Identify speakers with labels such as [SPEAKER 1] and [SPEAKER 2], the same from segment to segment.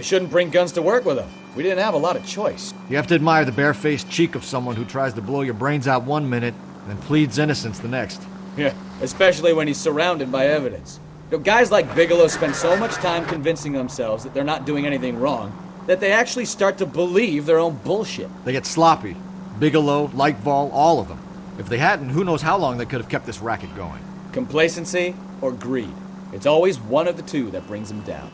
[SPEAKER 1] We shouldn't bring guns to work with them. We didn't have a lot of choice.
[SPEAKER 2] You have to admire the barefaced cheek of someone who tries to blow your brains out one minute, then pleads innocence the next.
[SPEAKER 1] Yeah, especially when he's surrounded by evidence. You know, guys like Bigelow spend so much time convincing themselves that they're not doing anything wrong, that they actually start to believe their own bullshit.
[SPEAKER 2] They get sloppy. Bigelow, Lightval, all of them. If they hadn't, who knows how long they could have kept this racket going.
[SPEAKER 1] Complacency or greed. It's always one of the two that brings them down.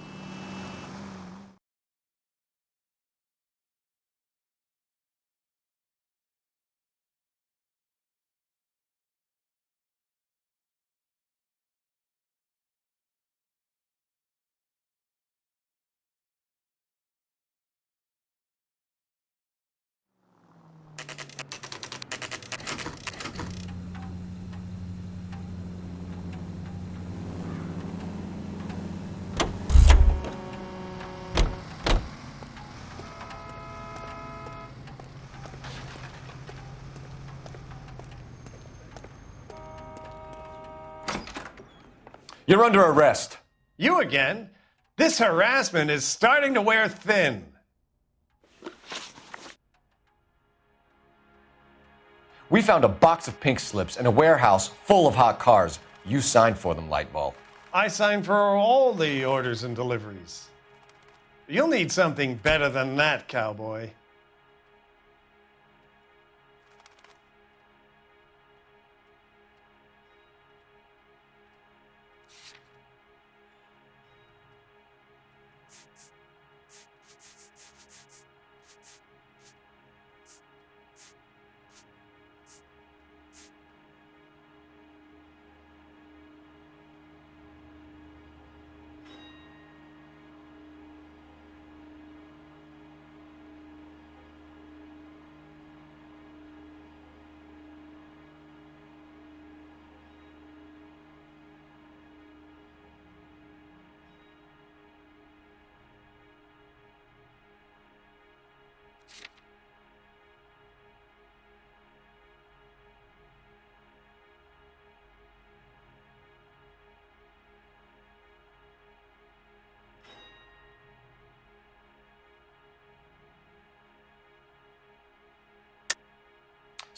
[SPEAKER 3] You're under arrest.
[SPEAKER 4] You again? This harassment is starting to wear thin.
[SPEAKER 3] We found a box of pink slips in a warehouse full of hot cars. You signed for them, Lightball.
[SPEAKER 4] I signed for all the orders and deliveries. You'll need something better than that, cowboy.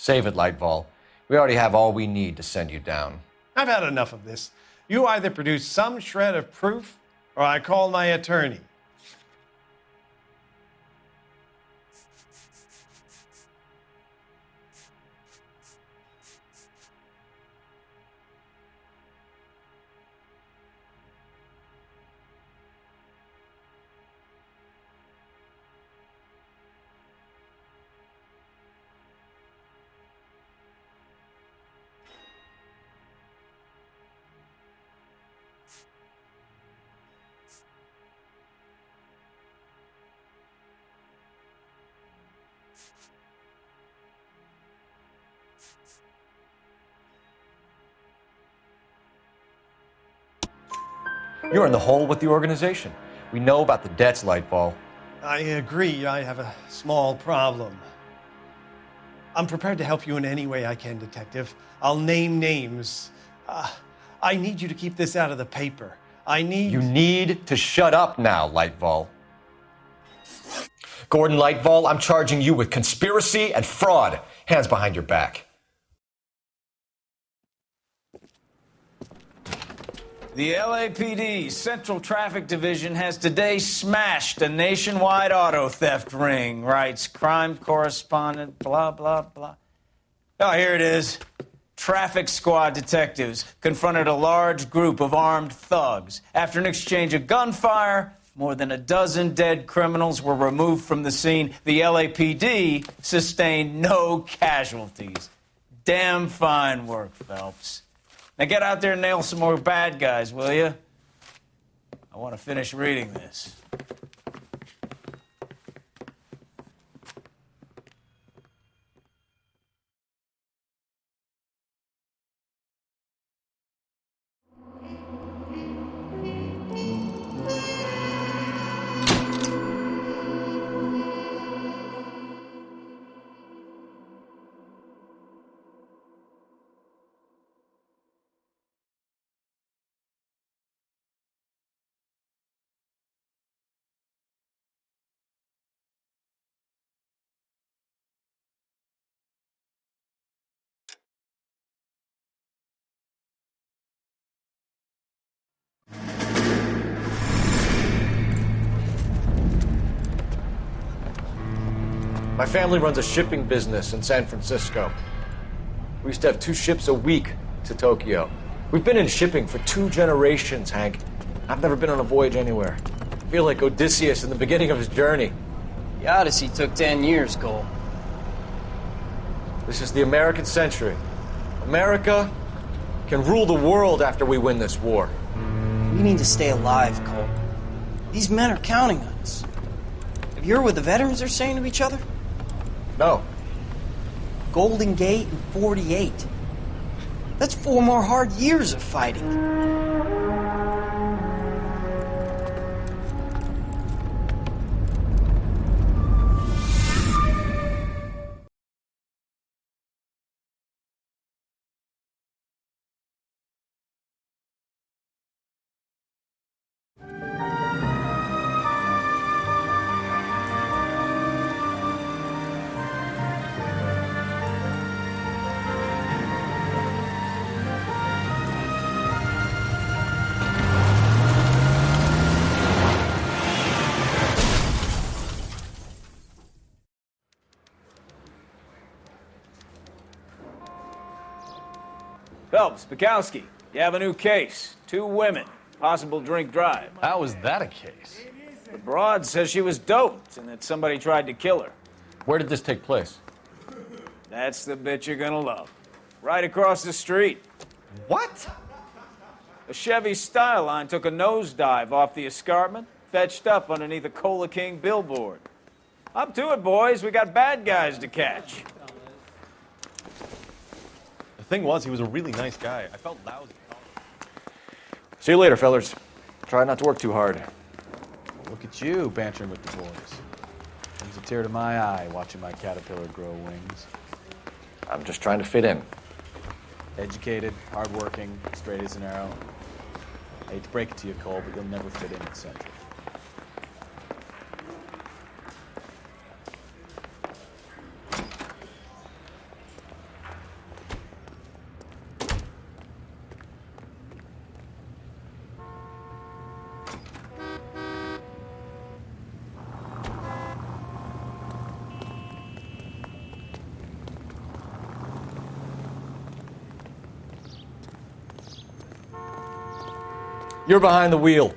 [SPEAKER 3] Save it, Lightball. We already have all we need to send you down.
[SPEAKER 4] I've had enough of this. You either produce some shred of proof, or I call my attorney.
[SPEAKER 3] You're in the hole with the organization. We know about the debts, Lightball.
[SPEAKER 4] I agree, I have a small problem. I'm prepared to help you in any way I can, Detective. I'll name names. I need you to keep this out of the paper.
[SPEAKER 3] You need to shut up now, Lightball. Gordon Lightball, I'm charging you with conspiracy and fraud. Hands behind your back.
[SPEAKER 5] The LAPD Central Traffic Division has today smashed a nationwide auto theft ring, writes crime correspondent, blah, blah, blah. Oh, here it is. Traffic squad detectives confronted a large group of armed thugs. After an exchange of gunfire, more than a dozen dead criminals were removed from the scene. The LAPD sustained no casualties. Damn fine work, Phelps. Now get out there and nail some more bad guys, will you? I want to finish reading this.
[SPEAKER 2] My family runs a shipping business in San Francisco. We used to have 2 ships a week to Tokyo. We've been in shipping for 2 generations, Hank. I've never been on a voyage anywhere. I feel like Odysseus in the beginning of his journey.
[SPEAKER 6] The Odyssey took 10 years, Cole.
[SPEAKER 2] This is the American century. America can rule the world after we win this war.
[SPEAKER 6] We need to stay alive, Cole. These men are counting on us. Have you heard what the veterans are saying to each other?
[SPEAKER 2] No.
[SPEAKER 6] Golden Gate and 48. That's 4 more hard years of fighting.
[SPEAKER 5] Phelps, Bukowski, you have a new case. 2 women, possible drink drive.
[SPEAKER 3] How is that a case?
[SPEAKER 5] The broad says she was doped and that somebody tried to kill her.
[SPEAKER 3] Where did this take place?
[SPEAKER 5] That's the bit you're gonna love. Right across the street.
[SPEAKER 3] What?
[SPEAKER 5] A Chevy Styline took a nosedive off the escarpment, fetched up underneath a Cola King billboard. Up to it, boys. We got bad guys to catch.
[SPEAKER 7] The thing was, he was a really nice guy. I felt lousy.
[SPEAKER 2] See you later, fellers. Try not to work too hard.
[SPEAKER 8] Look at you bantering with the boys. Brings a tear to my eye watching my caterpillar grow wings.
[SPEAKER 2] I'm just trying to fit in.
[SPEAKER 8] Educated, hardworking, straight as an arrow. I hate to break it to you, Cole, but you'll never fit in at Central.
[SPEAKER 2] You're behind the wheel.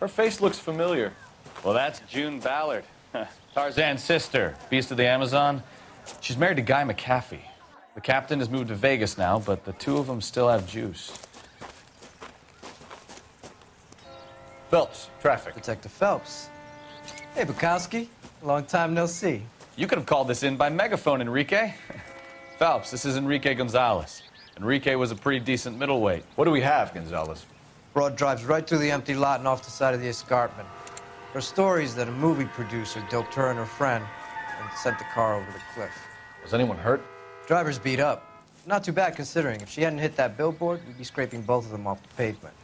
[SPEAKER 3] Her face looks familiar.
[SPEAKER 9] Well, that's June Ballard, Tarzan's sister, beast of the Amazon.
[SPEAKER 3] She's married to Guy McAfee. The captain has moved to Vegas now, but the 2 of them still have juice. Phelps, traffic.
[SPEAKER 6] Detective Phelps. Hey, Bukowski. Long time no see.
[SPEAKER 3] You could have called this in by megaphone, Enrique. Phelps, this is Enrique Gonzalez. Enrique was a pretty decent middleweight.
[SPEAKER 2] What do we have, Gonzalez?
[SPEAKER 6] Broad drives right through the empty lot and off the side of the escarpment. Her story is that a movie producer doped her and her friend and sent the car over the cliff.
[SPEAKER 2] Was anyone hurt?
[SPEAKER 6] Driver's beat up. Not too bad considering. If she hadn't hit that billboard, we'd be scraping both of them off the pavement.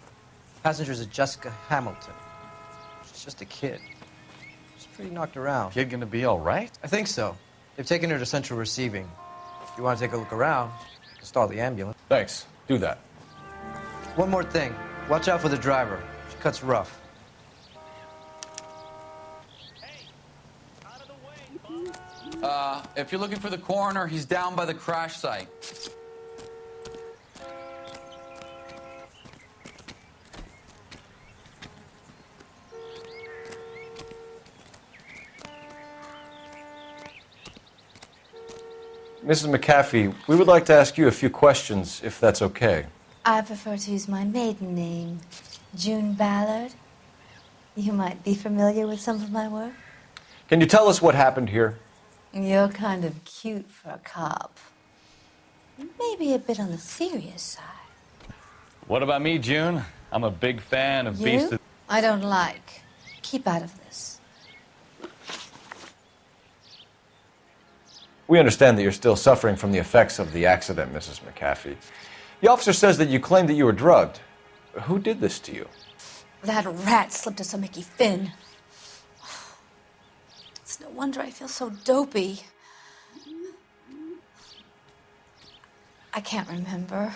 [SPEAKER 6] Passenger's a Jessica Hamilton. She's just a kid. She's pretty knocked around.
[SPEAKER 3] Kid gonna be all right?
[SPEAKER 6] I think so. They've taken her to central receiving. If you want to take a look around, stall the ambulance.
[SPEAKER 2] Thanks. Do that.
[SPEAKER 6] One more thing. Watch out for the driver. She cuts rough.
[SPEAKER 10] If you're looking for the coroner, he's down by the crash site.
[SPEAKER 2] Mrs. McAfee, we would like to ask you a few questions, if that's okay.
[SPEAKER 11] I prefer to use my maiden name, June Ballard. You might be familiar with some of my work.
[SPEAKER 2] Can you tell us what happened here?
[SPEAKER 11] You're kind of cute for a cop. Maybe a bit on the serious side.
[SPEAKER 9] What about me, June? I'm a big fan of Beast
[SPEAKER 11] You?
[SPEAKER 9] of...
[SPEAKER 11] I don't like. Keep out of this.
[SPEAKER 2] We understand that you're still suffering from the effects of the accident, Mrs. McAfee. The officer says that you claimed that you were drugged. Who did this to you?
[SPEAKER 11] That rat slipped us a Mickey Finn. It's no wonder I feel so dopey. I can't remember.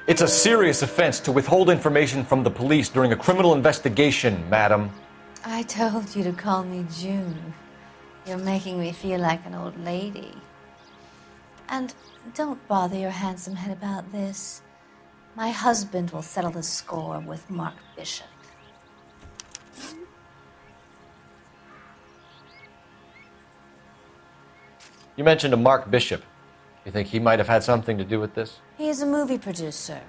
[SPEAKER 2] It's a serious offense to withhold information from the police during a criminal investigation, madam.
[SPEAKER 11] I told you to call me June. You're making me feel like an old lady. And don't bother your handsome head about this. My husband will settle the score with Mark Bishop.
[SPEAKER 2] You mentioned a Mark Bishop. You think he might have had something to do with this?
[SPEAKER 11] He is a movie producer.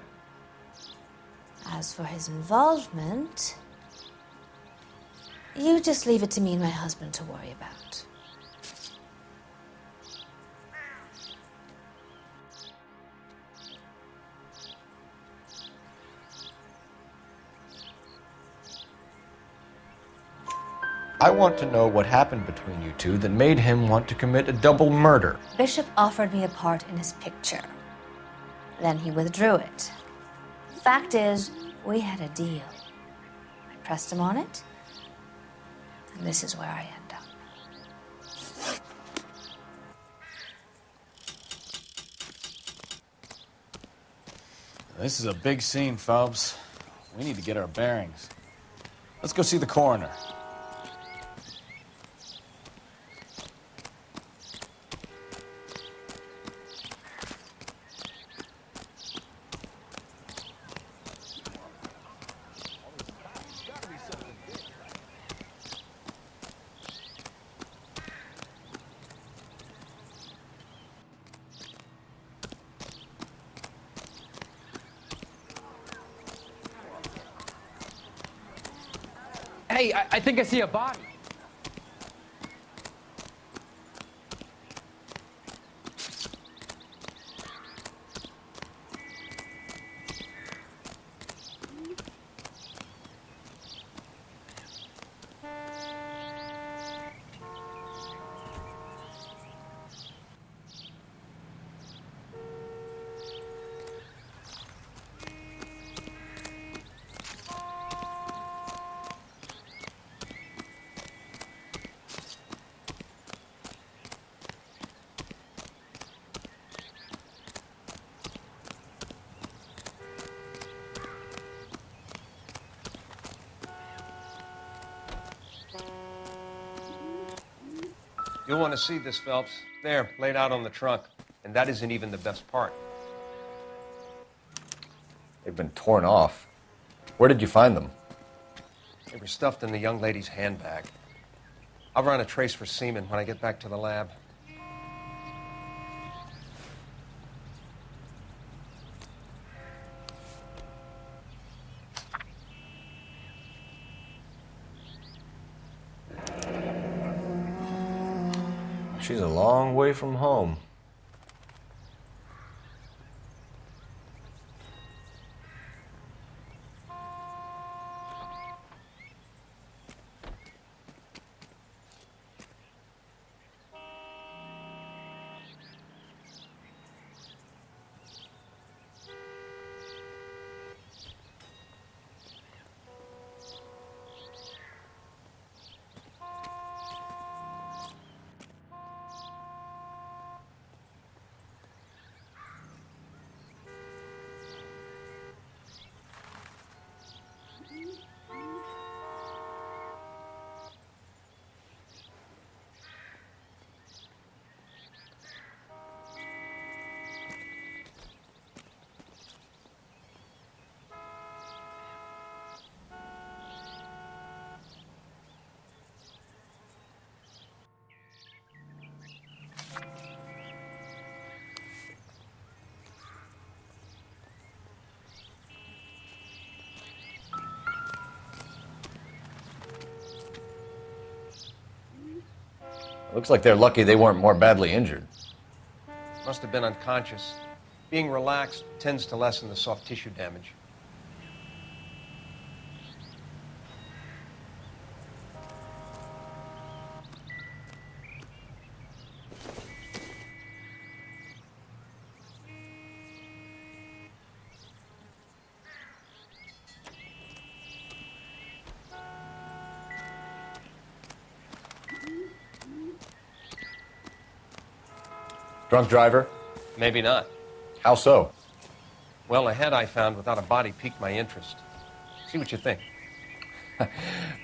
[SPEAKER 11] As for his involvement, you just leave it to me and my husband to worry about.
[SPEAKER 2] I want to know what happened between you two that made him want to commit a double murder.
[SPEAKER 11] Bishop offered me a part in his picture. Then he withdrew it. Fact is, we had a deal. I pressed him on it, and this is where I end up.
[SPEAKER 3] This is a big scene, Phelps. We need to get our bearings. Let's go see the coroner.
[SPEAKER 10] Hey, I think I see a body.
[SPEAKER 12] You'll want to see this, Phelps. There, laid out on the trunk. And that isn't even the best part.
[SPEAKER 2] They've been torn off. Where did you find them?
[SPEAKER 12] They were stuffed in the young lady's handbag. I'll run a trace for semen when I get back to the lab.
[SPEAKER 2] She's a long way from home. Looks like they're lucky they weren't more badly injured.
[SPEAKER 12] Must have been unconscious. Being relaxed tends to lessen the soft tissue damage.
[SPEAKER 2] Drunk driver?
[SPEAKER 12] Maybe not.
[SPEAKER 2] How so?
[SPEAKER 12] Well, a head I found without a body piqued my interest. See what you think.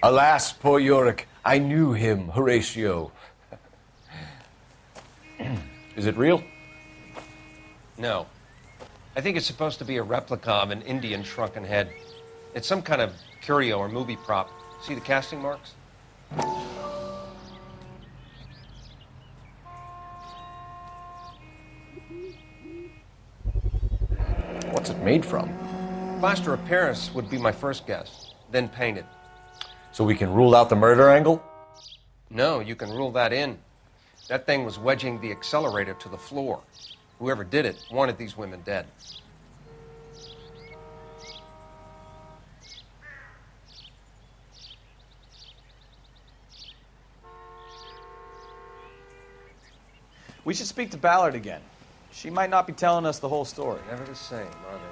[SPEAKER 2] Alas, poor Yorick. I knew him, Horatio. Is it real?
[SPEAKER 12] No. I think it's supposed to be a replica of an Indian shrunken head. It's some kind of curio or movie prop. See the casting marks?
[SPEAKER 2] What's it made from?
[SPEAKER 12] Plaster of Paris would be my first guess, then painted.
[SPEAKER 2] So we can rule out the murder angle?
[SPEAKER 12] No, you can rule that in. That thing was wedging the accelerator to the floor. Whoever did it wanted these women dead.
[SPEAKER 3] We should speak to Ballard again. She might not be telling us the whole story.
[SPEAKER 12] Never the same, are they?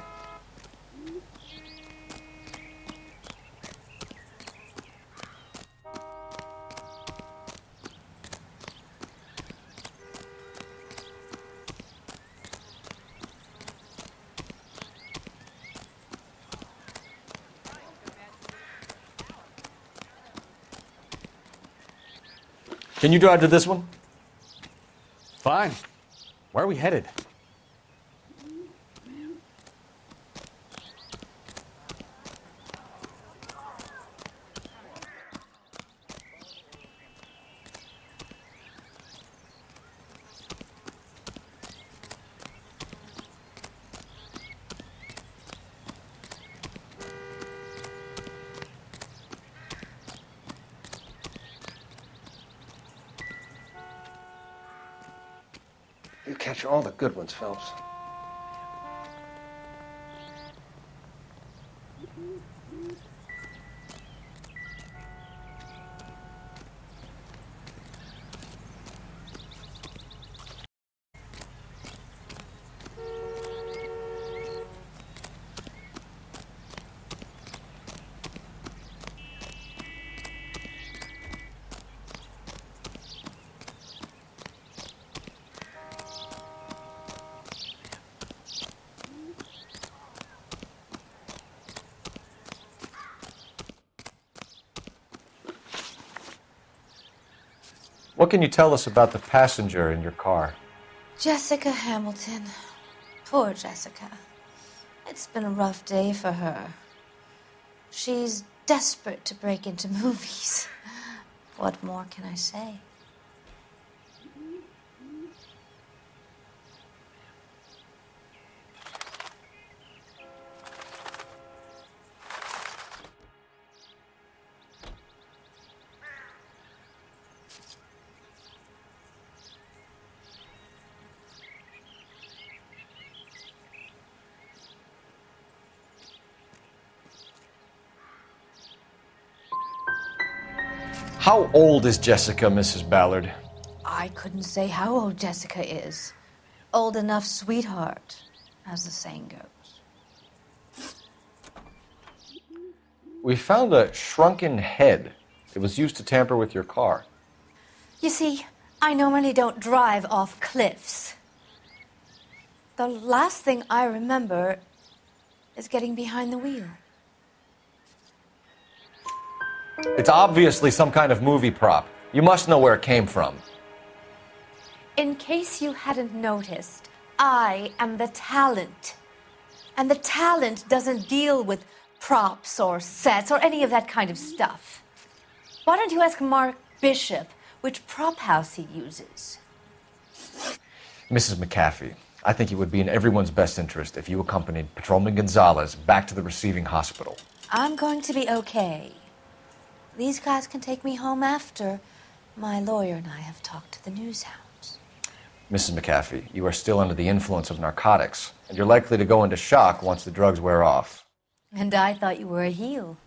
[SPEAKER 2] Can you drive to this one?
[SPEAKER 3] Fine. Where are we headed?
[SPEAKER 12] You catch all the good ones, Phelps.
[SPEAKER 2] What can you tell us about the passenger in your car?
[SPEAKER 11] Jessica Hamilton. Poor Jessica. It's been a rough day for her. She's desperate to break into movies. What more can I say?
[SPEAKER 2] How old is Jessica, Mrs. Ballard?
[SPEAKER 11] I couldn't say how old Jessica is. Old enough, sweetheart, as the saying goes.
[SPEAKER 2] We found a shrunken head. It was used to tamper with your car.
[SPEAKER 11] You see, I normally don't drive off cliffs. The last thing I remember is getting behind the wheel.
[SPEAKER 2] It's obviously some kind of movie prop. You must know where it came from.
[SPEAKER 11] In case you hadn't noticed, I am the talent. And the talent doesn't deal with props or sets or any of that kind of stuff. Why don't you ask Mark Bishop which prop house he uses?
[SPEAKER 2] Mrs. McAfee, I think it would be in everyone's best interest if you accompanied Patrolman Gonzalez back to the receiving hospital.
[SPEAKER 11] I'm going to be okay. These guys can take me home after my lawyer and I have talked to the news hounds.
[SPEAKER 2] Mrs. McAfee, you are still under the influence of narcotics. And you're likely to go into shock once the drugs wear off.
[SPEAKER 11] And I thought you were a heel.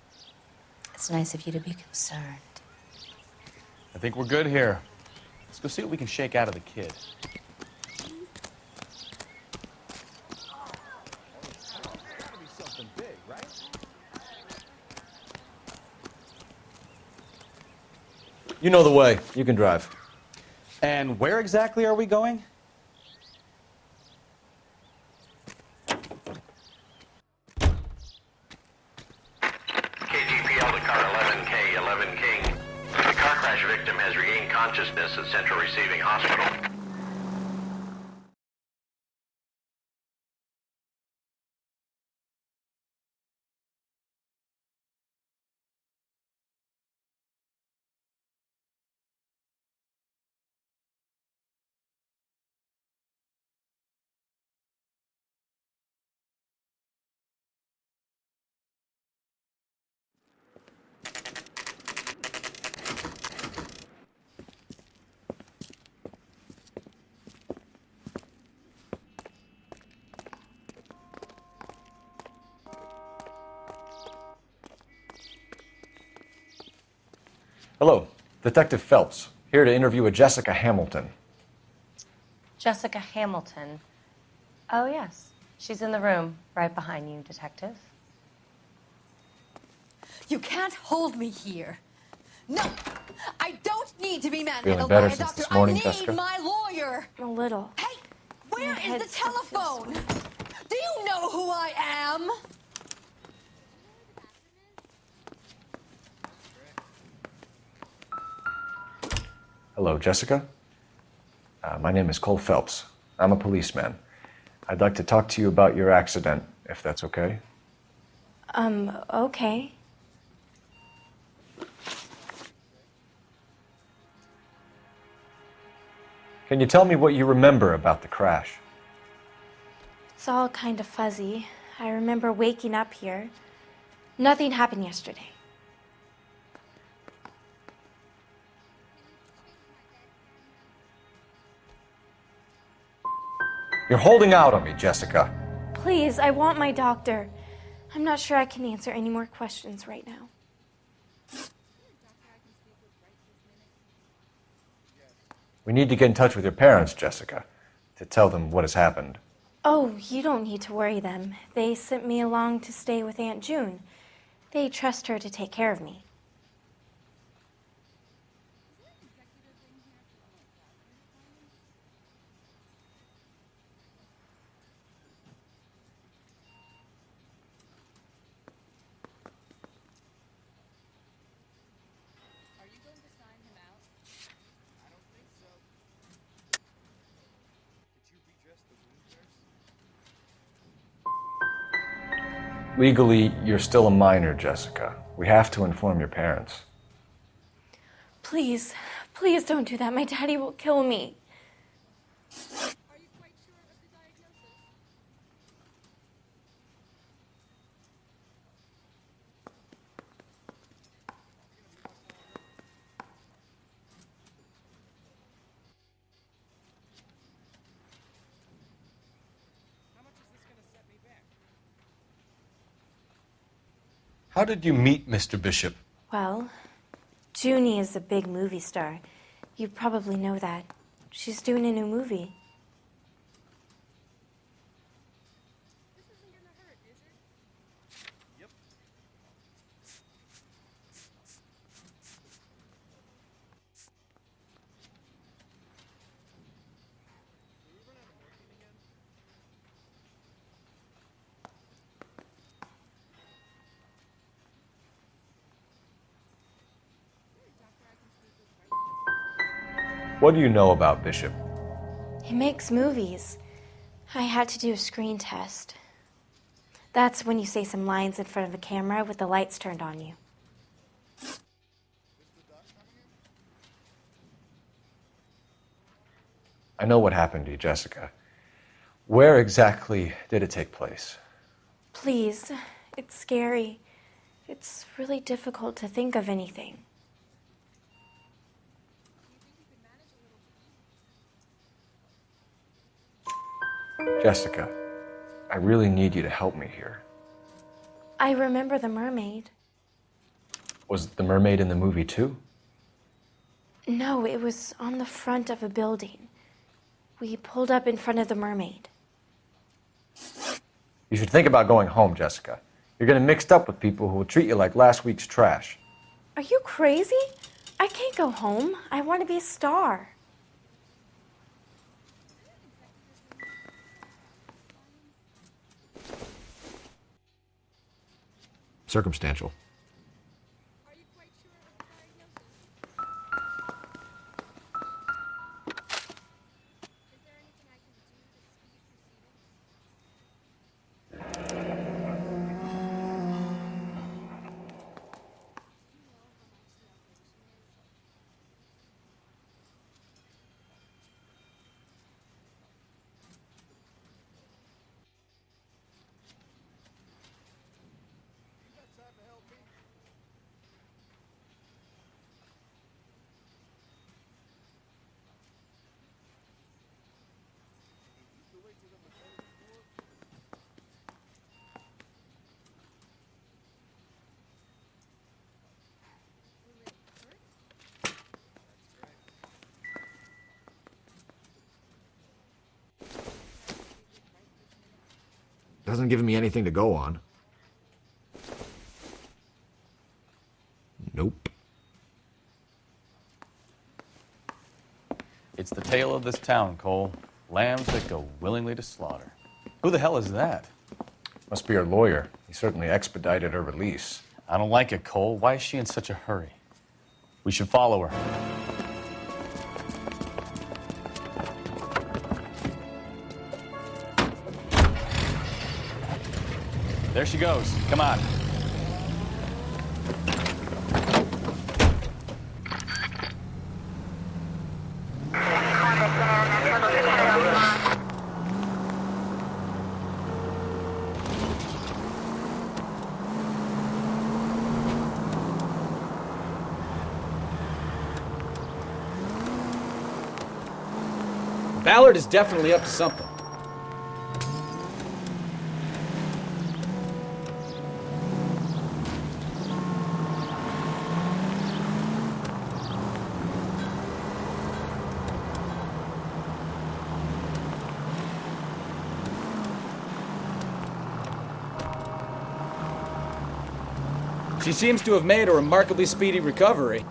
[SPEAKER 11] It's nice of you to be concerned.
[SPEAKER 3] I think we're good here. Let's go see what we can shake out of the kid.
[SPEAKER 2] You know the way. You can drive.
[SPEAKER 3] And where exactly are we going?
[SPEAKER 13] KGPL to car 11K, 11 King. The car crash victim has regained consciousness at Central Receiving Hospital.
[SPEAKER 2] Hello, Detective Phelps, here to interview a Jessica Hamilton.
[SPEAKER 14] Jessica Hamilton. Oh, yes. She's in the room, right behind you, Detective.
[SPEAKER 15] You can't hold me here. No, I don't need to be
[SPEAKER 2] Feeling
[SPEAKER 15] manhandled
[SPEAKER 2] better
[SPEAKER 15] by a
[SPEAKER 2] since
[SPEAKER 15] doctor.
[SPEAKER 2] this morning,
[SPEAKER 15] I need
[SPEAKER 2] Jessica?
[SPEAKER 15] my lawyer.
[SPEAKER 11] A little.
[SPEAKER 15] Hey, where
[SPEAKER 11] My
[SPEAKER 15] is
[SPEAKER 11] head
[SPEAKER 15] the
[SPEAKER 11] still feels
[SPEAKER 15] telephone? Do you know who I am?
[SPEAKER 2] Hello, Jessica. My name is Cole Phelps. I'm a policeman. I'd like to talk to you about your accident, if that's okay.
[SPEAKER 11] Okay.
[SPEAKER 2] Can you tell me what you remember about the crash?
[SPEAKER 11] It's all kind of fuzzy. I remember waking up here. Nothing happened yesterday.
[SPEAKER 2] You're holding out on me, Jessica.
[SPEAKER 11] Please, I want my doctor. I'm not sure I can answer any more questions right now.
[SPEAKER 2] We need to get in touch with your parents, Jessica, to tell them what has happened.
[SPEAKER 11] Oh, you don't need to worry them. They sent me along to stay with Aunt June. They trust her to take care of me.
[SPEAKER 2] Legally, you're still a minor, Jessica. We have to inform your parents.
[SPEAKER 11] Please, please don't do that. My daddy will kill me.
[SPEAKER 2] How did you meet Mr. Bishop?
[SPEAKER 11] Well, Junie is a big movie star. You probably know that. She's doing a new movie.
[SPEAKER 2] What do you know about Bishop?
[SPEAKER 11] He makes movies. I had to do a screen test. That's when you say some lines in front of a camera with the lights turned on you.
[SPEAKER 2] I know what happened to you, Jessica. Where exactly did it take place?
[SPEAKER 11] Please, it's scary. It's really difficult to think of anything.
[SPEAKER 2] Jessica, I really need you to help me here.
[SPEAKER 14] I remember the mermaid.
[SPEAKER 2] Was the mermaid in the movie too?
[SPEAKER 14] No, it was on the front of a building. We pulled up in front of the mermaid.
[SPEAKER 2] You should think about going home, Jessica. You're getting mixed up with people who will treat you like last week's trash.
[SPEAKER 14] Are you crazy? I can't go home. I want to be a star.
[SPEAKER 2] Circumstantial. Doesn't give me anything to go on. Nope.
[SPEAKER 3] It's the tale of this town, Cole. Lambs that go willingly to slaughter. Who the hell is that?
[SPEAKER 2] Must be her lawyer. He certainly expedited her release.
[SPEAKER 3] I don't like it, Cole. Why is she in such a hurry? We should follow her. There she goes. Come on.
[SPEAKER 1] Ballard is definitely up to something. She seems to have made a remarkably speedy recovery.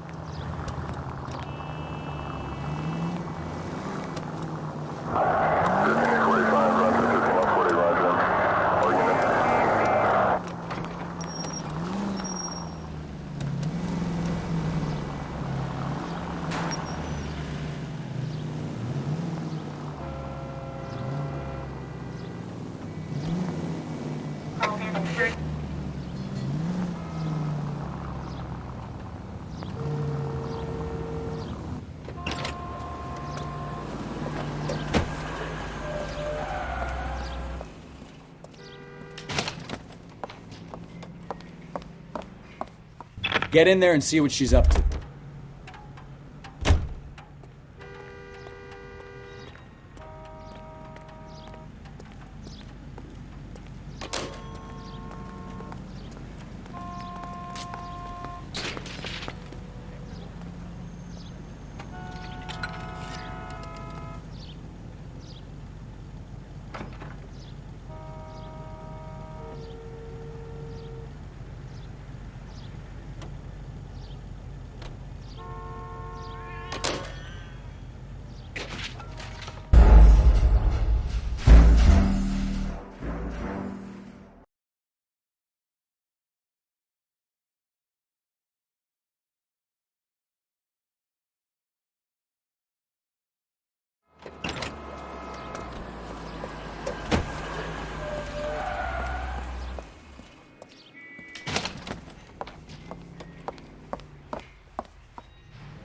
[SPEAKER 1] Get in there and see what she's up to.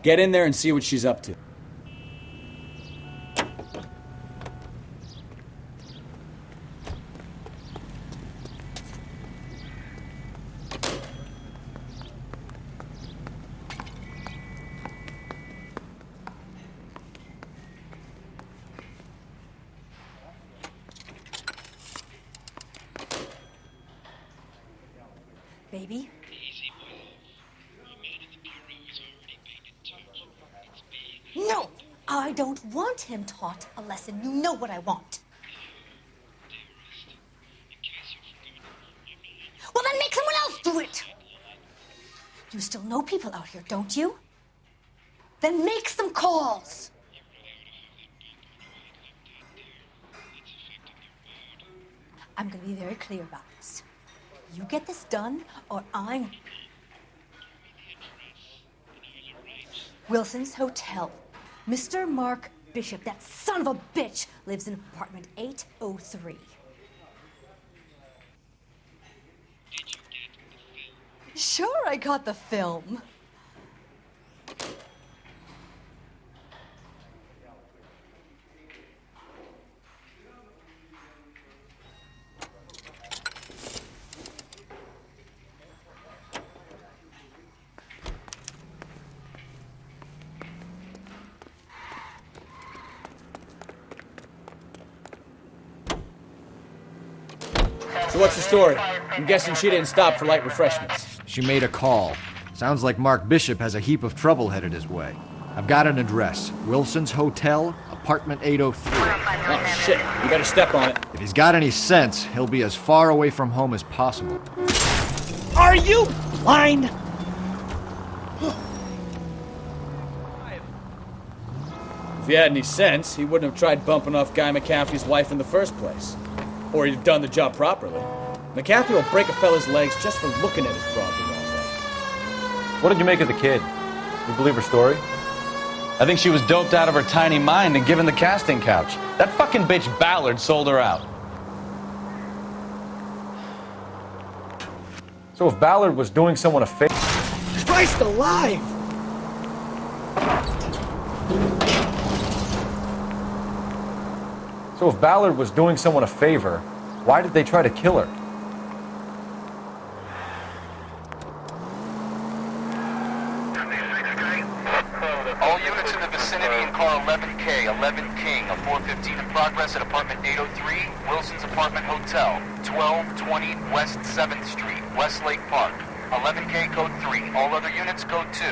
[SPEAKER 1] Get in there and see what she's up to.
[SPEAKER 15] baby. No, I don't want him taught a lesson. You know what I want. Well, then make someone else do it. You still know people out here, don't you? Then make some calls. I'm going to be very clear about this. You get this done, or I'm... Wilson's Hotel. Mr. Mark Bishop, that son of a bitch, lives in apartment 803. Sure, I got the film.
[SPEAKER 1] So what's the story? I'm guessing she didn't stop for light refreshments.
[SPEAKER 2] She made a call. Sounds like Mark Bishop has a heap of trouble headed his way. I've got an address. Wilson's Hotel, apartment 803.
[SPEAKER 1] Oh, shit. You better step on it.
[SPEAKER 2] If he's got any sense, he'll be as far away from home as possible.
[SPEAKER 1] Are you blind? If he had any sense, he wouldn't have tried bumping off Guy McCaffrey's wife in the first place. Or he'd have done the job properly. McCaffrey will break a fella's legs just for looking at his broad the wrong way.
[SPEAKER 3] What did you make of the kid? You believe her story? I think she was doped out of her tiny mind and given the casting couch. That fucking bitch Ballard sold her out.
[SPEAKER 2] So if Ballard was doing someone a favor...
[SPEAKER 1] Christ alive!
[SPEAKER 2] So if Ballard was doing someone a favor, why did they try to kill her?
[SPEAKER 16] All units in the vicinity in car 11K, 11 King, a 415 in progress at apartment 803, Wilson's Apartment Hotel, 1220 West 7th Street, Westlake Park. 11K code 3, all other units code 2.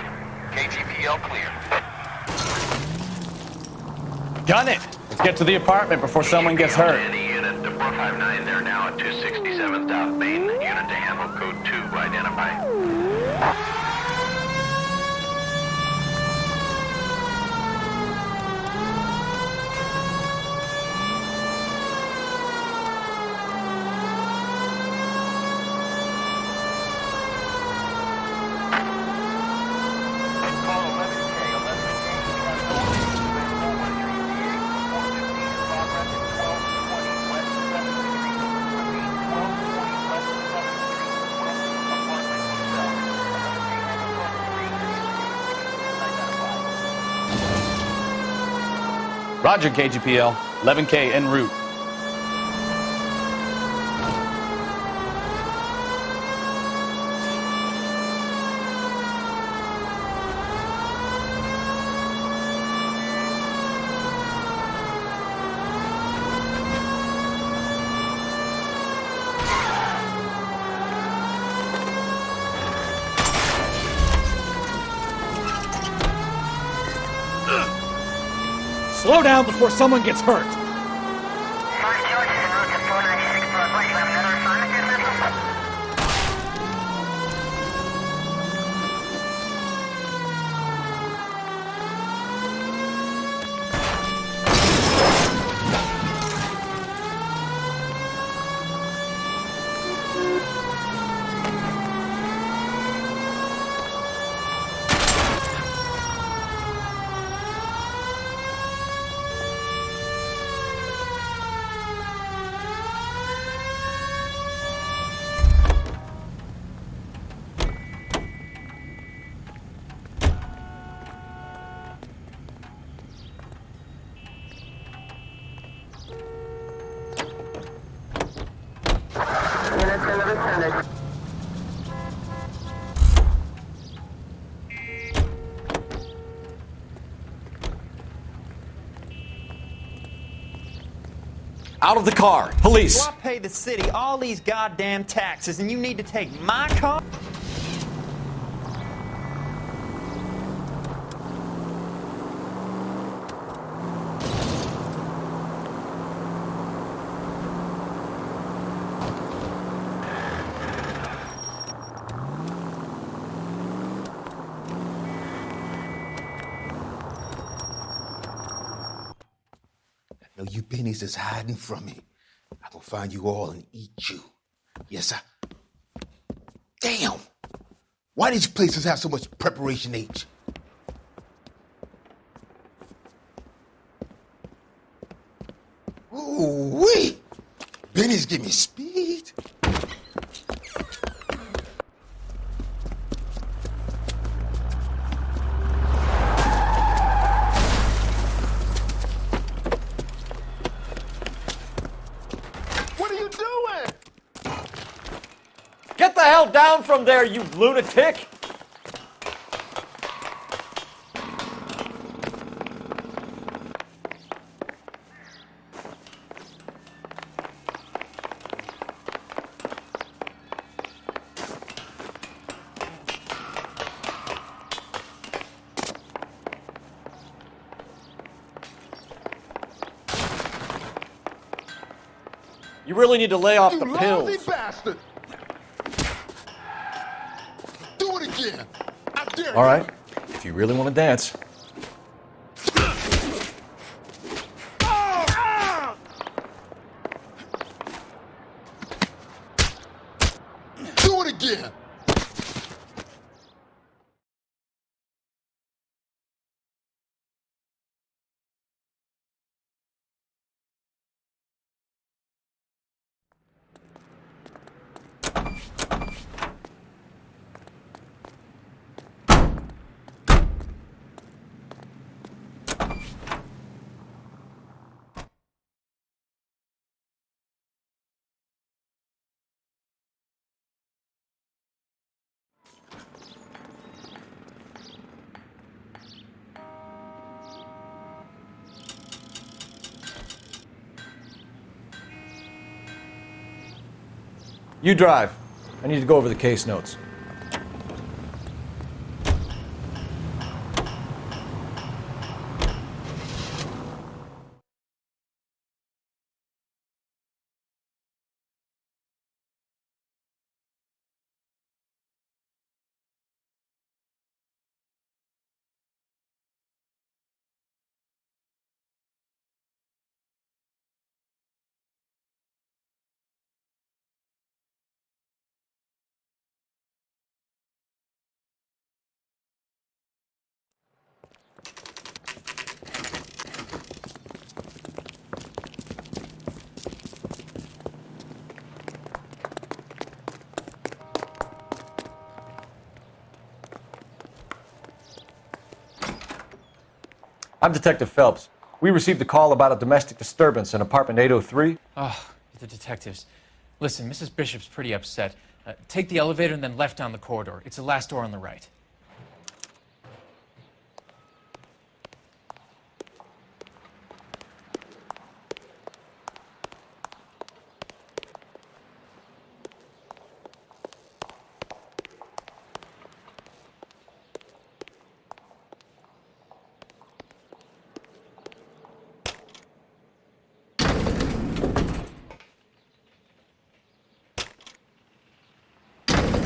[SPEAKER 16] KGPL clear.
[SPEAKER 3] Gun it! Let's get to the apartment before someone gets hurt.
[SPEAKER 13] Any unit to 459, they're now at 267 South Main. Unit to handle code 2, identify.
[SPEAKER 3] Roger, KGPL. 11K en route.
[SPEAKER 1] Slow down before someone gets hurt.
[SPEAKER 2] Out of the car. Police.
[SPEAKER 10] So I pay the city all these goddamn taxes, and you need to take my car?
[SPEAKER 17] I know you pennies is hiding from me. I'm gonna find you all and eat you. Yes, sir. Damn! Why did you places have so much preparation H? Ooh, wee! Benny's give me speed.
[SPEAKER 2] What are you doing? Get the hell down from there, you lunatic! You really need to lay off the pills.
[SPEAKER 17] Lousy bastard! Do it again! I dare you!
[SPEAKER 2] All right, if you really want to dance.
[SPEAKER 17] Do it again!
[SPEAKER 2] You drive. I need to go over the case notes. I'm Detective Phelps. We received a call about a domestic disturbance in apartment 803.
[SPEAKER 10] Oh, the detectives. Listen, Mrs. Bishop's pretty upset. Take the elevator and then left down the corridor. It's the last door on the right.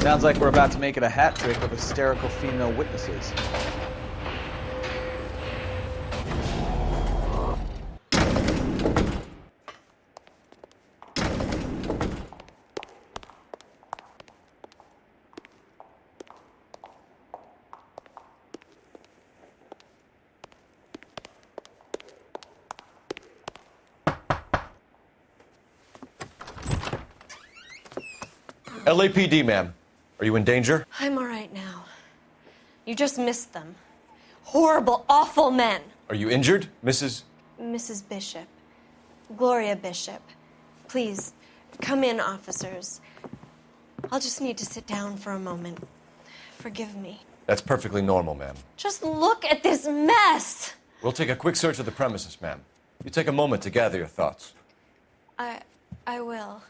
[SPEAKER 8] Sounds like we're about to make it a hat trick of hysterical female witnesses.
[SPEAKER 2] LAPD, ma'am. Are you in danger?
[SPEAKER 14] I'm all right now. You just missed them. Horrible, awful men.
[SPEAKER 2] Are you injured, Mrs.?
[SPEAKER 14] Mrs. Bishop. Gloria Bishop. Please, come in, officers. I'll just need to sit down for a moment. Forgive me.
[SPEAKER 2] That's perfectly normal, ma'am.
[SPEAKER 14] Just look at this mess!
[SPEAKER 2] We'll take a quick search of the premises, ma'am. You take a moment to gather your thoughts.
[SPEAKER 14] I will.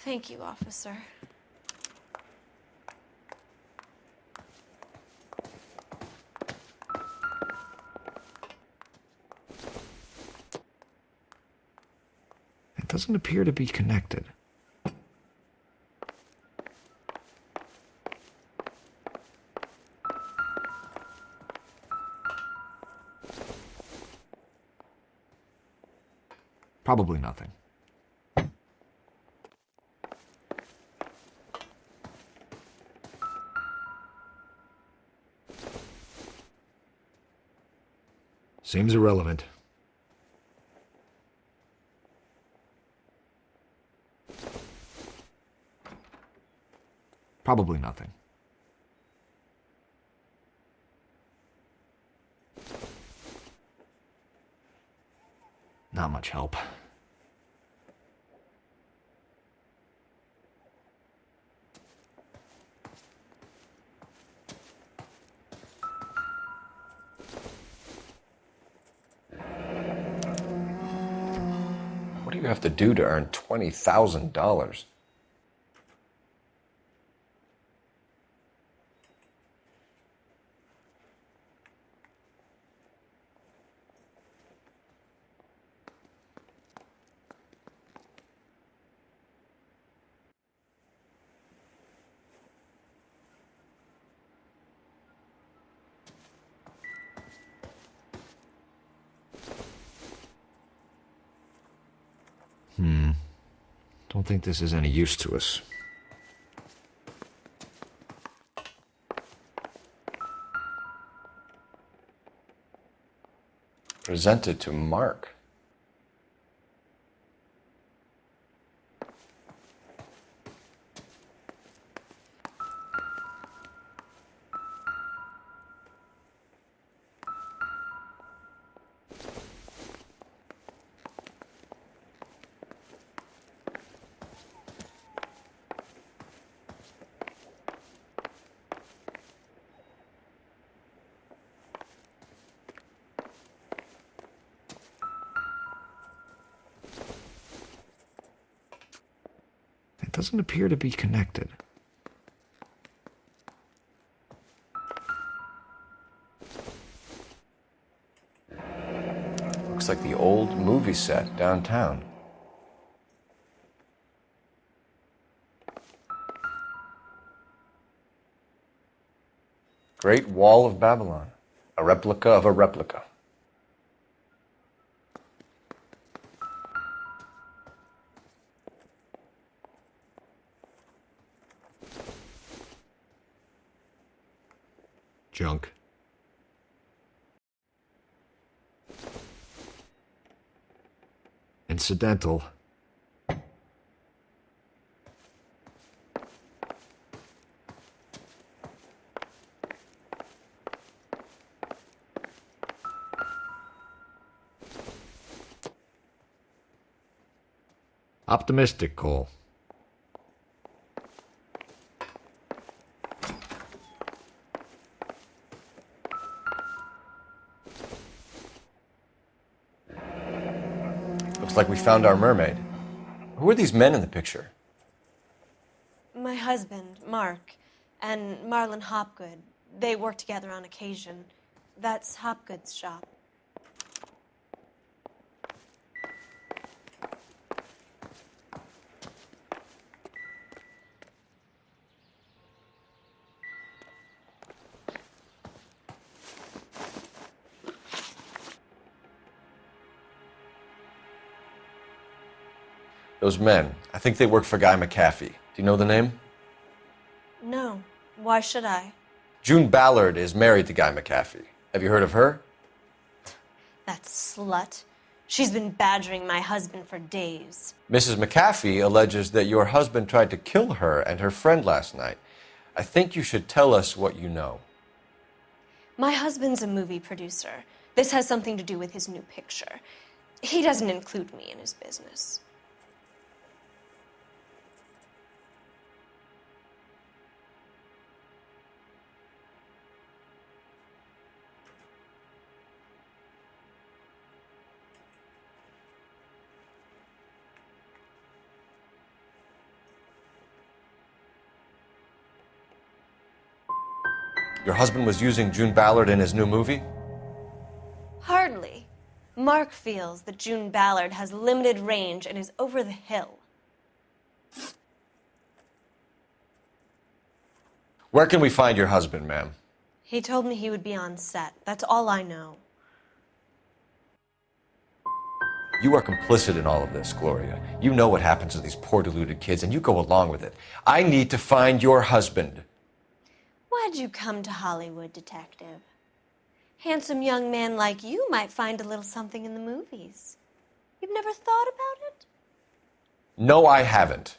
[SPEAKER 14] Thank you, officer.
[SPEAKER 18] It doesn't appear to be connected. Probably nothing. Seems irrelevant. Probably nothing. Not much help.
[SPEAKER 2] What do you have to do to earn $20,000?
[SPEAKER 18] Don't think this is any use to us.
[SPEAKER 2] Presented to Mark.
[SPEAKER 18] It doesn't appear to be connected.
[SPEAKER 2] Looks like the old movie set downtown. Great Wall of Babylon. A replica of a replica.
[SPEAKER 18] Junk. Incidental. Optimistic, Cole.
[SPEAKER 2] Looks like we found our mermaid. Who are these men in the picture?
[SPEAKER 14] My husband, Mark, and Marlon Hopgood. They work together on occasion. That's Hopgood's shop.
[SPEAKER 2] Those men, I think they work for Guy McAfee. Do you know the name?
[SPEAKER 14] No. Why should I?
[SPEAKER 2] June Ballard is married to Guy McAfee. Have you heard of her?
[SPEAKER 14] That slut. She's been badgering my husband for days.
[SPEAKER 2] Mrs. McAfee alleges that your husband tried to kill her and her friend last night. I think you should tell us what you know.
[SPEAKER 14] My husband's a movie producer. This has something to do with his new picture. He doesn't include me in his business.
[SPEAKER 2] Your husband was using June Ballard in his new movie?
[SPEAKER 14] Hardly. Mark feels that June Ballard has limited range and is over the hill.
[SPEAKER 2] Where can we find your husband, ma'am?
[SPEAKER 14] He told me he would be on set. That's all I know.
[SPEAKER 2] You are complicit in all of this, Gloria. You know what happens to these poor deluded kids, and you go along with it. I need to find your husband.
[SPEAKER 14] Why'd you come to Hollywood, detective? Handsome young man like you might find a little something in the movies. You've never thought about it?
[SPEAKER 2] No, I haven't.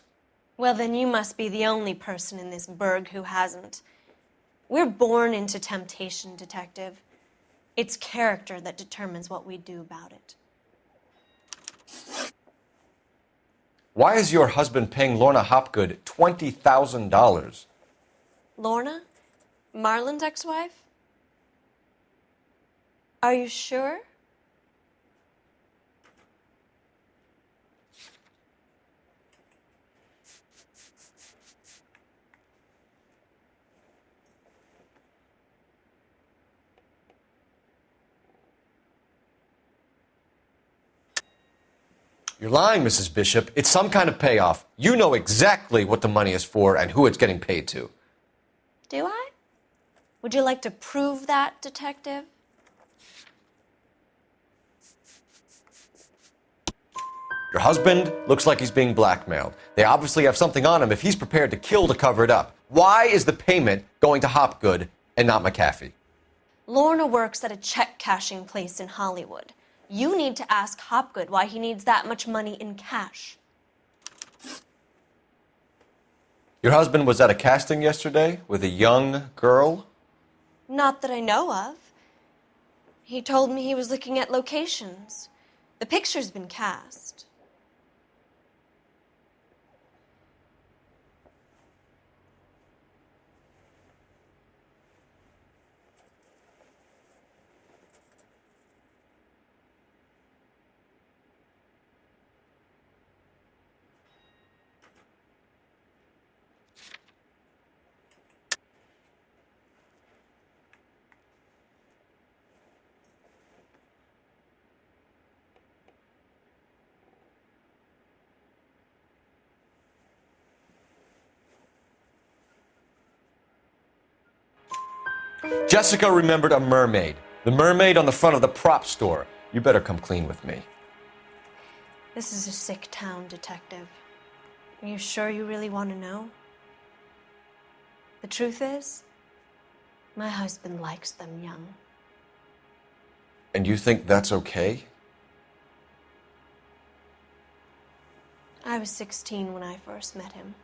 [SPEAKER 14] Well, then you must be the only person in this burg who hasn't. We're born into temptation, detective. It's character that determines what we do about it.
[SPEAKER 2] Why is your husband paying Lorna Hopgood $20,000?
[SPEAKER 14] Lorna? Marlon's ex-wife? Are you sure?
[SPEAKER 2] You're lying, Mrs. Bishop. It's some kind of payoff. You know exactly what the money is for and who it's getting paid to.
[SPEAKER 14] Do I? Would you like to prove that, detective?
[SPEAKER 2] Your husband looks like he's being blackmailed. They obviously have something on him if he's prepared to kill to cover it up. Why is the payment going to Hopgood and not McAfee?
[SPEAKER 14] Lorna works at a check-cashing place in Hollywood. You need to ask Hopgood why he needs that much money in cash.
[SPEAKER 2] Your husband was at a casting yesterday with a young girl?
[SPEAKER 14] Not that I know of. He told me he was looking at locations. The picture's been cast.
[SPEAKER 2] Jessica remembered a mermaid. The mermaid on the front of the prop store. You better come clean with me.
[SPEAKER 14] This is a sick town, detective. Are you sure you really want to know? The truth is, my husband likes them young.
[SPEAKER 2] And you think that's okay?
[SPEAKER 14] I was 16 when I first met him.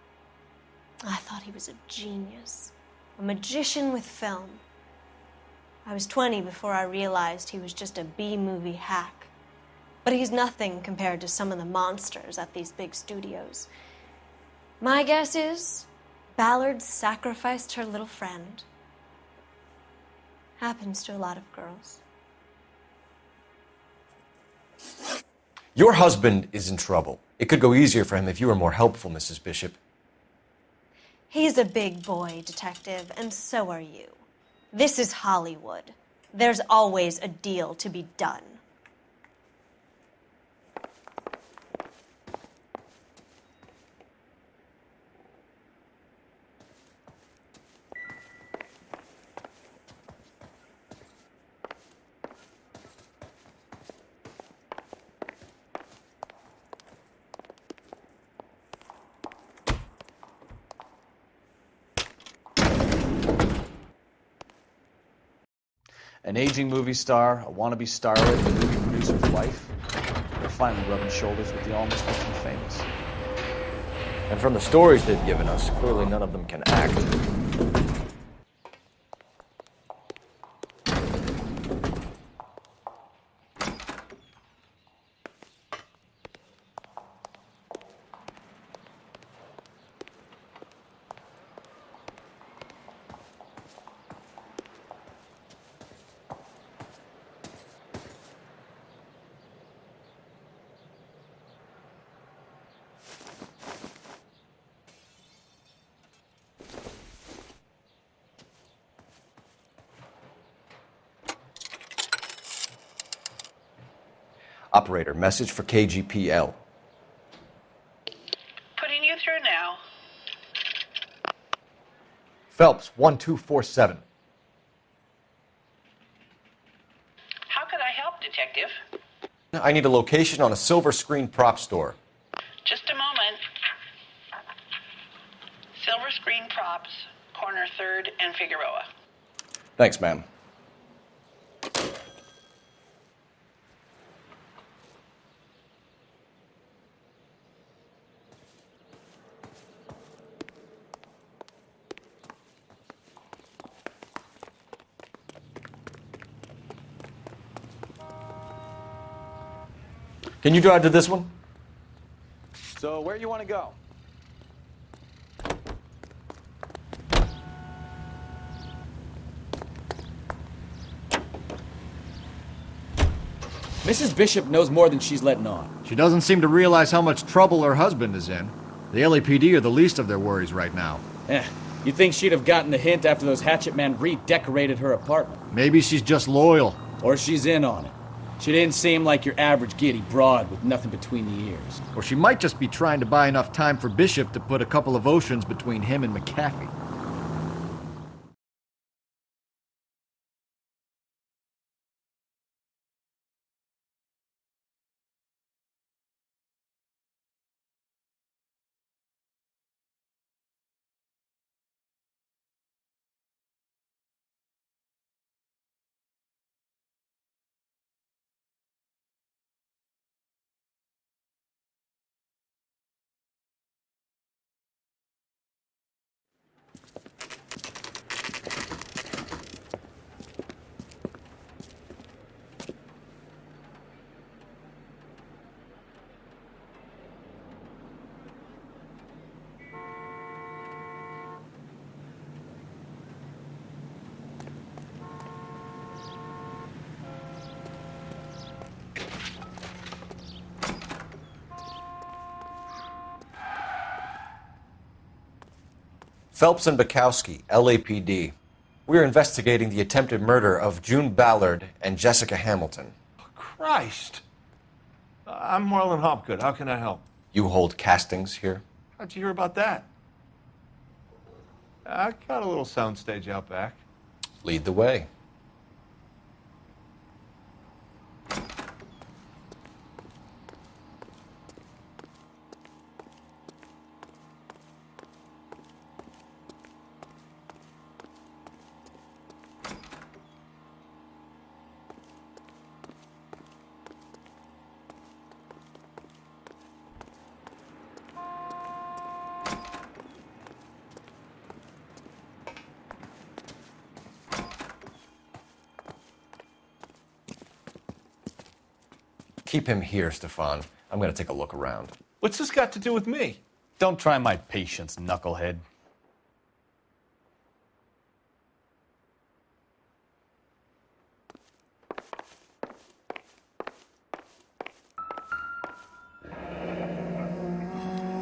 [SPEAKER 14] I thought he was a genius, a magician with film. I was 20 before I realized he was just a B-movie hack. But he's nothing compared to some of the monsters at these big studios. My guess is Ballard sacrificed her little friend. Happens to a lot of girls.
[SPEAKER 2] Your husband is in trouble. It could go easier for him if you were more helpful, Mrs. Bishop.
[SPEAKER 14] He's a big boy, detective, and so are you. This is Hollywood. There's always a deal to be done.
[SPEAKER 8] An aging movie star, a wannabe starlet, and a movie producer's wife. They're finally rubbing shoulders with the almost rich and famous.
[SPEAKER 2] And from the stories they've given us, clearly none of them can act. Operator, message for KGPL.
[SPEAKER 19] Putting you through now.
[SPEAKER 2] Phelps, 1247.
[SPEAKER 19] How could I help, Detective?
[SPEAKER 2] I need a location on a silver screen prop store.
[SPEAKER 19] Just a moment. Silver Screen Props, corner 3rd and Figueroa.
[SPEAKER 2] Thanks, ma'am. Can you drive to this one?
[SPEAKER 3] So where you want to go?
[SPEAKER 1] Mrs. Bishop knows more than she's letting on.
[SPEAKER 18] She doesn't seem to realize how much trouble her husband is in. The LAPD are the least of their worries right now.
[SPEAKER 1] You'd think she'd have gotten the hint after those hatchet men redecorated her apartment.
[SPEAKER 18] Maybe she's just loyal.
[SPEAKER 1] Or she's in on it. She didn't seem like your average giddy broad with nothing between the ears.
[SPEAKER 18] Or she might just be trying to buy enough time for Bishop to put a couple of oceans between him and McAfee.
[SPEAKER 2] Phelps and Bukowski, LAPD. We're investigating the attempted murder of June Ballard and Jessica Hamilton.
[SPEAKER 20] Christ. I'm Marlon Hopgood. How can I help?
[SPEAKER 2] You hold castings here?
[SPEAKER 20] How'd you hear about that? I got a little soundstage out back.
[SPEAKER 2] Lead the way. Keep him here, Stefan. I'm going to take a look around.
[SPEAKER 20] What's this got to do with me?
[SPEAKER 3] Don't try my patience, knucklehead.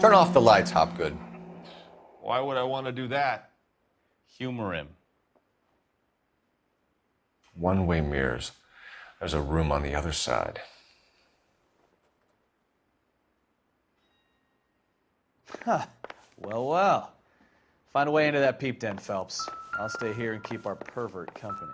[SPEAKER 2] Turn off the lights, Hopgood.
[SPEAKER 20] Why would I want to do that?
[SPEAKER 3] Humor him.
[SPEAKER 2] One-way mirrors. There's a room on the other side.
[SPEAKER 3] Huh. Well, well. Find a way into that peep den, Phelps. I'll stay here and keep our pervert company.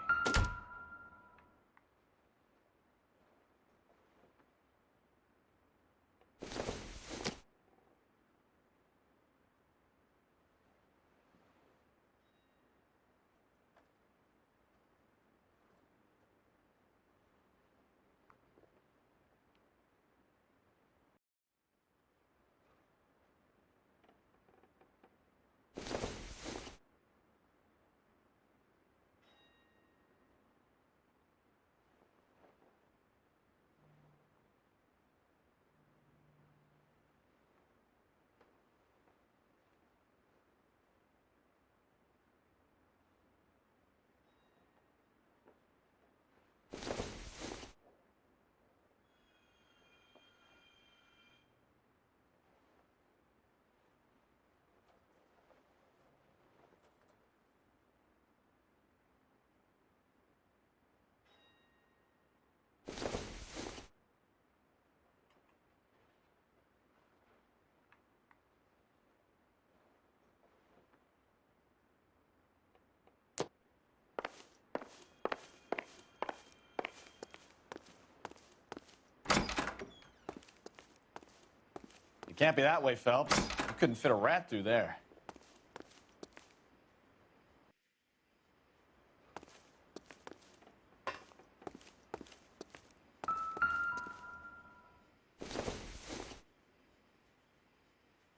[SPEAKER 8] Can't be that way, Phelps. You couldn't fit a rat through there.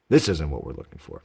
[SPEAKER 18] This isn't what we're looking for.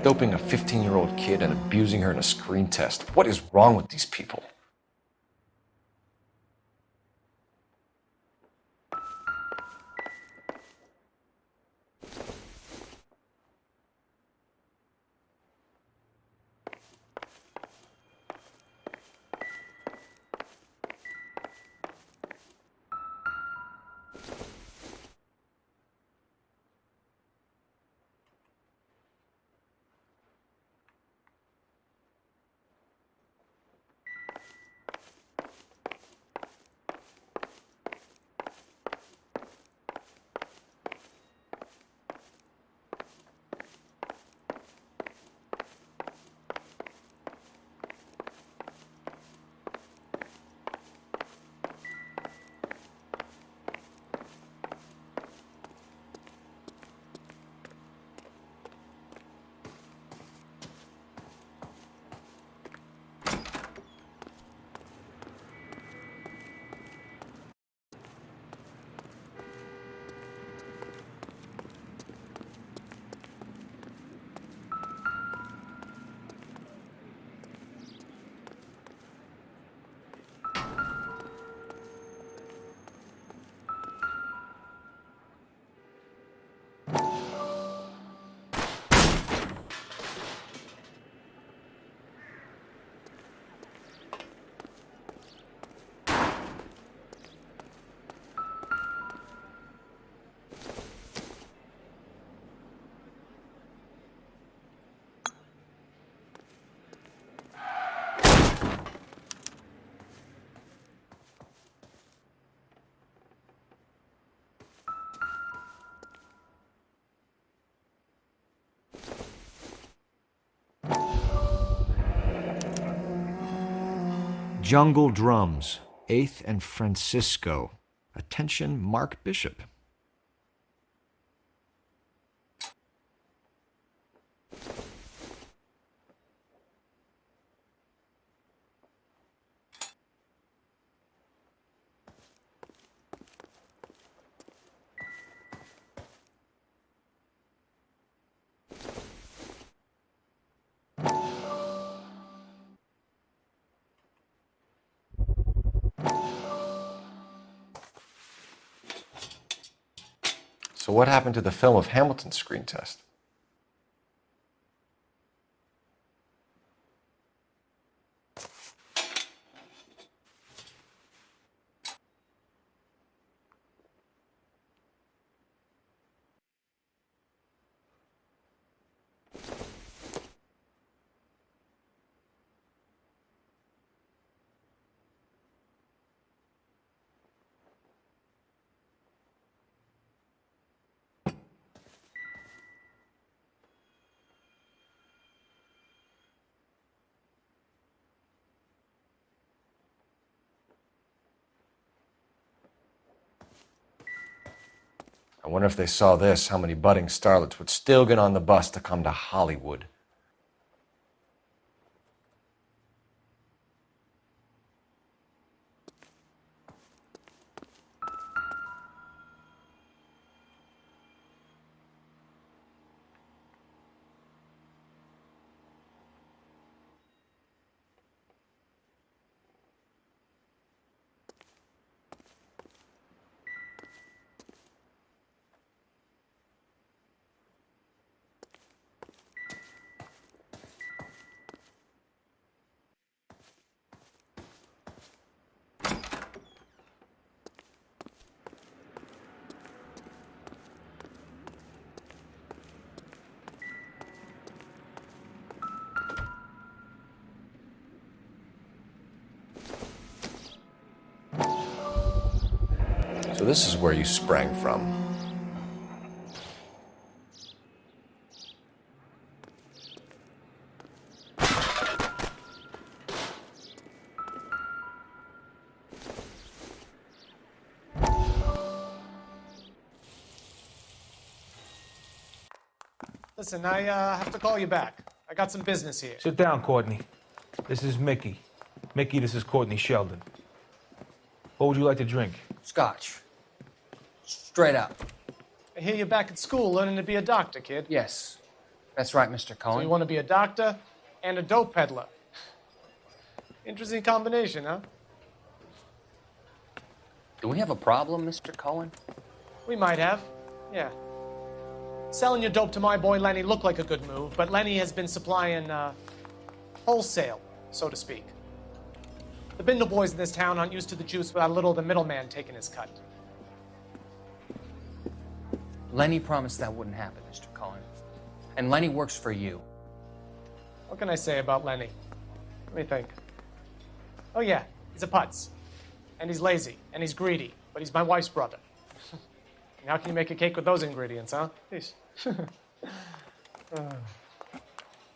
[SPEAKER 2] Doping a 15-year-old kid and abusing her in a screen test. What is wrong with these people?
[SPEAKER 18] Jungle Drums, 8th and Francisco. Attention, Mark Bishop.
[SPEAKER 2] So what happened to the film of Hamilton's screen test? I wonder if they saw this, how many budding starlets would still get on the bus to come to Hollywood. So this is where you sprang from.
[SPEAKER 21] Listen, I have to call you back. I got some business here.
[SPEAKER 22] Sit down, Courtney. This is Mickey. Mickey, this is Courtney Sheldon. What would you like to drink?
[SPEAKER 6] Scotch. Straight up.
[SPEAKER 21] I hear you're back at school learning to be a doctor, kid.
[SPEAKER 6] Yes. That's right, Mr. Cohen.
[SPEAKER 21] So you want to be a doctor and a dope peddler. Interesting combination, huh?
[SPEAKER 6] Do we have a problem, Mr. Cohen?
[SPEAKER 21] We might have, yeah. Selling your dope to my boy Lenny looked like a good move, but Lenny has been supplying, wholesale, so to speak. The Bindle boys in this town aren't used to the juice without a little of the middleman taking his cut.
[SPEAKER 6] Lenny promised that wouldn't happen, Mr. Cohen. And Lenny works for you.
[SPEAKER 21] What can I say about Lenny? Let me think. Oh yeah, he's a putz. And he's lazy, and he's greedy, but he's my wife's brother. How can you make a cake with those ingredients, huh? Jeez.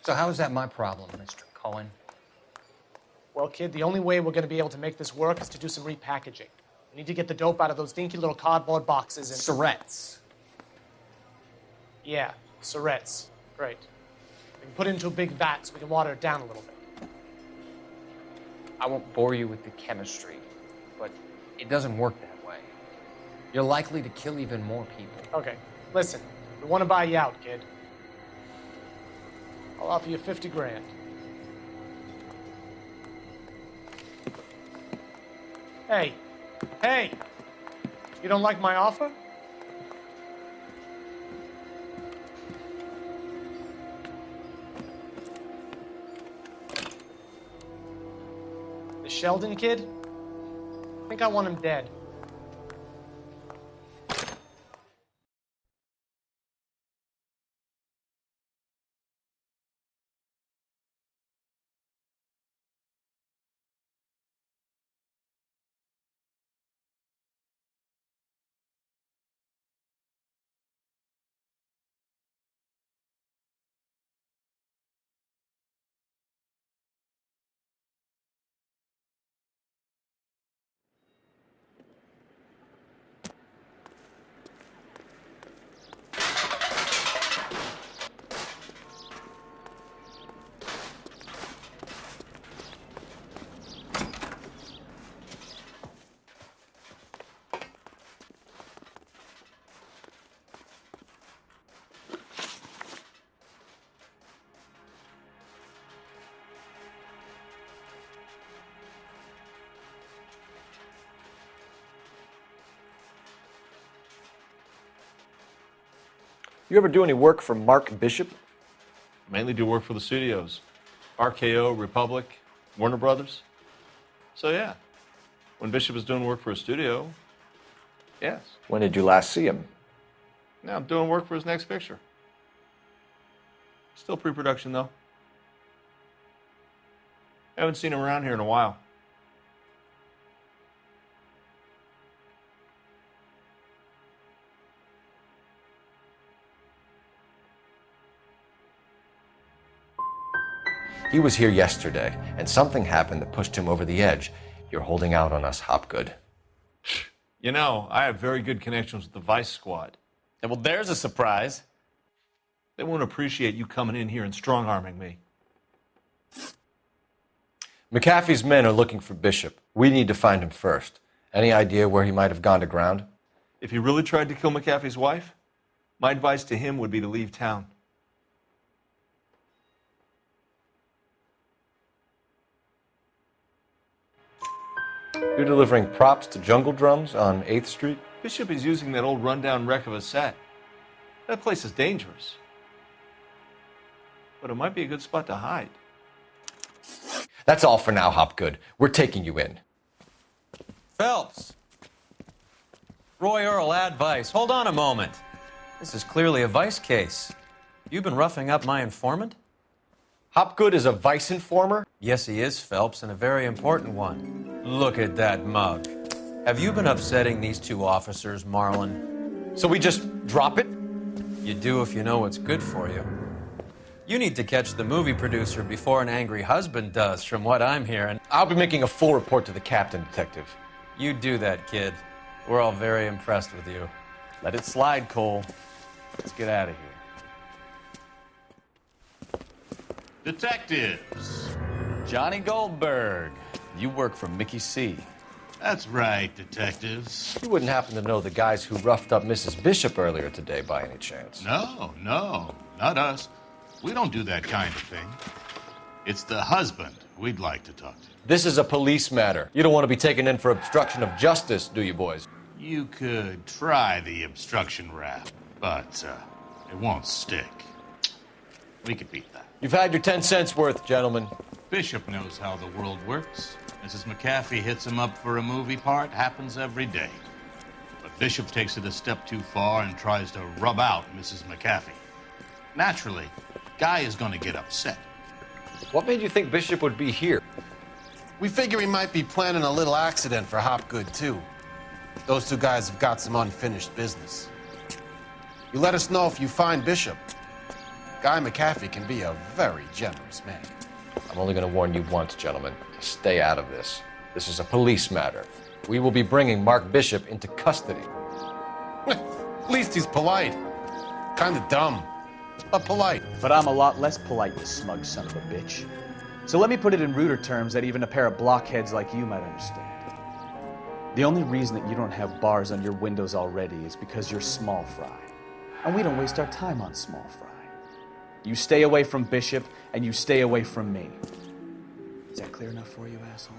[SPEAKER 6] So how is that my problem, Mr. Cohen?
[SPEAKER 21] Well, kid, the only way we're going to be able to make this work is to do some repackaging. We need to get the dope out of those dinky little cardboard boxes and...
[SPEAKER 6] Syrettes.
[SPEAKER 21] Yeah, syrettes. Great. We can put it into a big vat so we can water it down a little bit.
[SPEAKER 6] I won't bore you with the chemistry, but it doesn't work that way. You're likely to kill even more people.
[SPEAKER 21] Okay, listen. We want to buy you out, kid. I'll offer you 50 grand. Hey. Hey! You don't like my offer? The Sheldon kid? I think I want him dead.
[SPEAKER 2] You ever do any work for Mark Bishop?
[SPEAKER 7] Mainly do work for the studios. RKO, Republic, Warner Brothers. So yeah, when Bishop is doing work for a studio, yes.
[SPEAKER 2] When did you last see him?
[SPEAKER 7] Now I'm doing work for his next picture. Still pre-production though. Haven't seen him around here in a while.
[SPEAKER 2] He was here yesterday, and something happened that pushed him over the edge. You're holding out on us, Hopgood.
[SPEAKER 7] You know, I have very good connections with the Vice Squad.
[SPEAKER 8] And well, there's a surprise.
[SPEAKER 7] They won't appreciate you coming in here and strong-arming me.
[SPEAKER 2] McAfee's men are looking for Bishop. We need to find him first. Any idea where he might have gone to ground?
[SPEAKER 7] If he really tried to kill McAfee's wife, my advice to him would be to leave town.
[SPEAKER 2] You're delivering props to Jungle Drums on 8th Street?
[SPEAKER 7] Bishop is using that old rundown wreck of a set. That place is dangerous. But it might be a good spot to hide.
[SPEAKER 2] That's all for now, Hopgood. We're taking you in.
[SPEAKER 5] Phelps. Roy Earl, ad vice. Hold on a moment. This is clearly a vice case. You've been roughing up my informant?
[SPEAKER 2] Hopgood is a vice informer?
[SPEAKER 5] Yes, he is, Phelps, and a very important one. Look at that mug.
[SPEAKER 12] Have you been upsetting these two officers, Marlon?
[SPEAKER 2] So we just drop it?
[SPEAKER 12] You do if you know what's good for you. You need to catch the movie producer before an angry husband does, from what I'm hearing.
[SPEAKER 2] I'll be making a full report to the captain, Detective.
[SPEAKER 12] You do that, kid. We're all very impressed with you.
[SPEAKER 8] Let it slide, Cole. Let's get out of here.
[SPEAKER 4] Detectives.
[SPEAKER 8] Johnny Goldberg. You work for Mickey C.
[SPEAKER 4] That's right, detectives.
[SPEAKER 2] You wouldn't happen to know the guys who roughed up Mrs. Bishop earlier today by any chance?
[SPEAKER 4] No, not us. We don't do that kind of thing. It's the husband we'd like to talk to.
[SPEAKER 2] This is a police matter. You don't want to be taken in for obstruction of justice, do you, boys?
[SPEAKER 4] You could try the obstruction rap, but it won't stick. We could beat that.
[SPEAKER 2] You've had your 10 cents worth, gentlemen.
[SPEAKER 4] Bishop knows how the world works. Mrs. McAfee hits him up for a movie part. Happens every day. But Bishop takes it a step too far and tries to rub out Mrs. McAfee. Naturally, Guy is going to get upset.
[SPEAKER 2] What made you think Bishop would be here?
[SPEAKER 9] We figure he might be planning a little accident for Hopgood, too. Those two guys have got some unfinished business. You let us know if you find Bishop. Guy McAfee can be a very generous man.
[SPEAKER 2] I'm only going to warn you once, gentlemen. Stay out of this. This is a police matter. We will be bringing Mark Bishop into custody.
[SPEAKER 9] At least he's polite. Kind of dumb, but polite.
[SPEAKER 8] But I'm a lot less polite, you smug son of a bitch. So let me put it in ruder terms that even a pair of blockheads like you might understand. The only reason that you don't have bars on your windows already is because you're small fry. And we don't waste our time on small fry. You stay away from Bishop, and you stay away from me. Is that clear enough for you, asshole?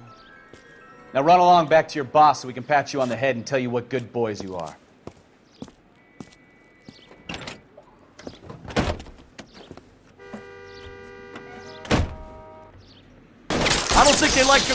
[SPEAKER 8] Now run along back to your boss so we can pat you on the head and tell you what good boys you are. I don't think they like you.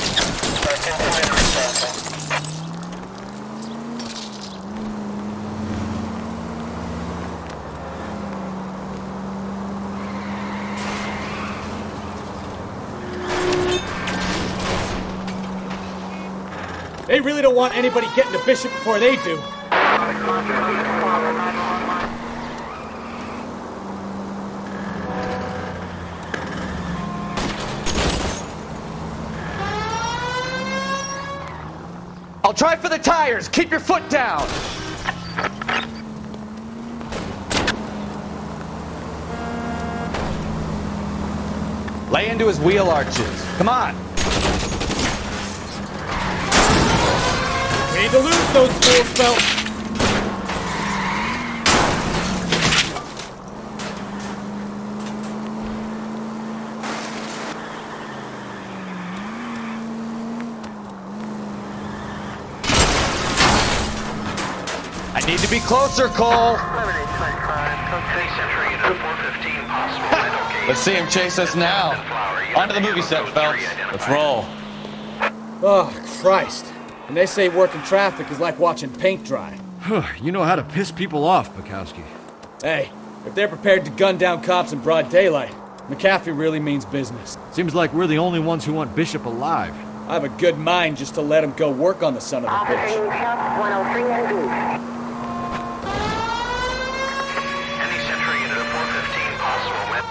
[SPEAKER 1] They really don't want anybody getting to Bishop before they do.
[SPEAKER 8] I'll try for the tires. Keep your foot down. Lay into his wheel arches. Come on.
[SPEAKER 1] We need to lose those fools, Phelps.
[SPEAKER 8] I need to be closer, Cole. Let's see him chase us now. Onto the movie set, Phelps. Let's roll.
[SPEAKER 1] Oh, Christ. And they say working traffic is like watching paint dry.
[SPEAKER 18] You know how to piss people off, Bukowski.
[SPEAKER 1] Hey, if they're prepared to gun down cops in broad daylight, McAfee really means business.
[SPEAKER 18] Seems like we're the only ones who want Bishop alive.
[SPEAKER 1] I have a good mind just to let him go work on the son of a bitch.
[SPEAKER 13] Any Century unit of 415 possible with...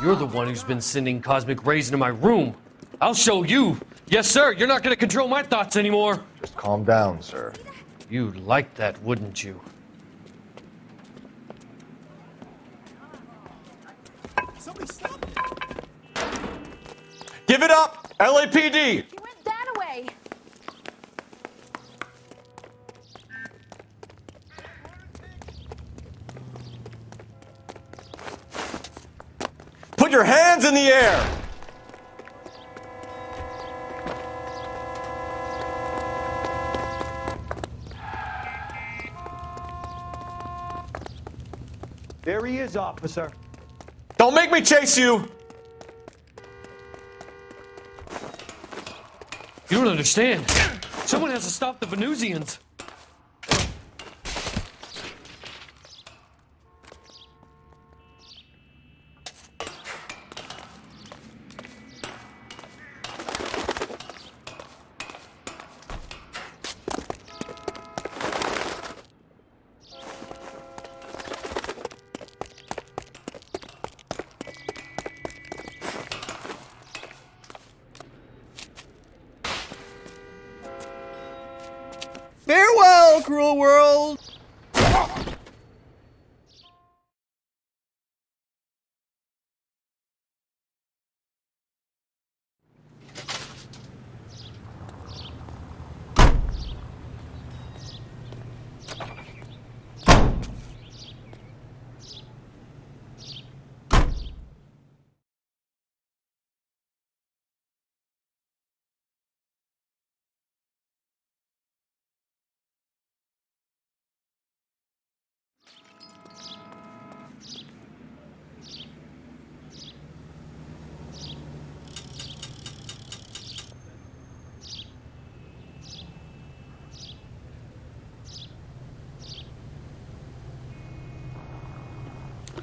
[SPEAKER 23] You're the one who's been sending cosmic rays into my room. I'll show you. Yes, sir. You're not going to control my thoughts anymore.
[SPEAKER 2] Just calm down, sir.
[SPEAKER 23] You'd like that, wouldn't you?
[SPEAKER 2] Give it up! LAPD!
[SPEAKER 15] He went that way.
[SPEAKER 2] Put your hands in the air!
[SPEAKER 24] There he is, officer.
[SPEAKER 2] Don't make me chase you!
[SPEAKER 23] You don't understand. Someone has to stop the Venusians.
[SPEAKER 10] cruel world!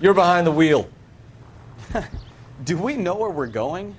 [SPEAKER 2] You're behind the wheel.
[SPEAKER 8] Do we know where we're going?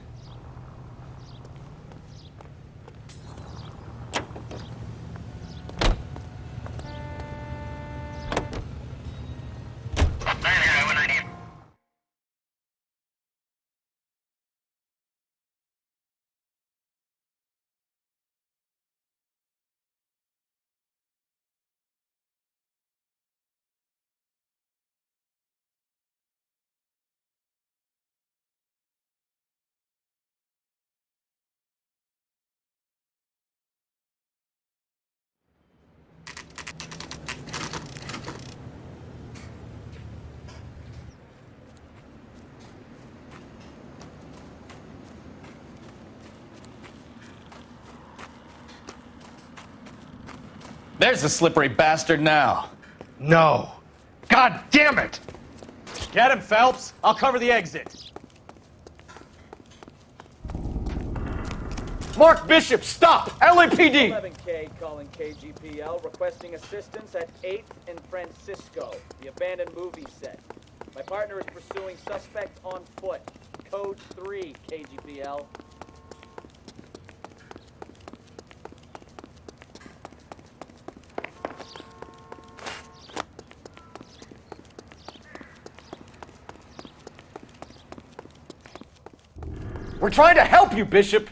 [SPEAKER 8] There's the slippery bastard now.
[SPEAKER 22] No. God damn it!
[SPEAKER 8] Get him, Phelps. I'll cover the exit.
[SPEAKER 2] Mark Bishop, stop! LAPD!
[SPEAKER 1] 11K calling KGPL, requesting assistance at 8th and Francisco, the abandoned movie set. My partner is pursuing suspect on foot. Code 3, KGPL.
[SPEAKER 2] We're trying to help you, Bishop!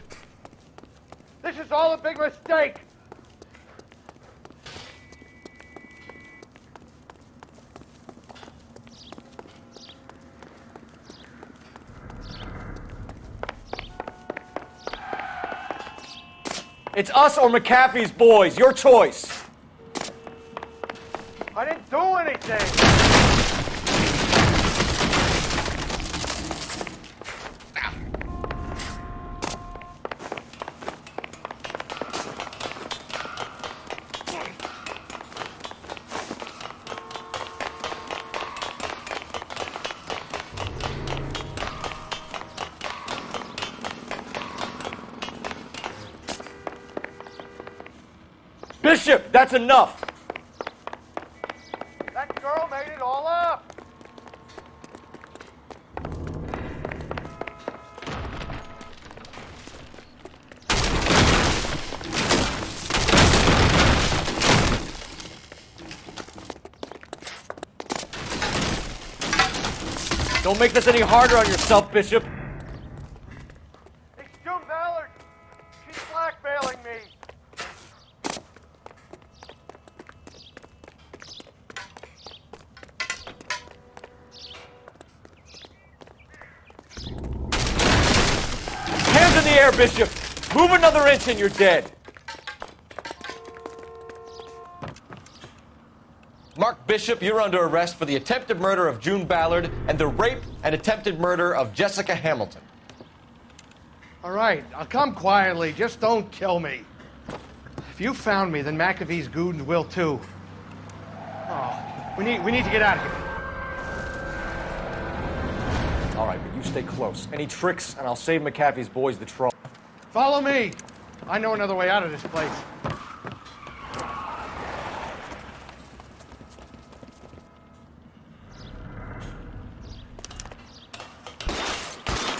[SPEAKER 24] This is all a big mistake!
[SPEAKER 2] It's us or McAfee's boys. Your choice.
[SPEAKER 24] I didn't do anything!
[SPEAKER 2] Bishop, that's enough!
[SPEAKER 24] That girl made it all up!
[SPEAKER 2] Don't make this any harder on yourself, Bishop.
[SPEAKER 24] It's June Ballard! She's blackmailing me!
[SPEAKER 2] Hands in the air, Bishop! Move another inch and you're dead. Mark Bishop, you're under arrest for the attempted murder of June Ballard and the rape and attempted murder of Jessica Hamilton.
[SPEAKER 24] All right, I'll come quietly. Just don't kill me. If you found me, then McAfee's goons will too. Oh, we need to get out of here.
[SPEAKER 2] All right, but you stay close. Any tricks, and I'll save McAfee's boys the trouble.
[SPEAKER 24] Follow me. I know another way out of this place.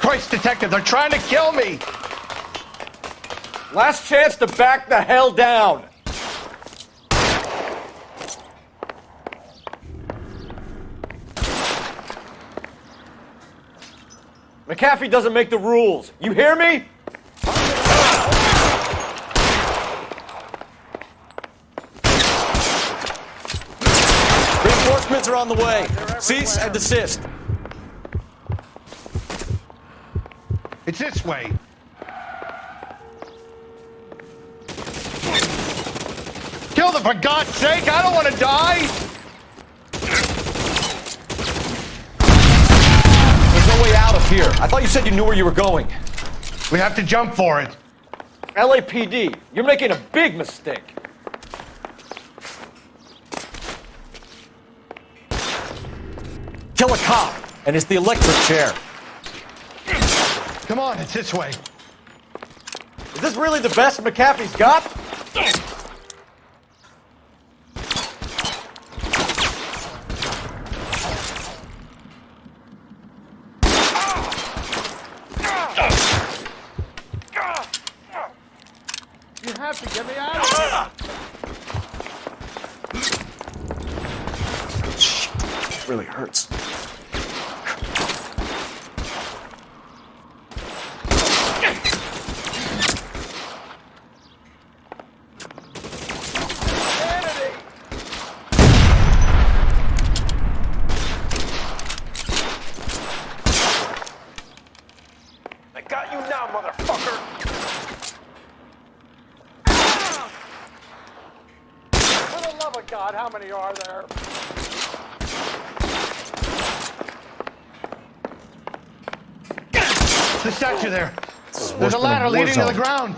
[SPEAKER 24] Christ, detective, they're trying to kill me!
[SPEAKER 2] Last chance to back the hell down! McAfee doesn't make the rules. You hear me? are on the way. Cease and desist.
[SPEAKER 24] It's this way. Kill them, for God's sake! I don't want to die!
[SPEAKER 2] There's no way out of here. I thought you said you knew where you were going.
[SPEAKER 24] We have to jump for it.
[SPEAKER 2] LAPD, you're making a big mistake. Kill a cop, and it's the electric chair.
[SPEAKER 24] Come on, it's this way.
[SPEAKER 2] Is this really the best McAfee's got?
[SPEAKER 24] You have to get me out of here.
[SPEAKER 2] It really hurts.
[SPEAKER 24] I got you now, motherfucker. For the love of God, how many are there? The statue there. There's a ladder leading to the ground.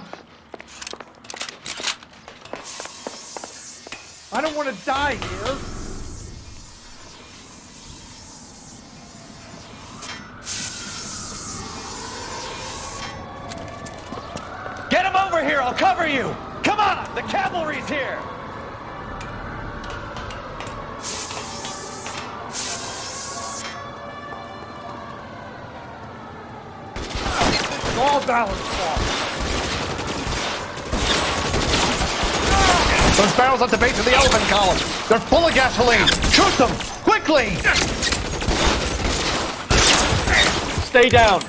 [SPEAKER 24] I don't want to die here.
[SPEAKER 5] Get him over here, I'll cover you! Come on, the cavalry's here!
[SPEAKER 24] All balance fall. Those barrels at the base of the elephant column. They're full of gasoline. Shoot them! Quickly!
[SPEAKER 2] Stay down.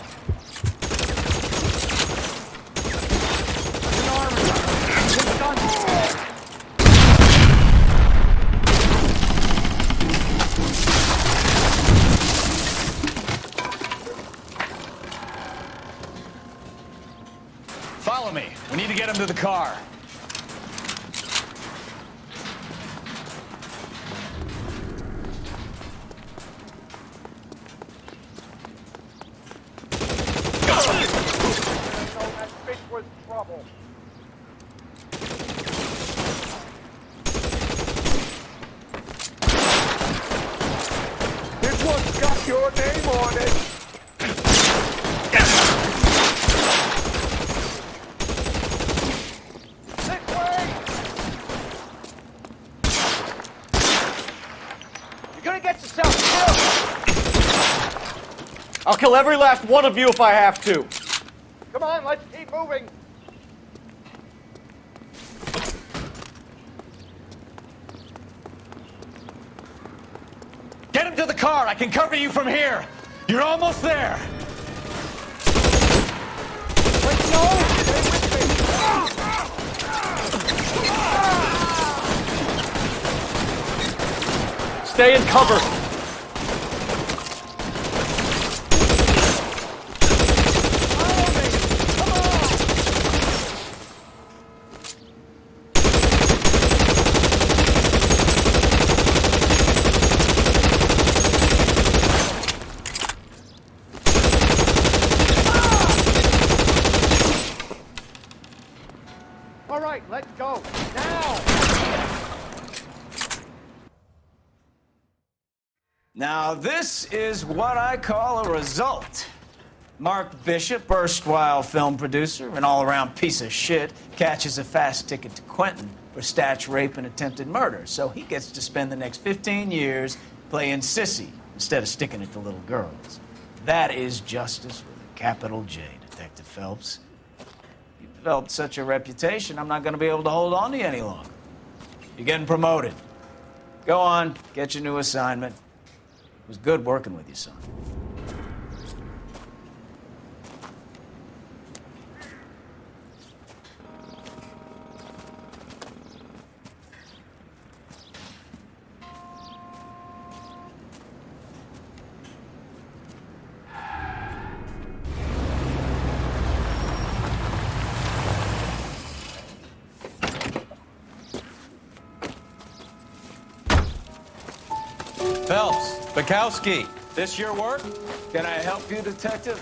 [SPEAKER 5] Follow me. We need to get him to the car.
[SPEAKER 24] That bitch was trouble. This one's got your name on it.
[SPEAKER 2] I'll kill every last one of you if I have to.
[SPEAKER 24] Come on, let's keep moving.
[SPEAKER 5] Get him to the car. I can cover you from here. You're almost there.
[SPEAKER 24] Wait, no! Stay with me.
[SPEAKER 2] Stay in cover.
[SPEAKER 24] All right, let's go. Now!
[SPEAKER 5] Now, this is what I call a result. Mark Bishop, erstwhile film producer, an all-around piece of shit, catches a fast ticket to Quentin for statch rape and attempted murder. So he gets to spend the next 15 years playing sissy instead of sticking it to little girls. That is justice with a capital J, Detective Phelps. You've developed such a reputation, I'm not going to be able to hold on to you any longer. You're getting promoted. Go on, get your new assignment. It was good working with you, son. Phelps, Bukowski, this your work? Can I help you, detective?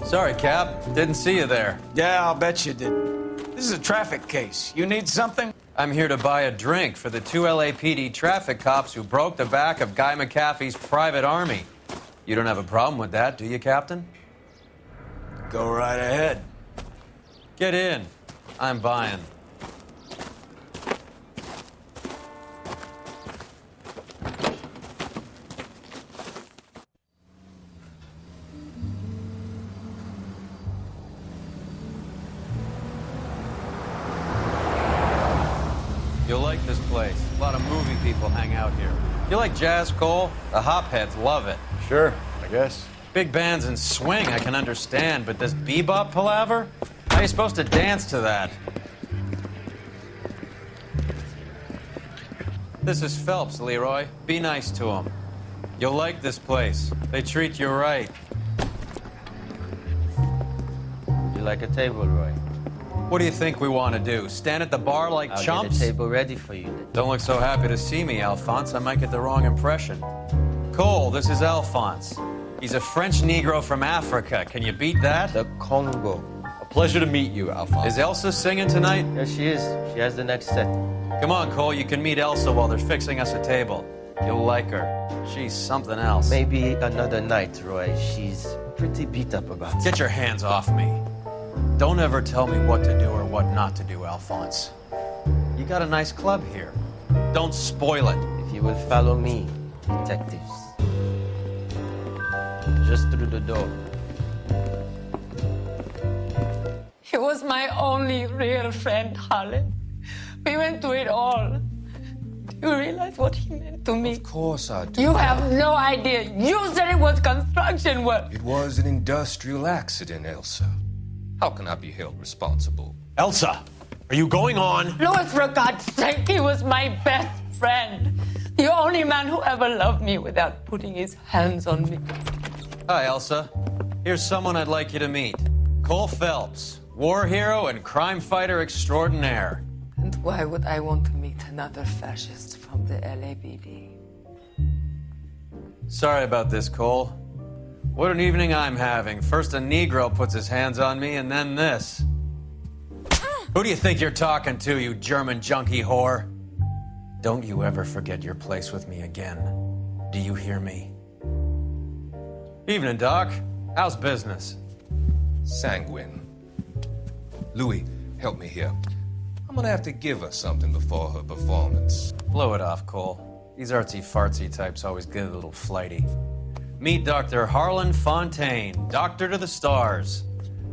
[SPEAKER 5] Sorry, Cap. Didn't see you there. Yeah, I'll bet you didn't. This is a traffic case. You need something? I'm here to buy a drink for the 2 LAPD traffic cops who broke the back of Guy McAfee's private army. You don't have a problem with that, do you, Captain? Go right ahead. Get in. I'm buying. You'll like this place. A lot of movie people hang out here. You like jazz, Cole? The hopheads love it.
[SPEAKER 2] Sure, I guess.
[SPEAKER 5] Big bands and swing I can understand, but this bebop palaver? How are you supposed to dance to that? This is Phelps, Leroy. Be nice to him. You'll like this place. They treat you right.
[SPEAKER 10] You like a table, Roy?
[SPEAKER 5] What do you think we want to do? Stand at the bar like
[SPEAKER 10] I'll
[SPEAKER 5] chumps?
[SPEAKER 10] get a table ready for you.
[SPEAKER 5] Don't look so happy to see me, Alphonse. I might get the wrong impression. Cole, this is Alphonse. He's a French Negro from Africa. Can you beat that?
[SPEAKER 10] The Congo.
[SPEAKER 2] A pleasure to meet you, Alphonse.
[SPEAKER 5] Is Elsa singing tonight?
[SPEAKER 10] Yes, she is. She has the next set.
[SPEAKER 5] Come on, Cole. You can meet Elsa while they're fixing us a table. You'll like her. She's something else.
[SPEAKER 10] Maybe another night, Roy. She's pretty beat up about it.
[SPEAKER 5] Get your hands off me. Don't ever tell me what to do or what not to do, Alphonse. You got a nice club here. Don't spoil it.
[SPEAKER 10] If you will follow me, detectives. Just through the door.
[SPEAKER 11] He was my only real friend, Harlan. We went through it all. Do you realize what he meant to me?
[SPEAKER 16] Of course I do.
[SPEAKER 11] You have no idea. You said it was construction work.
[SPEAKER 16] It was an industrial accident, Elsa. How can I be held responsible?
[SPEAKER 17] Elsa, are you going on?
[SPEAKER 11] Louis, for God's sake, he was my best friend. The only man who ever loved me without putting his hands on me.
[SPEAKER 5] Hi, Elsa. Here's someone I'd like you to meet. Cole Phelps, war hero and crime fighter extraordinaire.
[SPEAKER 11] And why would I want to meet another fascist from the LAPD?
[SPEAKER 5] Sorry about this, Cole. What an evening I'm having. First a Negro puts his hands on me, and then this. Who do you think you're talking to, you German junkie whore? Don't you ever forget your place with me again. Do you hear me? Evening, Doc. How's business?
[SPEAKER 16] Sanguine. Louis, help me here. I'm gonna have to give her something before her performance.
[SPEAKER 5] Blow it off, Cole. These artsy-fartsy types always get a little flighty. Meet Dr. Harlan Fontaine, doctor to the stars.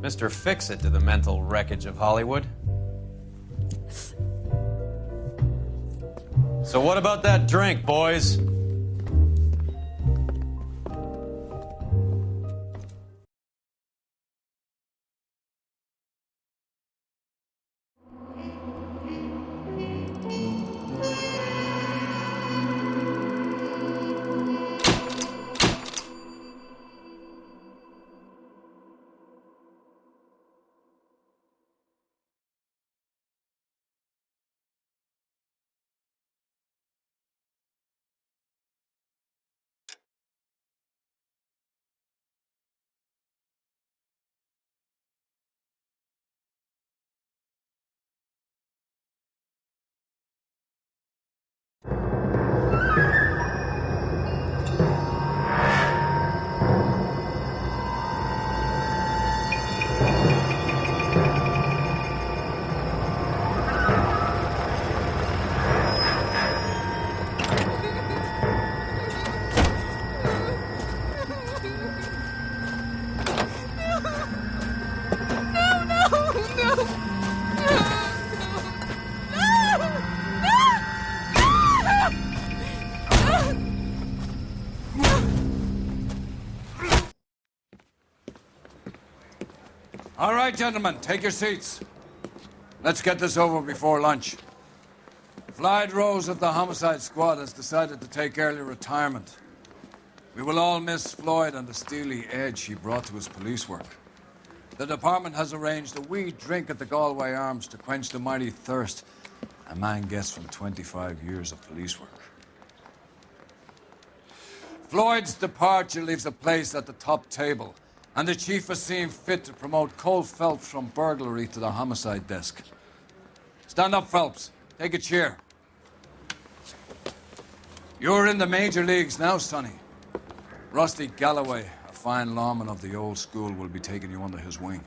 [SPEAKER 5] Mr. Fix-It to the mental wreckage of Hollywood. So what about that drink, boys?
[SPEAKER 25] All right, gentlemen, take your seats. Let's get this over before lunch. Floyd Rose of the Homicide Squad has decided to take early retirement. We will all miss Floyd and the steely edge he brought to his police work. The department has arranged a wee drink at the Galway Arms to quench the mighty thirst a man gets from 25 years of police work. Floyd's departure leaves a place at the top table, and the chief has seen fit to promote Cole Phelps from burglary to the homicide desk. Stand up, Phelps. Take a chair. You're in the major leagues now, Sonny. Rusty Galloway, a fine lawman of the old school, will be taking you under his wing.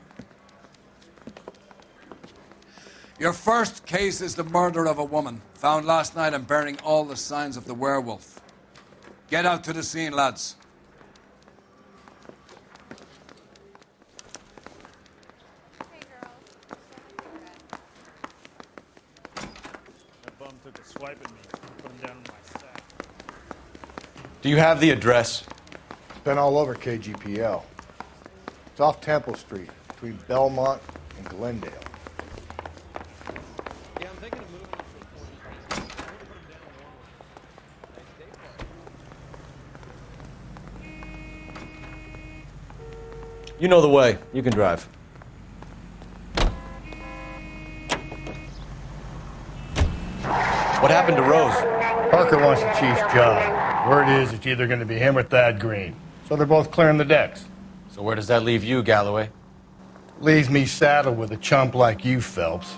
[SPEAKER 25] Your first case is the murder of a woman, found last night and bearing all the signs of the werewolf. Get out to the scene, lads.
[SPEAKER 3] That bum took a swipe at me. Put him down in my sack.
[SPEAKER 2] Do you have the address?
[SPEAKER 24] It's been all over KGPL. It's off Temple Street, between Belmont and Glendale.
[SPEAKER 2] You know the way. You can drive. What happened to Rose?
[SPEAKER 24] Parker wants the chief's job. Word is it's either going to be him or Thad Green. So they're both clearing the decks.
[SPEAKER 2] So where does that leave you, Galloway?
[SPEAKER 24] Leaves me saddled with a chump like you, Phelps.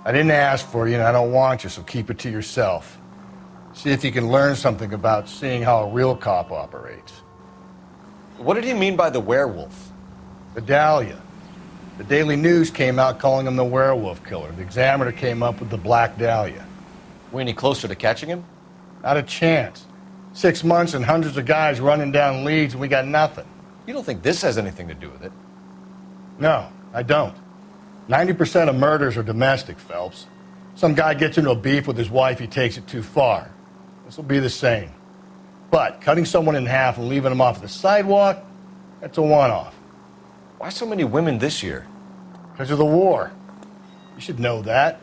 [SPEAKER 24] I didn't ask for you and I don't want you, so keep it to yourself. See if you can learn something about seeing how a real cop operates.
[SPEAKER 2] What did he mean by the werewolf?
[SPEAKER 24] The Dahlia. The Daily News came out calling him the werewolf killer. The Examiner came up with the Black Dahlia.
[SPEAKER 2] We any closer to catching him?
[SPEAKER 24] Not a chance. 6 months and hundreds of guys running down leads and we got nothing.
[SPEAKER 2] You don't think this has anything to do with it?
[SPEAKER 24] No, I don't. 90% of murders are domestic, Phelps. Some guy gets into a beef with his wife, he takes it too far. This will be the same. But cutting someone in half and leaving them off the sidewalk, that's a one-off.
[SPEAKER 2] Why so many women this year?
[SPEAKER 24] Because of the war. You should know that.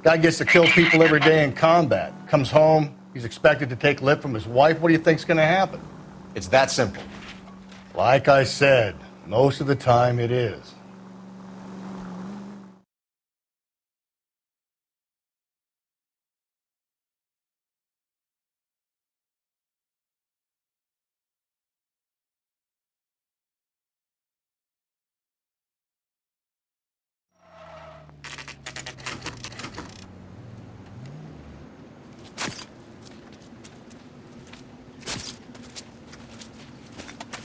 [SPEAKER 24] Guy gets to kill people every day in combat. Comes home, he's expected to take lip from his wife. What do you think's going to happen?
[SPEAKER 2] It's that simple.
[SPEAKER 24] Like I said, most of the time it is.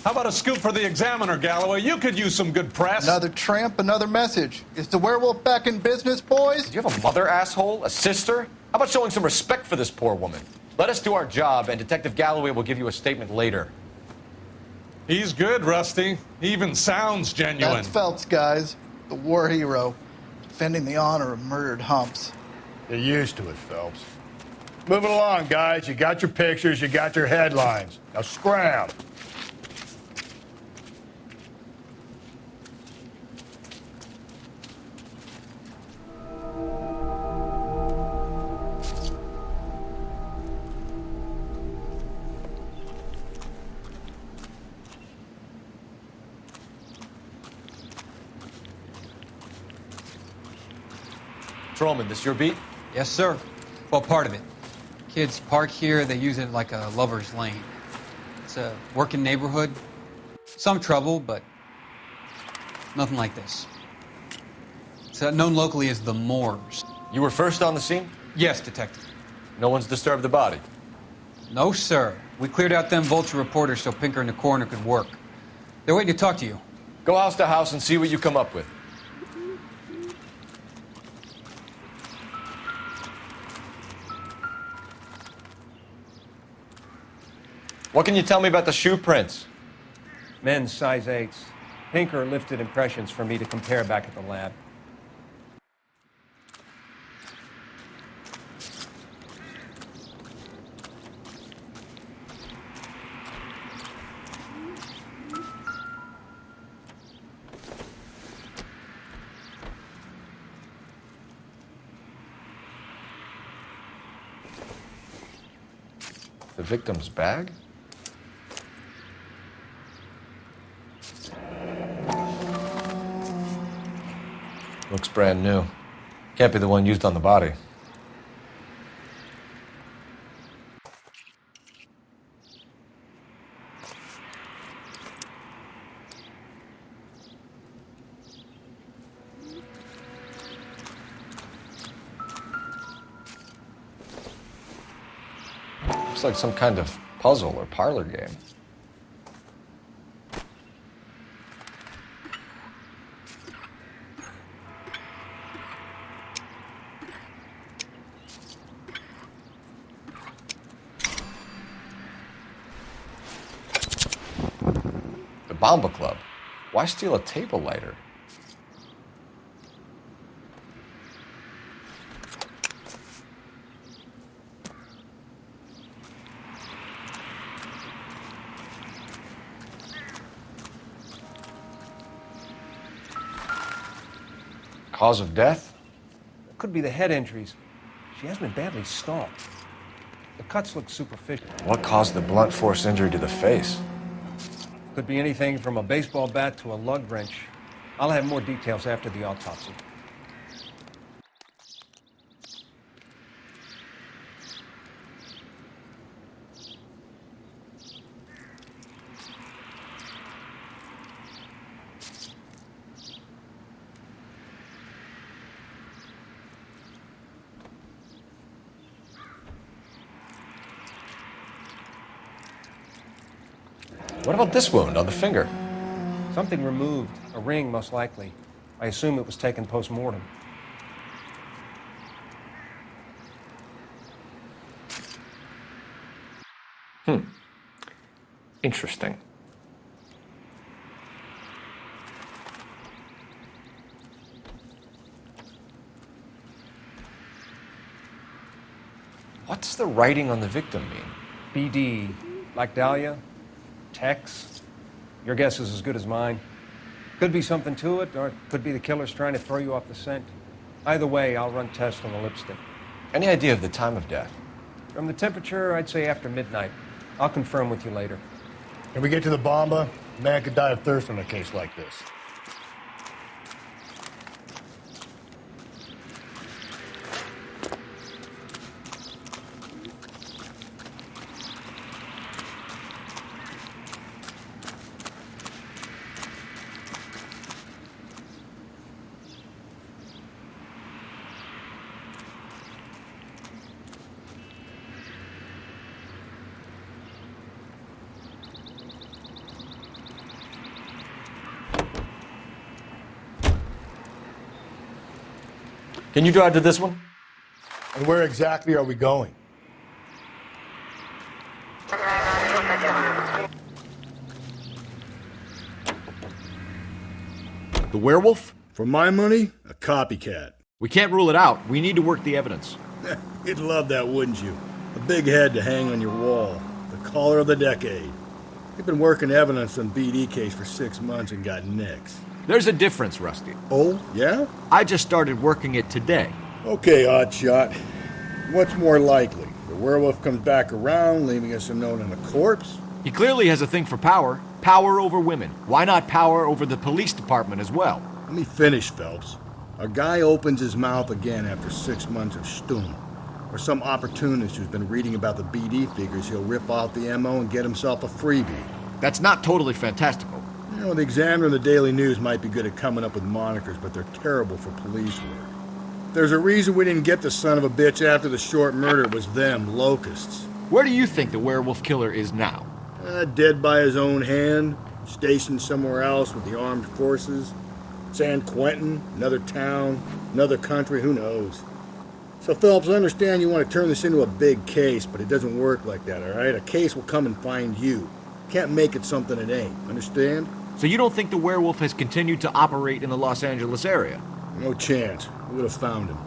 [SPEAKER 17] How about a scoop for the Examiner, Galloway? You could use some good press.
[SPEAKER 6] Another tramp, another message. Is the werewolf back in business, boys?
[SPEAKER 2] Do you have a mother, asshole? A sister? How about showing some respect for this poor woman? Let us do our job, and Detective Galloway will give you a statement later.
[SPEAKER 17] He's good, Rusty. He even sounds genuine.
[SPEAKER 6] That's Phelps, guys. The war hero. Defending the honor of murdered humps.
[SPEAKER 24] You're used to it, Phelps. Move it along, guys. You got your pictures, you got your headlines. Now scram.
[SPEAKER 2] Patrolman, this your beat?
[SPEAKER 14] Yes, sir. Well, part of it. Kids park here, they use it like a lover's lane. It's a working neighborhood. Some trouble, but nothing like this. It's known locally as the Moors.
[SPEAKER 2] You were first on the scene?
[SPEAKER 14] Yes, Detective.
[SPEAKER 2] No one's disturbed the body?
[SPEAKER 14] No, sir. We cleared out them vulture reporters so Pinker and the coroner could work. They're waiting to talk to you.
[SPEAKER 2] Go house to house and see what you come up with. What can you tell me about the shoe prints?
[SPEAKER 12] Men's size 8s. Pinker lifted impressions for me to compare back at the lab.
[SPEAKER 2] The victim's bag? Looks brand new. Can't be the one used on the body. Looks like some kind of puzzle or parlor game. The Bomba Club. Why steal a table lighter? Cause of death?
[SPEAKER 12] It could be the head injuries. She has been badly stalked. The cuts look superficial.
[SPEAKER 2] What caused the blunt force injury to the face?
[SPEAKER 12] Could be anything from a baseball bat to a lug wrench. I'll have more details after the autopsy.
[SPEAKER 2] What about this wound on the finger?
[SPEAKER 12] Something removed. A ring, most likely. I assume it was taken post-mortem.
[SPEAKER 2] Interesting. What does the writing on the victim mean?
[SPEAKER 12] BD. Like Dahlia? Tex? Your guess is as good as mine. Could be something to it, or it could be the killer's trying to throw you off the scent. Either way, I'll run tests on the lipstick.
[SPEAKER 2] Any idea of the time of death?
[SPEAKER 12] From the temperature, I'd say after midnight. I'll confirm with you later.
[SPEAKER 24] Can we get to the Bomba? A man could die of thirst in a case like this.
[SPEAKER 2] Can you drive to this one?
[SPEAKER 24] And where exactly are we going?
[SPEAKER 18] The werewolf?
[SPEAKER 24] For my money, a copycat.
[SPEAKER 18] We can't rule it out. We need to work the evidence.
[SPEAKER 24] You'd love that, wouldn't you? A big head to hang on your wall. The caller of the decade. You've been working evidence on BD case for 6 months and got nicks.
[SPEAKER 18] There's a difference, Rusty.
[SPEAKER 24] Oh, yeah?
[SPEAKER 18] I just started working it today.
[SPEAKER 24] Okay, Oddshot. What's more likely? The werewolf comes back around, leaving us unknown in a corpse?
[SPEAKER 18] He clearly has a thing for power. Power over women. Why not power over the police department as well?
[SPEAKER 24] Let me finish, Phelps. A guy opens his mouth again after 6 months of stum. Or some opportunist who's been reading about the BD figures he'll rip off the MO and get himself a freebie.
[SPEAKER 18] That's not totally fantastical.
[SPEAKER 24] You know, the Examiner and the Daily News might be good at coming up with monikers, but they're terrible for police work. There's a reason we didn't get the son of a bitch after the short murder. It was them, locusts.
[SPEAKER 18] Where do you think the werewolf killer is now?
[SPEAKER 24] Dead by his own hand, stationed somewhere else with the armed forces. San Quentin, another town, another country, who knows? So, Phelps, I understand you want to turn this into a big case, but it doesn't work like that, all right? A case will come and find you. Can't make it something it ain't, understand?
[SPEAKER 18] So you don't think the werewolf has continued to operate in the Los Angeles area?
[SPEAKER 24] No chance. We would have found him.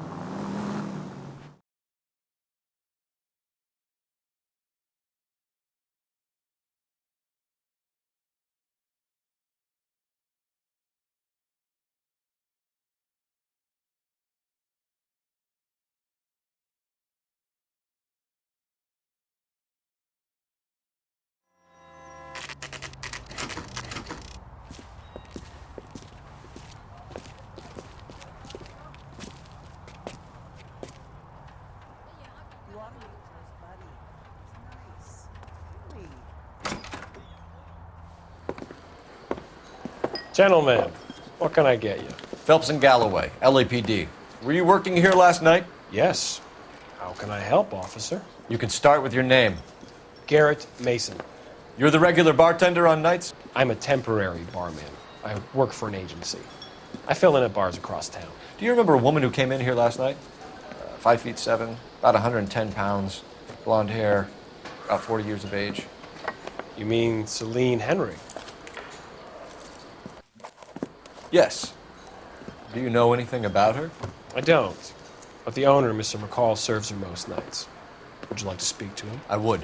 [SPEAKER 4] Gentlemen, what can I get you?
[SPEAKER 2] Phelps and Galloway, LAPD. Were you working here last night?
[SPEAKER 4] Yes. How can I help, officer?
[SPEAKER 2] You can start with your name.
[SPEAKER 4] Garrett Mason.
[SPEAKER 2] You're the regular bartender on nights?
[SPEAKER 4] I'm a temporary barman. I work for an agency. I fill in at bars across town.
[SPEAKER 2] Do you remember a woman who came in here last night? 5'7", about 110 pounds, blonde hair, about 40 years of age.
[SPEAKER 4] You mean Celine Henry?
[SPEAKER 2] Yes. Do you know anything about her?
[SPEAKER 4] I don't. But the owner, Mr. McCall, serves her most nights. Would you like to speak to him?
[SPEAKER 2] I would.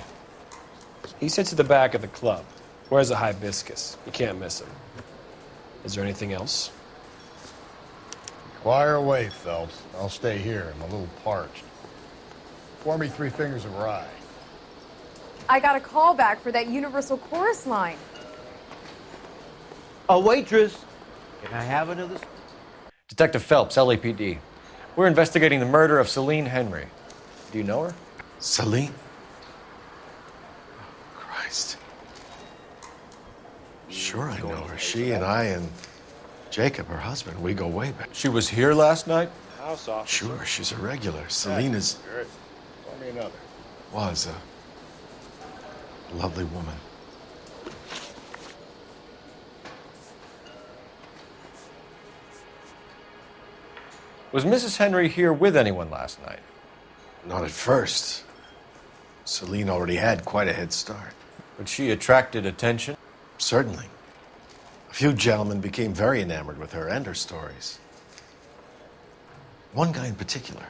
[SPEAKER 4] He sits at the back of the club. Wears a hibiscus. You can't miss him. Is there anything else?
[SPEAKER 24] Inquire away, Phelps. I'll stay here. I'm a little parched. Pour me 3 fingers of rye.
[SPEAKER 7] I got a call back for that Universal Chorus line.
[SPEAKER 10] A waitress. Can I have another?
[SPEAKER 2] Detective Phelps, LAPD. We're investigating the murder of Celine Henry. Do you know her?
[SPEAKER 9] Celine? Christ. Sure I know her. She and I and Jacob, her husband, we go way back.
[SPEAKER 2] She was here last night?
[SPEAKER 9] House officer. Sure, she's a regular. Celine is...
[SPEAKER 24] Good. Pour me another.
[SPEAKER 9] Was a lovely woman.
[SPEAKER 2] Was Mrs. Henry here with anyone last night?
[SPEAKER 9] Not at first. Celine already had quite a head start.
[SPEAKER 2] But she attracted attention?
[SPEAKER 9] Certainly. A few gentlemen became very enamored with her and her stories. One guy in particular.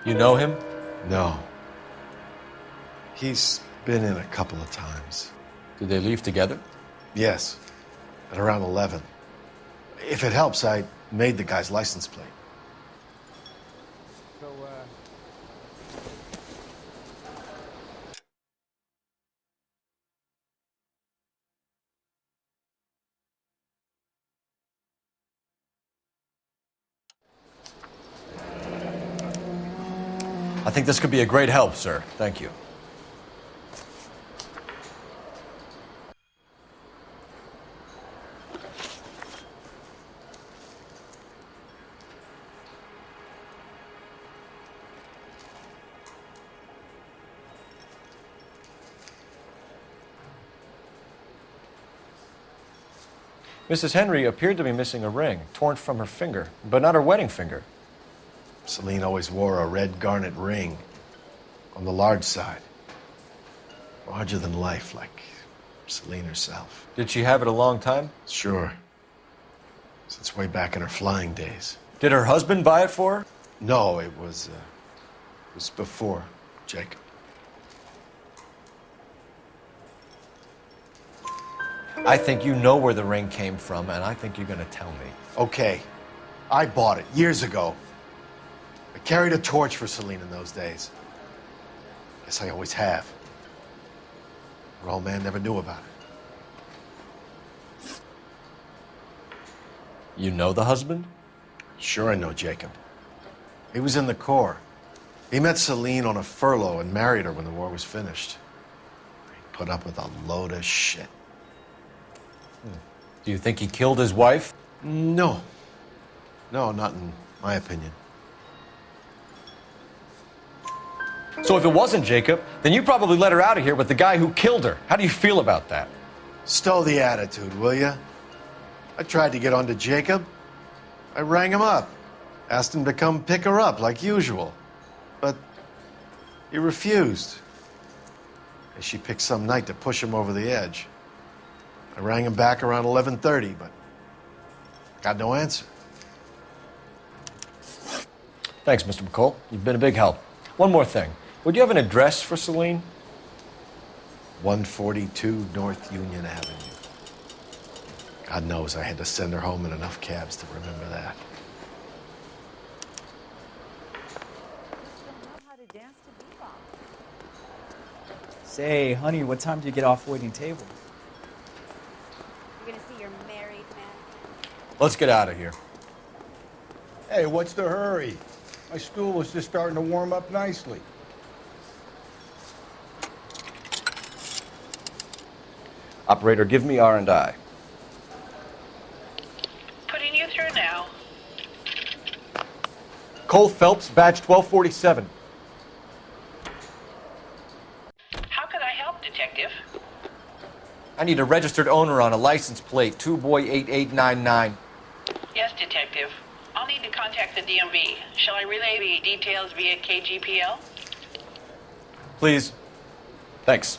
[SPEAKER 2] You know him?
[SPEAKER 9] No. He's been in a couple of times.
[SPEAKER 2] Did they leave together?
[SPEAKER 9] Yes. At around 11. If it helps, I made the guy's license plate.
[SPEAKER 2] I think this could be a great help, sir. Thank you. Mrs. Henry appeared to be missing a ring, torn from her finger, but not her wedding finger.
[SPEAKER 9] Celine always wore a red garnet ring on the large side. Larger than life, like Celine herself.
[SPEAKER 2] Did she have it a long time?
[SPEAKER 9] Sure. Since way back in her flying days.
[SPEAKER 2] Did her husband buy it for her?
[SPEAKER 9] No, it was before Jacob.
[SPEAKER 2] I think you know where the ring came from, and I think you're going to tell me.
[SPEAKER 9] Okay. I bought it years ago. I carried a torch for Celine in those days. Guess I always have. Her old man never knew about it.
[SPEAKER 2] You know the husband?
[SPEAKER 9] Sure I know Jacob. He was in the Corps. He met Celine on a furlough and married her when the war was finished. He put up with a load of shit.
[SPEAKER 2] Do you think he killed his wife?
[SPEAKER 9] No. No, not in my opinion.
[SPEAKER 2] So if it wasn't Jacob, then you probably let her out of here with the guy who killed her. How do you feel about that?
[SPEAKER 9] Stow the attitude, will ya? I tried to get onto Jacob. I rang him up. Asked him to come pick her up like usual. But he refused. And she picked some night to push him over the edge. I rang him back around 11:30, but got no answer.
[SPEAKER 2] Thanks, Mr. McCall. You've been a big help. One more thing. Would you have an address for Celine?
[SPEAKER 9] 142 North Union Avenue. God knows I had to send her home in enough cabs to remember that.
[SPEAKER 19] Say, honey, what time do you get off waiting tables?
[SPEAKER 20] You're gonna see your married man.
[SPEAKER 2] Let's get out of here.
[SPEAKER 24] Hey, what's the hurry? My stool was just starting to warm up nicely.
[SPEAKER 2] Operator, give me R&I.
[SPEAKER 13] Putting you through now.
[SPEAKER 2] Cole Phelps, badge 1247.
[SPEAKER 13] How can I help, Detective?
[SPEAKER 2] I need a registered owner on a license plate, 2boy8899.
[SPEAKER 13] Yes, Detective. I'll need to contact the DMV. Shall I relay the details via KGPL?
[SPEAKER 2] Please. Thanks.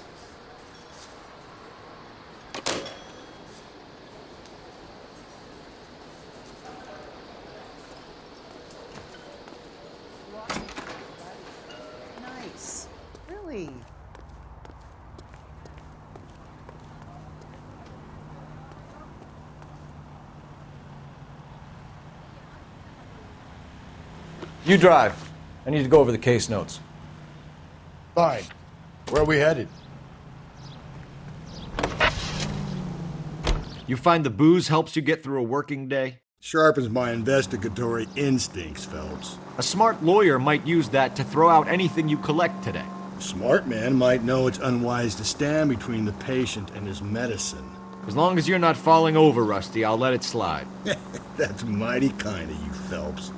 [SPEAKER 15] Nice. Really?
[SPEAKER 2] You drive. I need to go over the case notes.
[SPEAKER 24] Fine. Where are we headed?
[SPEAKER 18] You find the booze helps you get through a working day?
[SPEAKER 24] Sharpens my investigatory instincts, Phelps.
[SPEAKER 18] A smart lawyer might use that to throw out anything you collect today.
[SPEAKER 24] A smart man might know it's unwise to stand between the patient and his medicine.
[SPEAKER 18] As long as you're not falling over, Rusty, I'll let it slide.
[SPEAKER 24] That's mighty kind of you, Phelps.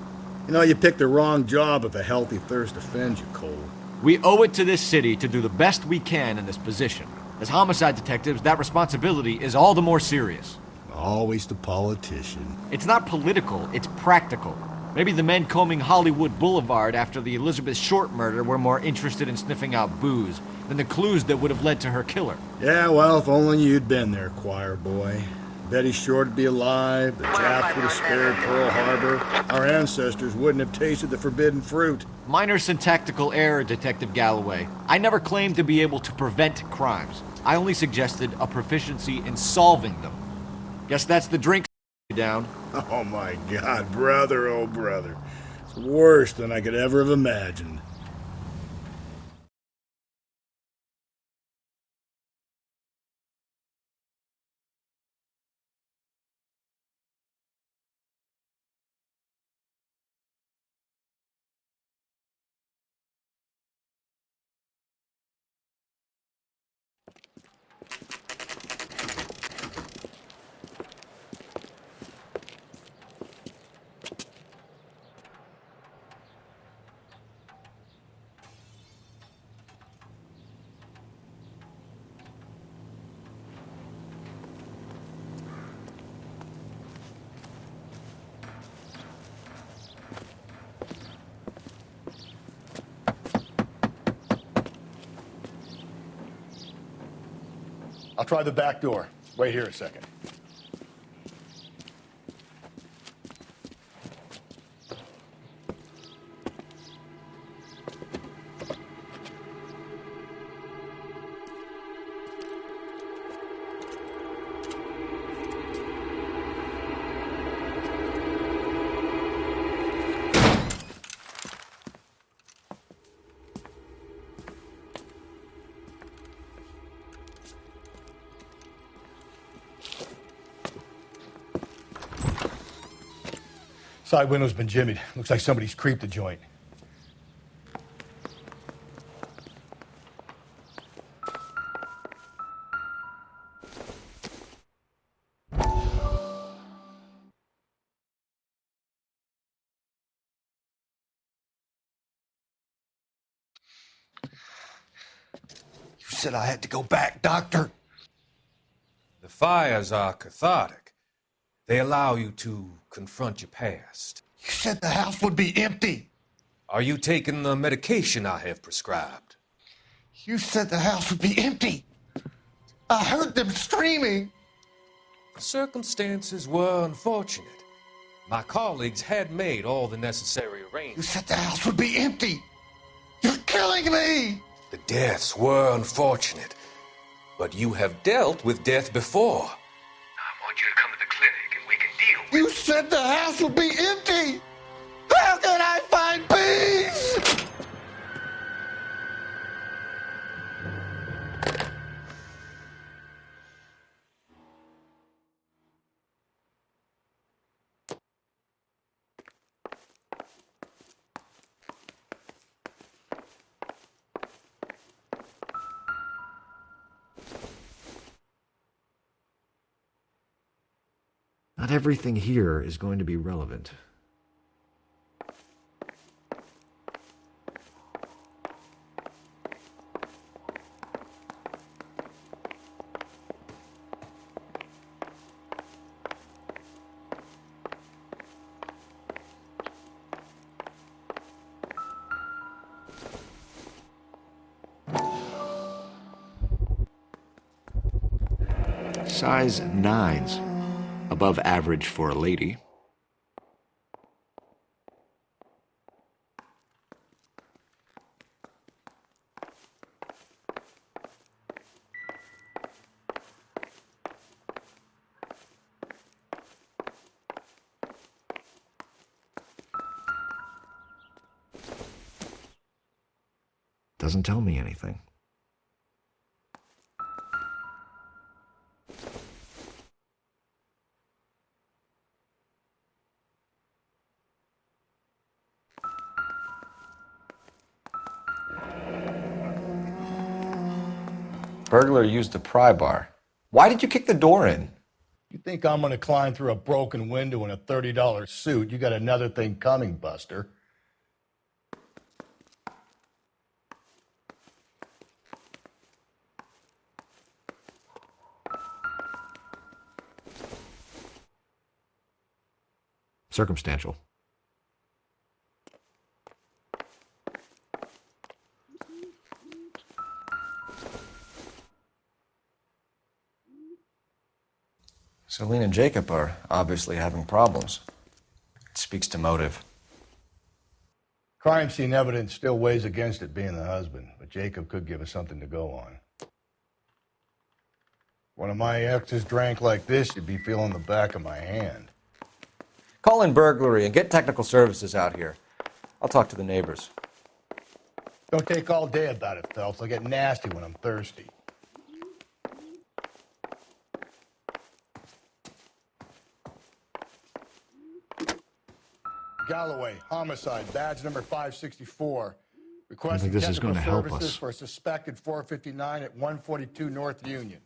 [SPEAKER 24] You know, you picked the wrong job if a healthy thirst offends you, Cole.
[SPEAKER 18] We owe it to this city to do the best we can in this position. As homicide detectives, that responsibility is all the more serious.
[SPEAKER 24] Always the politician.
[SPEAKER 18] It's not political, it's practical. Maybe the men combing Hollywood Boulevard after the Elizabeth Short murder were more interested in sniffing out booze than the clues that would have led to her killer.
[SPEAKER 24] Yeah, well, if only you'd been there, choir boy. Betty Short would be alive, the Japs would have spared Pearl Harbor, our ancestors wouldn't have tasted the forbidden fruit.
[SPEAKER 18] Minor syntactical error, Detective Galloway. I never claimed to be able to prevent crimes. I only suggested a proficiency in solving them. Guess that's the drink down.
[SPEAKER 24] Oh my God, brother, oh brother. It's worse than I could ever have imagined. I'll try the back door. Wait here a second. Side window's been jimmied. Looks like somebody's creeped the joint.
[SPEAKER 16] You said I had to go back, Doctor. The fires are cathartic. They allow you to confront your past.
[SPEAKER 9] You said the house would be empty.
[SPEAKER 16] Are you taking the medication I have prescribed?
[SPEAKER 9] You said the house would be empty. I heard them screaming.
[SPEAKER 16] Circumstances were unfortunate. My colleagues had made all the necessary arrangements.
[SPEAKER 9] You said the house would be empty. You're killing me.
[SPEAKER 16] The deaths were unfortunate, but you have dealt with death before.
[SPEAKER 9] I want you to come to the clinic and we can deal with it. You said the house would be empty. How can I find peace?
[SPEAKER 18] Not everything here is going to be relevant. Size 9s, above average for a lady. Doesn't tell me anything. Burglar used the pry bar. Why did you kick the door in?
[SPEAKER 24] You think I'm gonna climb through a broken window in a $30 suit? You got another thing coming, Buster.
[SPEAKER 18] Circumstantial.
[SPEAKER 2] Celine and Jacob are obviously having problems. It speaks to motive.
[SPEAKER 24] Crime scene evidence still weighs against it being the husband, but Jacob could give us something to go on. One of my exes drank like this, you'd be feeling the back of my hand.
[SPEAKER 2] Call in burglary and get technical services out here. I'll talk to the neighbors.
[SPEAKER 24] Don't take all day about it, Phelps. I'll get nasty when I'm thirsty. Galloway, homicide, badge number 564. Requesting
[SPEAKER 18] this is
[SPEAKER 24] technical
[SPEAKER 18] gonna help
[SPEAKER 24] services
[SPEAKER 18] us.
[SPEAKER 24] for a suspected 459 at 142 North Union.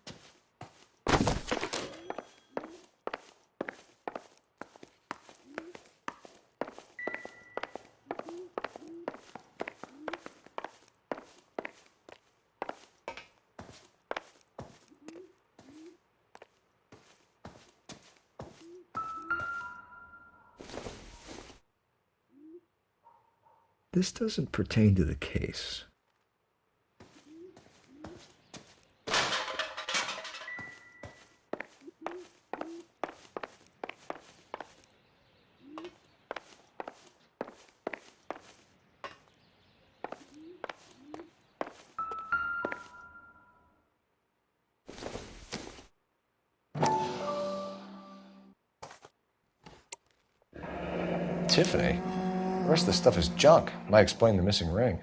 [SPEAKER 18] This doesn't pertain to the case.
[SPEAKER 2] Tiffany? The rest of the stuff is junk. Might explain the missing ring.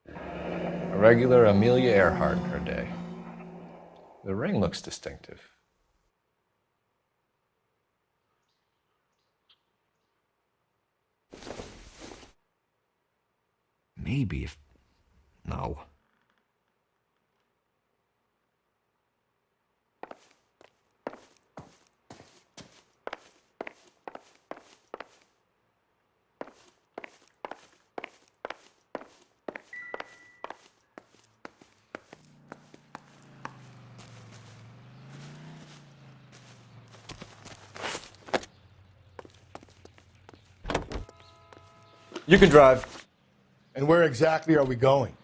[SPEAKER 2] A regular Amelia Earhart in her day. The ring looks distinctive.
[SPEAKER 18] Maybe if... No.
[SPEAKER 2] You can drive.
[SPEAKER 24] And where exactly are we going?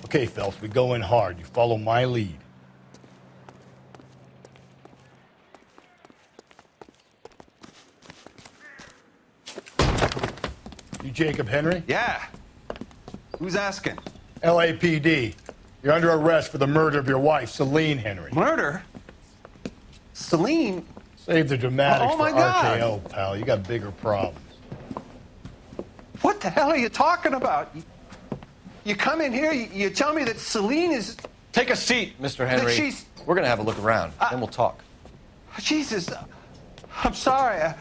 [SPEAKER 24] Okay, Phelps, we go in hard. You follow my lead. You Jacob Henry?
[SPEAKER 12] Yeah. Who's asking?
[SPEAKER 24] LAPD. You're under arrest for the murder of your wife, Celine Henry.
[SPEAKER 12] Murder? Celine?
[SPEAKER 24] Save the dramatics
[SPEAKER 12] Oh, my
[SPEAKER 24] for
[SPEAKER 12] God.
[SPEAKER 24] RKO, pal. You got bigger problems.
[SPEAKER 12] What the hell are you talking about? You come in here, you tell me that Celine is...
[SPEAKER 2] Take a seat, Mr. Henry.
[SPEAKER 12] she's-
[SPEAKER 2] We're gonna have a look around, then we'll talk.
[SPEAKER 12] Jesus, I'm sorry.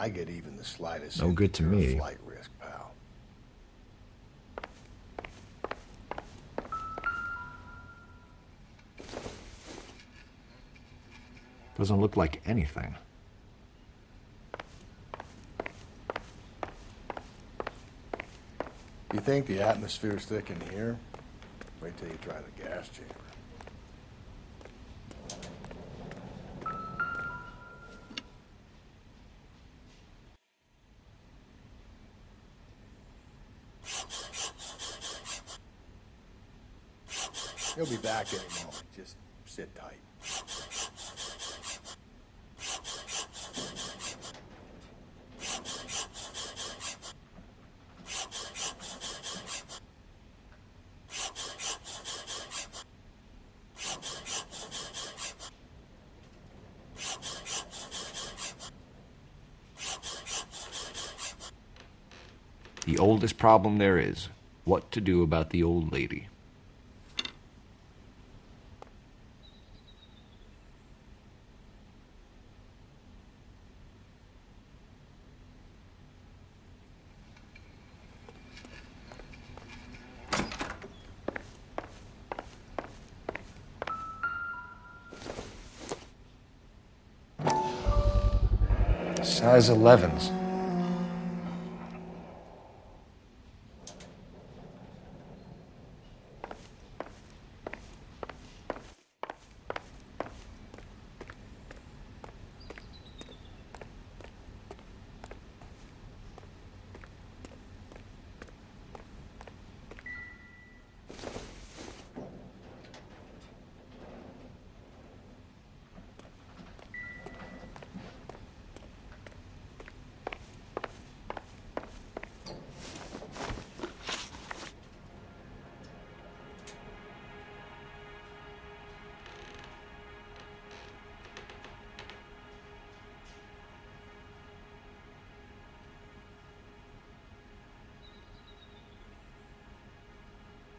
[SPEAKER 24] I get even the slightest.
[SPEAKER 2] No good to me.
[SPEAKER 24] Flight risk, pal.
[SPEAKER 2] Doesn't look like anything.
[SPEAKER 24] You think the atmosphere's thick in here? Wait till you try the gas chamber. He'll be back any moment. Just sit tight.
[SPEAKER 18] The oldest problem there is, what to do about the old lady.
[SPEAKER 2] Size 11s.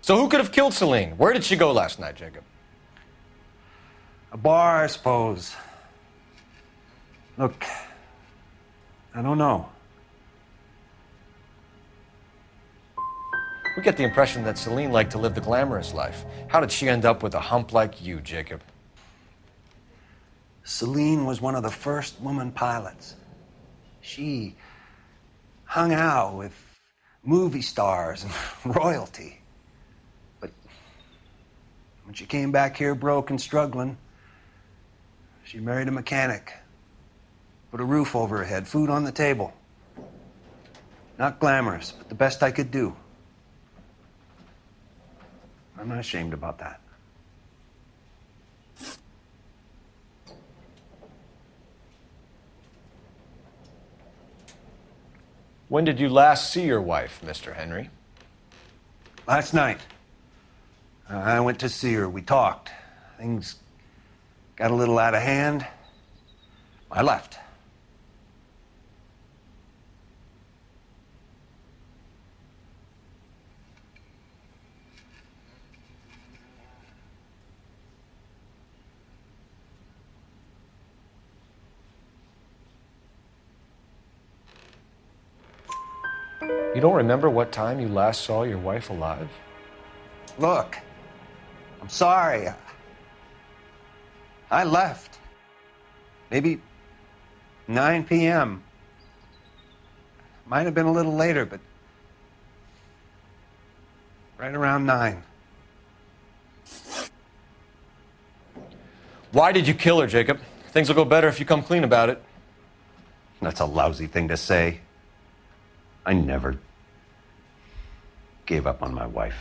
[SPEAKER 2] So who could have killed Celine? Where did she go last night, Jacob?
[SPEAKER 12] A bar, I suppose. Look, I don't know.
[SPEAKER 2] We get the impression that Celine liked to live the glamorous life. How did she end up with a hump like you, Jacob?
[SPEAKER 12] Celine was one of the first woman pilots. She hung out with movie stars and royalty. But when she came back here broke and struggling, she married a mechanic. Put a roof over her head, food on the table. Not glamorous, but the best I could do. I'm not ashamed about that.
[SPEAKER 2] When did you last see your wife, Mr. Henry?
[SPEAKER 12] Last night. I went to see her. We talked. Things got a little out of hand. I left.
[SPEAKER 2] You don't remember what time you last saw your wife alive?
[SPEAKER 12] Look, I'm sorry. I left. Maybe 9 p.m. Might have been a little later, but right around 9.
[SPEAKER 2] Why did you kill her, Jacob? Things will go better if you come clean about it.
[SPEAKER 12] That's a lousy thing to say. I never gave up on my wife.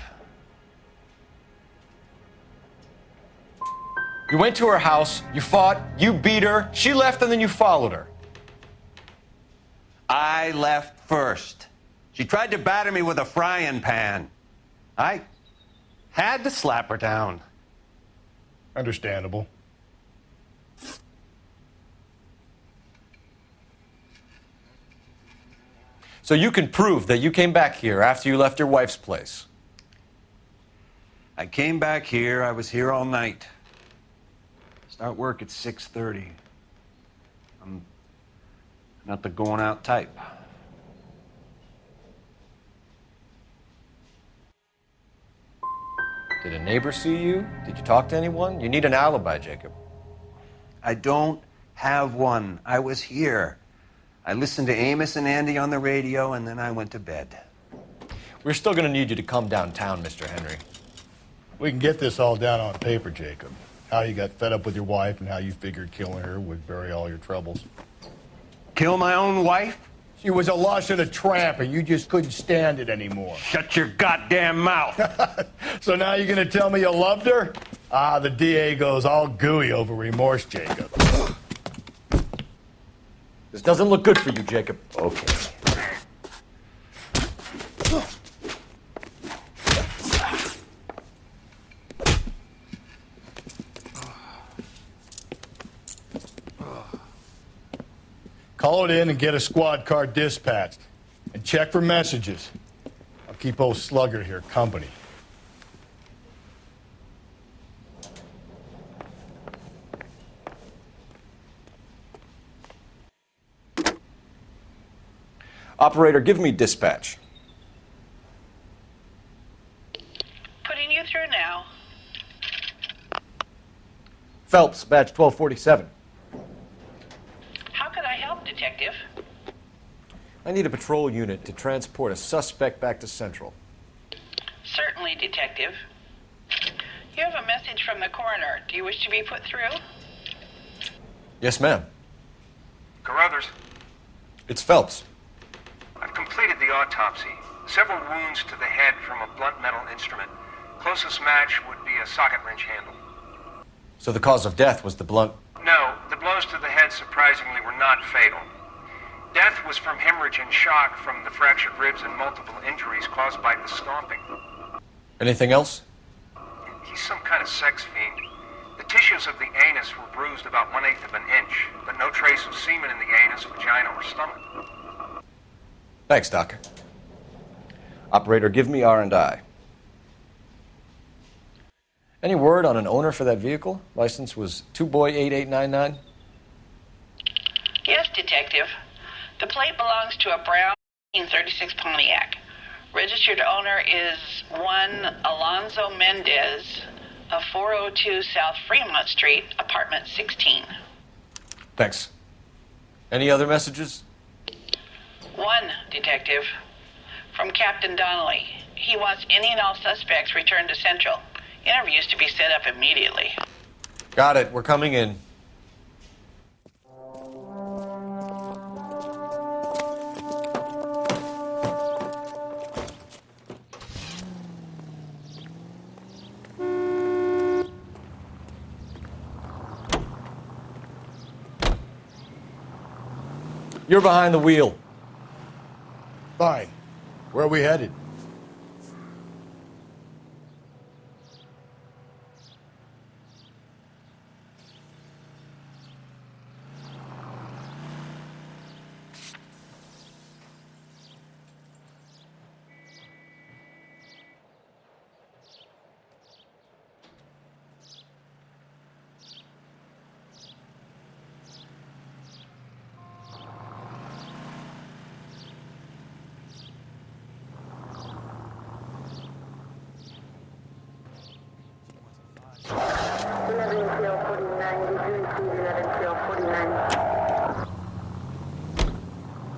[SPEAKER 2] You went to her house, you fought, you beat her, she left, and then you followed her.
[SPEAKER 12] I left first. She tried to batter me with a frying pan. I had to slap her down.
[SPEAKER 24] Understandable.
[SPEAKER 2] So you can prove that you came back here after you left your wife's place.
[SPEAKER 12] I came back here. I was here all night. Start work at 6:30. I'm not the going out type.
[SPEAKER 2] Did a neighbor see you? Did you talk to anyone? You need an alibi, Jacob.
[SPEAKER 12] I don't have one. I was here. I listened to Amos and Andy on the radio, and then I went to bed.
[SPEAKER 2] We're still going to need you to come downtown, Mr. Henry.
[SPEAKER 24] We can get this all down on paper, Jacob. How you got fed up with your wife and how you figured killing her would bury all your troubles.
[SPEAKER 12] Kill my own wife?
[SPEAKER 24] She was a lush and a tramp, and you just couldn't stand it anymore.
[SPEAKER 12] Shut your goddamn mouth.
[SPEAKER 24] So now you're going to tell me you loved her? Ah, the DA goes all gooey over remorse, Jacob.
[SPEAKER 2] This doesn't look good for you, Jacob.
[SPEAKER 24] Okay. Call it in and get a squad car dispatched. And check for messages. I'll keep old Slugger here company.
[SPEAKER 2] Operator, give me dispatch.
[SPEAKER 13] Putting you through now.
[SPEAKER 2] Phelps, badge 1247.
[SPEAKER 13] How can I help, Detective?
[SPEAKER 2] I need a patrol unit to transport a suspect back to Central.
[SPEAKER 13] Certainly, Detective. You have a message from the coroner. Do you wish to be put through?
[SPEAKER 2] Yes, ma'am.
[SPEAKER 8] Carruthers,
[SPEAKER 2] It's Phelps.
[SPEAKER 8] I've completed the autopsy. Several wounds to the head from a blunt metal instrument. Closest match would be a socket wrench handle.
[SPEAKER 2] So the cause of death was the blunt.
[SPEAKER 8] No, the blows to the head surprisingly were not fatal. Death was from hemorrhage and shock from the fractured ribs and multiple injuries caused by the stomping.
[SPEAKER 2] Anything else?
[SPEAKER 8] He's some kind of sex fiend. The tissues of the anus were bruised about 1/8 of an inch, but no trace of semen in the anus, vagina, or stomach.
[SPEAKER 2] Thanks, Doc. Operator, give me R&I. Any word on an owner for that vehicle? License was 2boy8899.
[SPEAKER 13] Yes, Detective. The plate belongs to a brown 1936 Pontiac. Registered owner is one Alonzo Mendez of 402 South Fremont Street, apartment 16.
[SPEAKER 2] Thanks. Any other messages?
[SPEAKER 13] One, Detective. From Captain Donnelly. He wants any and all suspects returned to Central. Interviews to be set up immediately.
[SPEAKER 2] Got it. We're coming in. You're behind the wheel.
[SPEAKER 24] Fine. Where are we headed?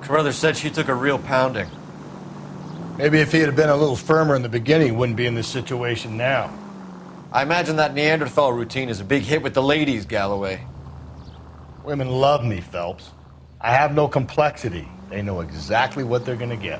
[SPEAKER 2] Carruthers said she took a real pounding.
[SPEAKER 24] Maybe if he had been a little firmer in the beginning, he wouldn't be in this situation now.
[SPEAKER 2] I imagine that Neanderthal routine is a big hit with the ladies, Galloway.
[SPEAKER 24] Women love me, Phelps. I have no complexity. They know exactly what they're going to get.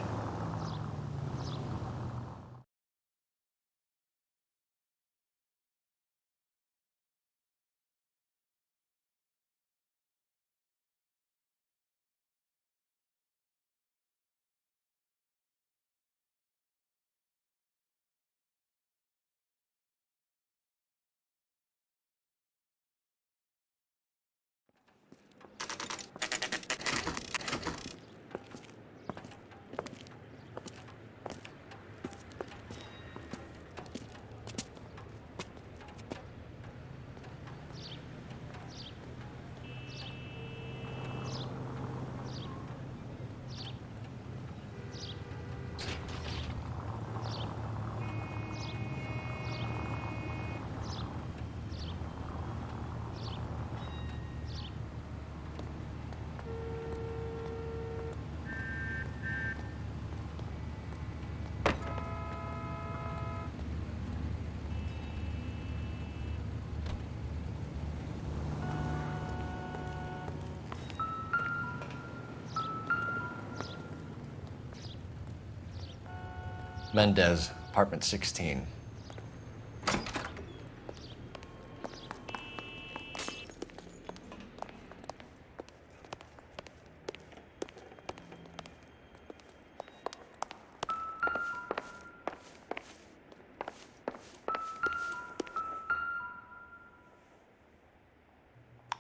[SPEAKER 2] Mendez, apartment 16.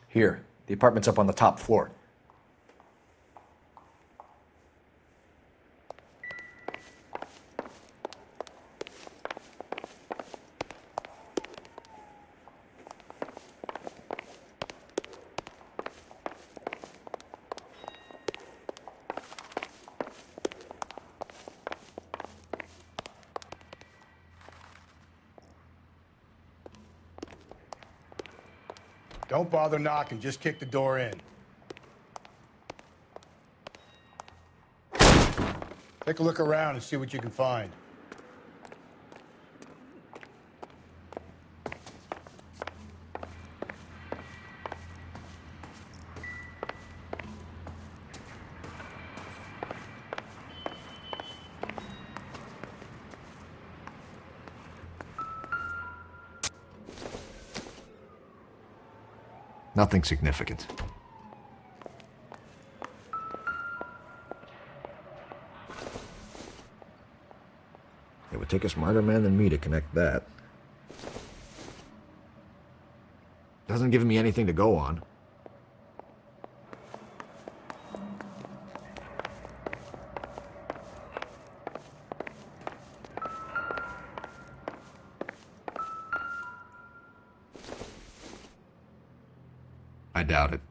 [SPEAKER 2] Here, the apartment's up on the top floor.
[SPEAKER 24] Don't bother knocking, just kick the door in. Take a look around and see what you can find.
[SPEAKER 18] Nothing significant. It would take a smarter man than me to connect that. Doesn't give me anything to go on. I doubt it.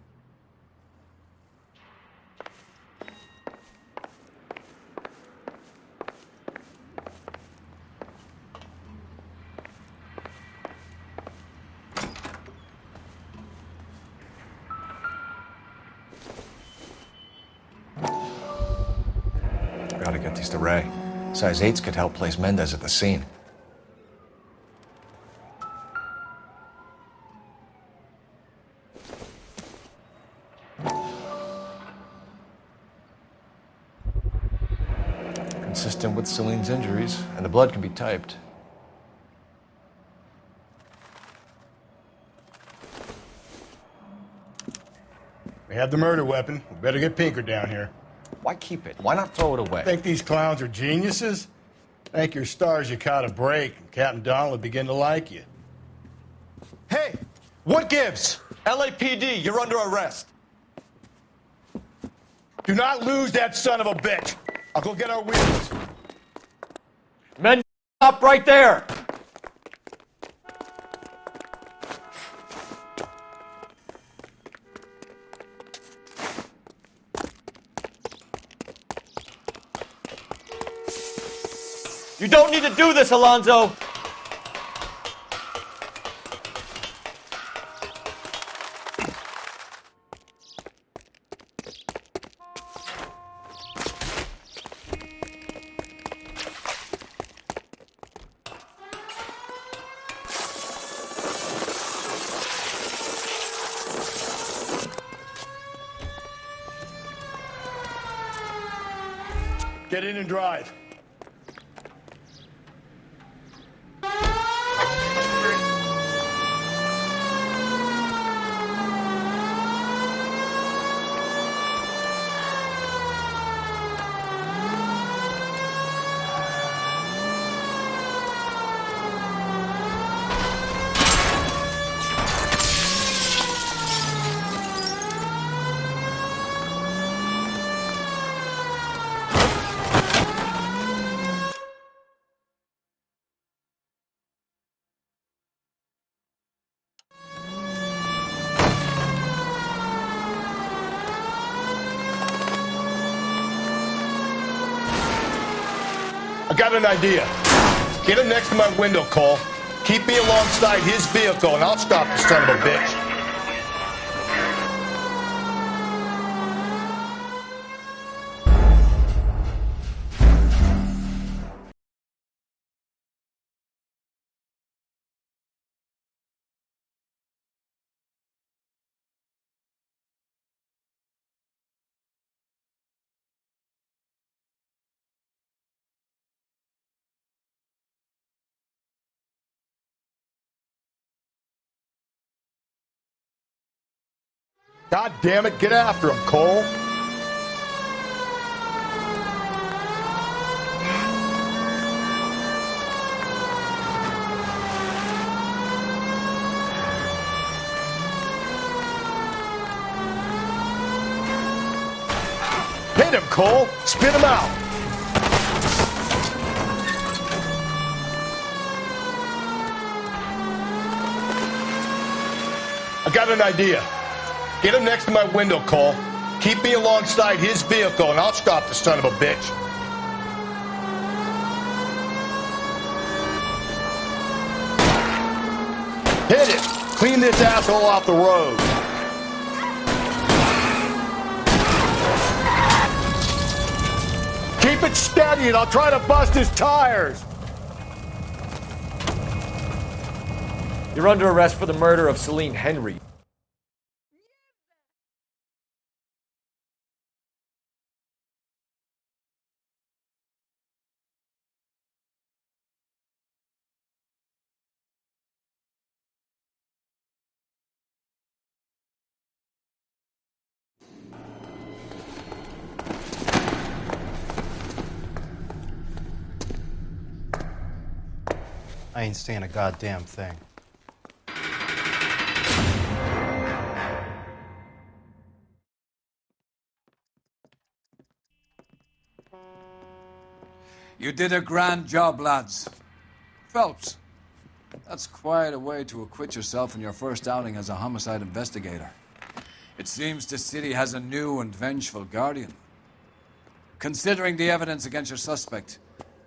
[SPEAKER 2] Gotta get these to Ray. Size 8s could help place Mendez at the scene. Consistent with Celine's injuries, and the blood can be typed.
[SPEAKER 24] We have the murder weapon. We better get Pinker down here.
[SPEAKER 2] Why keep it? Why not throw it away?
[SPEAKER 24] Think these clowns are geniuses? Thank your stars you caught a break, and Captain Donald will begin to like you.
[SPEAKER 1] Hey, what gives? LAPD, you're under arrest.
[SPEAKER 24] Do not lose that son of a bitch. I'll go get our wheels.
[SPEAKER 2] Men, stop right there! You don't need to do this, Alonzo!
[SPEAKER 24] Get in and drive. I got an idea. Get him next to my window, Cole. Keep me alongside his vehicle, and I'll stop the son of a bitch. God damn it, get after him, Cole. Hit him, Cole. Spin him out. I got an idea. Get him next to my window, Cole. Keep me alongside his vehicle, and I'll stop the son of a bitch. Hit it. Clean this asshole off the road. Keep it steady, and I'll try to bust his tires.
[SPEAKER 2] You're under arrest for the murder of Celine Henry.
[SPEAKER 12] I ain't saying a goddamn thing.
[SPEAKER 25] You did a grand job, lads. Phelps, that's quite a way to acquit yourself in your first outing as a homicide investigator. It seems the city has a new and vengeful guardian. Considering the evidence against your suspect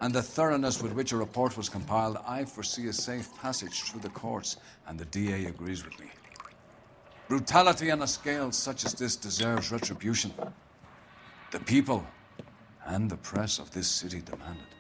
[SPEAKER 25] and the thoroughness with which a report was compiled, I foresee a safe passage through the courts, and the DA agrees with me. Brutality on a scale such as this deserves retribution. The people and the press of this city demand it.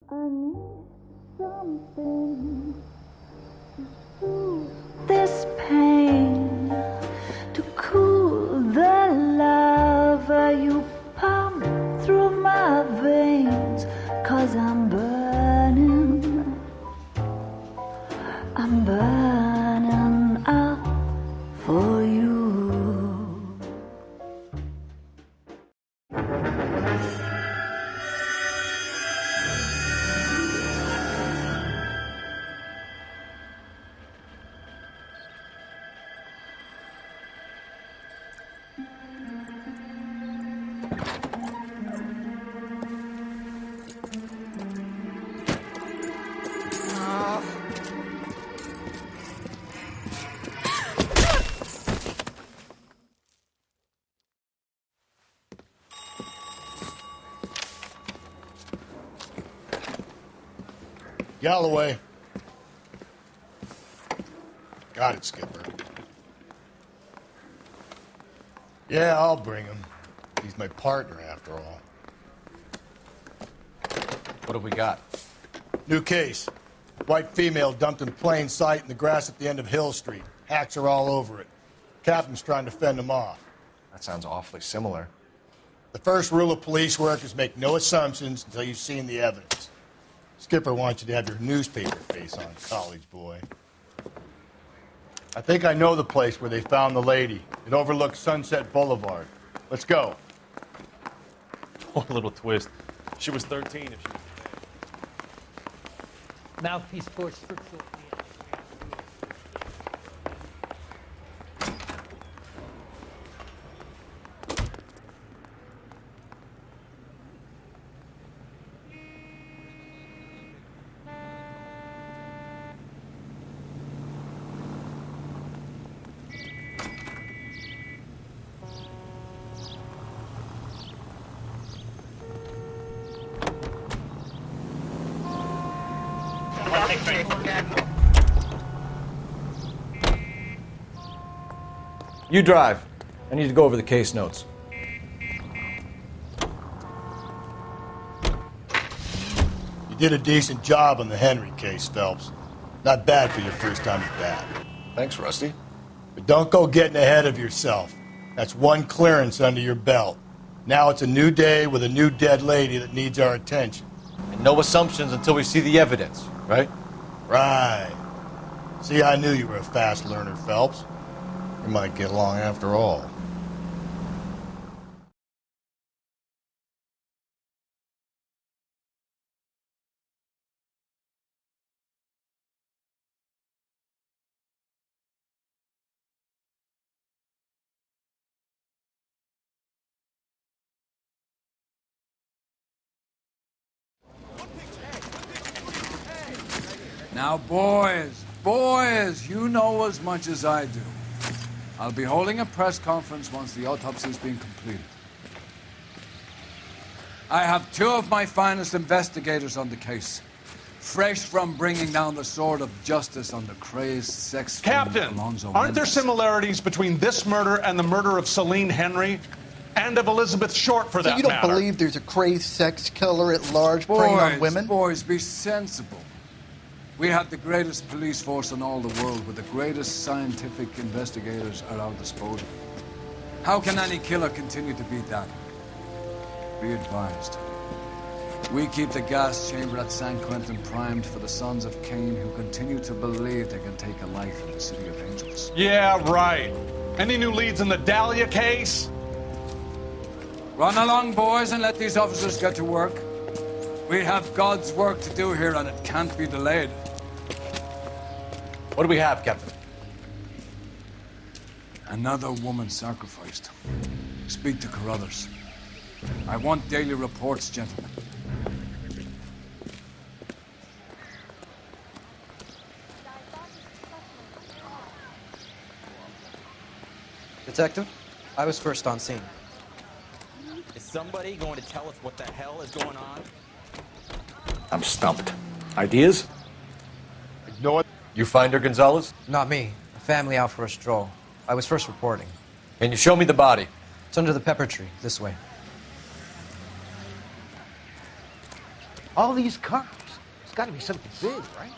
[SPEAKER 11] I need something to soothe this pain, to cool the lava you pump through my veins, 'cause I'm burning out for you.
[SPEAKER 24] Galloway. Got it, Skipper. Yeah, I'll bring him. He's my partner, after all.
[SPEAKER 2] What have we got?
[SPEAKER 24] New case. White female dumped in plain sight in the grass at the end of Hill Street. Hacks are all over it. Captain's trying to fend them off.
[SPEAKER 2] That sounds awfully similar.
[SPEAKER 24] The first rule of police work is make no assumptions until you've seen the evidence. Skipper wants you to have your newspaper face on, college boy. I think I know the place where they found the lady. It overlooks Sunset Boulevard. Let's go.
[SPEAKER 20] One little twist. She was 13 if she was...
[SPEAKER 21] Mouthpiece Sports Scriptural.
[SPEAKER 2] You drive. I need to go over the case notes.
[SPEAKER 24] You did a decent job on the Henry case, Phelps. Not bad for your first time at bat.
[SPEAKER 2] Thanks, Rusty.
[SPEAKER 24] But don't go getting ahead of yourself. That's one clearance under your belt. Now it's a new day with a new dead lady that needs our attention.
[SPEAKER 2] And no assumptions until we see the evidence, right?
[SPEAKER 24] Right. See, I knew you were a fast learner, Phelps. We might get along after all.
[SPEAKER 25] Now, boys, you know as much as I do. I'll be holding a press conference once the autopsy's been completed. I have two of my finest investigators on the case, fresh from bringing down the sword of justice on the crazed sex
[SPEAKER 1] Captain,
[SPEAKER 25] Alonzo
[SPEAKER 1] aren't there
[SPEAKER 25] Mendez.
[SPEAKER 1] similarities between this murder and the murder of Celine Henry? And of Elizabeth Short, for
[SPEAKER 6] So
[SPEAKER 1] that
[SPEAKER 6] you don't
[SPEAKER 1] matter?
[SPEAKER 6] believe there's a crazed sex killer at large preying on women?
[SPEAKER 25] Boys, be sensible. We have the greatest police force in all the world, with the greatest scientific investigators at our disposal. How can any killer continue to beat that? Be advised. We keep the gas chamber at San Quentin primed for the sons of Cain who continue to believe they can take a life in the City of Angels.
[SPEAKER 1] Yeah, right. Any new leads in the Dahlia case?
[SPEAKER 25] Run along, boys, and let these officers get to work. We have God's work to do here, and it can't be delayed.
[SPEAKER 2] What do we have, Captain?
[SPEAKER 25] Another woman sacrificed. Speak to Carruthers. I want daily reports, gentlemen.
[SPEAKER 19] Detective, I was first on scene.
[SPEAKER 10] Is somebody going to tell us what the hell is going on?
[SPEAKER 2] I'm stumped. Ideas?
[SPEAKER 24] Ignore.
[SPEAKER 2] You find her, Gonzalez?
[SPEAKER 19] Not me. A family out for a stroll. I was first reporting.
[SPEAKER 2] Can you show me the body?
[SPEAKER 19] It's under the pepper tree, this way.
[SPEAKER 3] All these cops. It's got to be something big, right?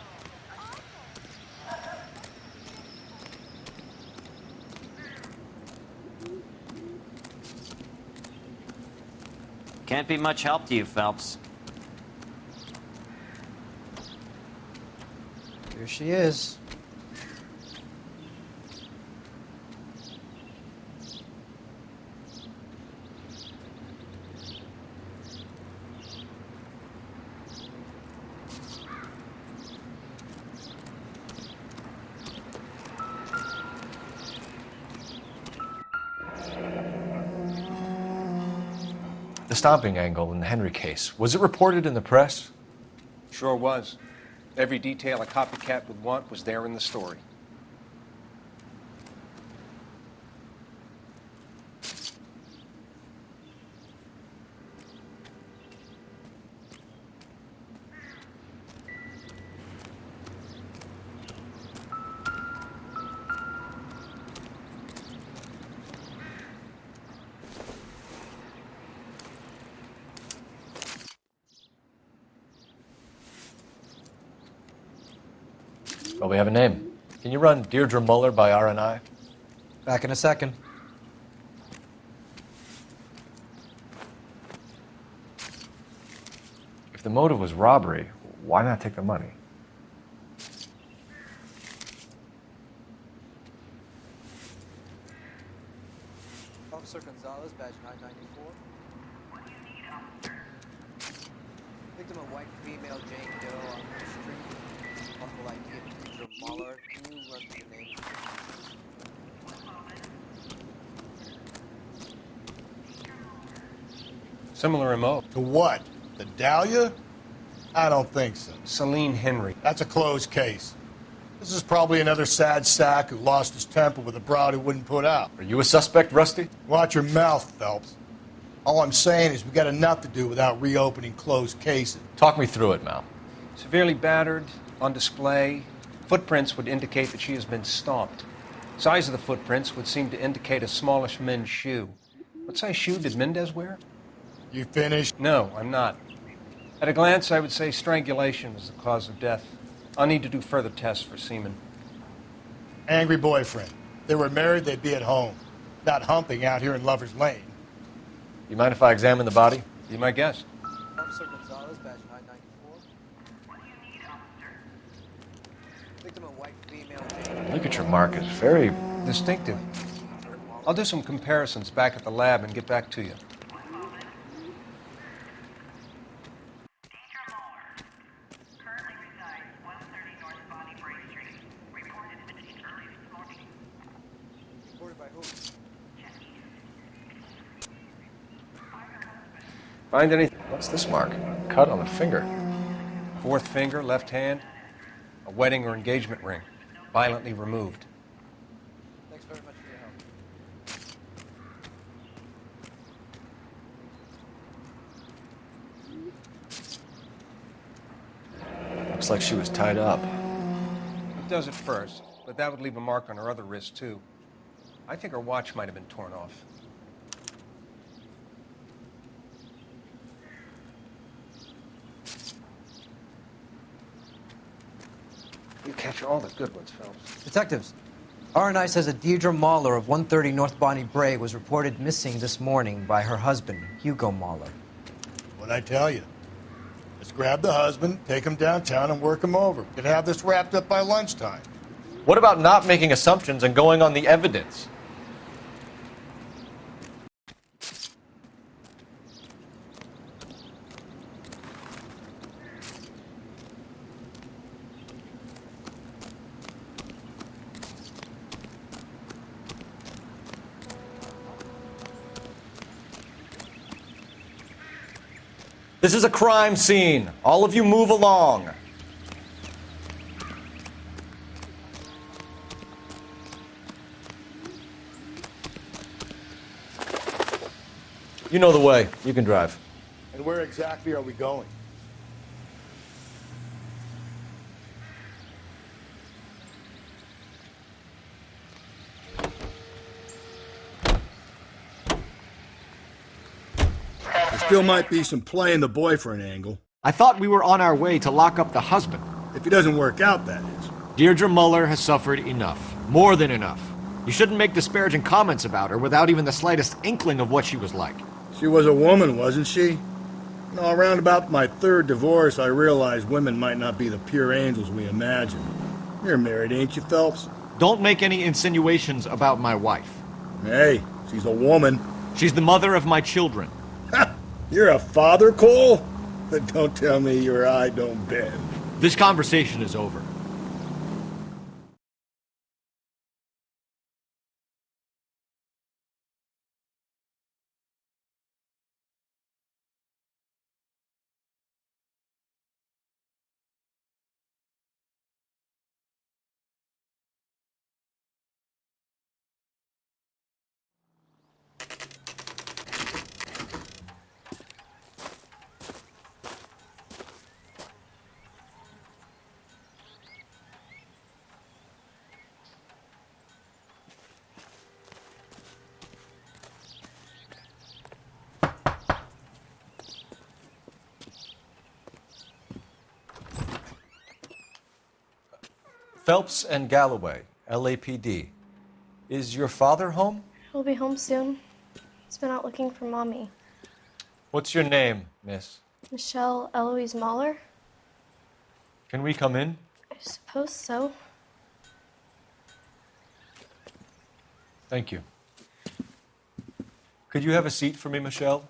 [SPEAKER 10] Can't be much help to you, Phelps.
[SPEAKER 19] Here she is.
[SPEAKER 2] The stomping angle in the Henry case. Was it reported in the press?
[SPEAKER 8] Sure was. Every detail a copycat would want was there in the story.
[SPEAKER 2] Well, we have a name. Can you run Deirdre Muller by RNI?
[SPEAKER 19] Back in a second.
[SPEAKER 2] If the motive was robbery, why not take the money?
[SPEAKER 19] Officer Gonzalez, badge 994. Victim a white female Jane Doe on her street. Uncle ID of Deirdre Muller. Can you run through the name?
[SPEAKER 8] Similar MO.
[SPEAKER 24] To what? The Dahlia? I don't think so.
[SPEAKER 8] Celine Henry.
[SPEAKER 24] That's a closed case. This is probably another sad sack who lost his temper with a broad who wouldn't put out.
[SPEAKER 2] Are you a suspect, Rusty?
[SPEAKER 24] Watch your mouth, Phelps. All I'm saying is we got enough to do without reopening closed cases.
[SPEAKER 2] Talk me through it, Mal.
[SPEAKER 12] Severely battered, on display. Footprints would indicate that she has been stomped. Size of the footprints would seem to indicate a smallish men's shoe. What size shoe did Mendez wear?
[SPEAKER 24] You finished?
[SPEAKER 12] No, I'm not. At a glance, I would say strangulation was the cause of death. I'll need to do further tests for semen.
[SPEAKER 24] Angry boyfriend. If they were married, they'd be at home, not humping out here in Lover's Lane.
[SPEAKER 2] You mind if I examine the body?
[SPEAKER 12] Be my guest.
[SPEAKER 19] Officer Gonzalez, badge I-94. Victim a white female.
[SPEAKER 2] Look at your mark. It's very
[SPEAKER 12] distinctive. I'll do some comparisons back at the lab and get back to you. Find anything?
[SPEAKER 2] What's this mark? Cut on the finger.
[SPEAKER 12] Fourth finger, left hand. A wedding or engagement ring. Violently removed.
[SPEAKER 19] Thanks very much for your help.
[SPEAKER 2] Looks like she was tied up.
[SPEAKER 12] It does at first, but that would leave a mark on her other wrist, too. I think her watch might have been torn off. You catch all the good ones, Phelps.
[SPEAKER 19] Detectives, R&I says that Deirdre Mahler of 130 North Bonnie Brae was reported missing this morning by her husband, Hugo Mahler.
[SPEAKER 24] What'd I tell you? Let's grab the husband, take him downtown, and work him over. Could have this wrapped up by lunchtime.
[SPEAKER 2] What about not making assumptions and going on the evidence? This is a crime scene. All of you move along. You know the way. You can drive.
[SPEAKER 24] And where exactly are we going? There still might be some playing the boyfriend angle.
[SPEAKER 18] I thought we were on our way to lock up the husband.
[SPEAKER 24] If he doesn't work out, that is.
[SPEAKER 18] Deirdre Muller has suffered enough. More than enough. You shouldn't make disparaging comments about her without even the slightest inkling of what she was like.
[SPEAKER 24] She was a woman, wasn't she? No, around about my third divorce, I realized women might not be the pure angels we imagine. You're married, ain't you, Phelps?
[SPEAKER 18] Don't make any insinuations about my wife.
[SPEAKER 24] Hey, she's a woman.
[SPEAKER 18] She's the mother of my children.
[SPEAKER 24] You're a father, Cole? But don't tell me your eye don't bend.
[SPEAKER 18] This conversation is over.
[SPEAKER 2] Phelps and Galloway, LAPD. Is your father home?
[SPEAKER 5] He'll be home soon. He's been out looking for Mommy.
[SPEAKER 2] What's your name, miss?
[SPEAKER 5] Michelle Eloise Mahler?
[SPEAKER 2] Can we come in?
[SPEAKER 5] I suppose so.
[SPEAKER 2] Thank you. Could you have a seat for me, Michelle?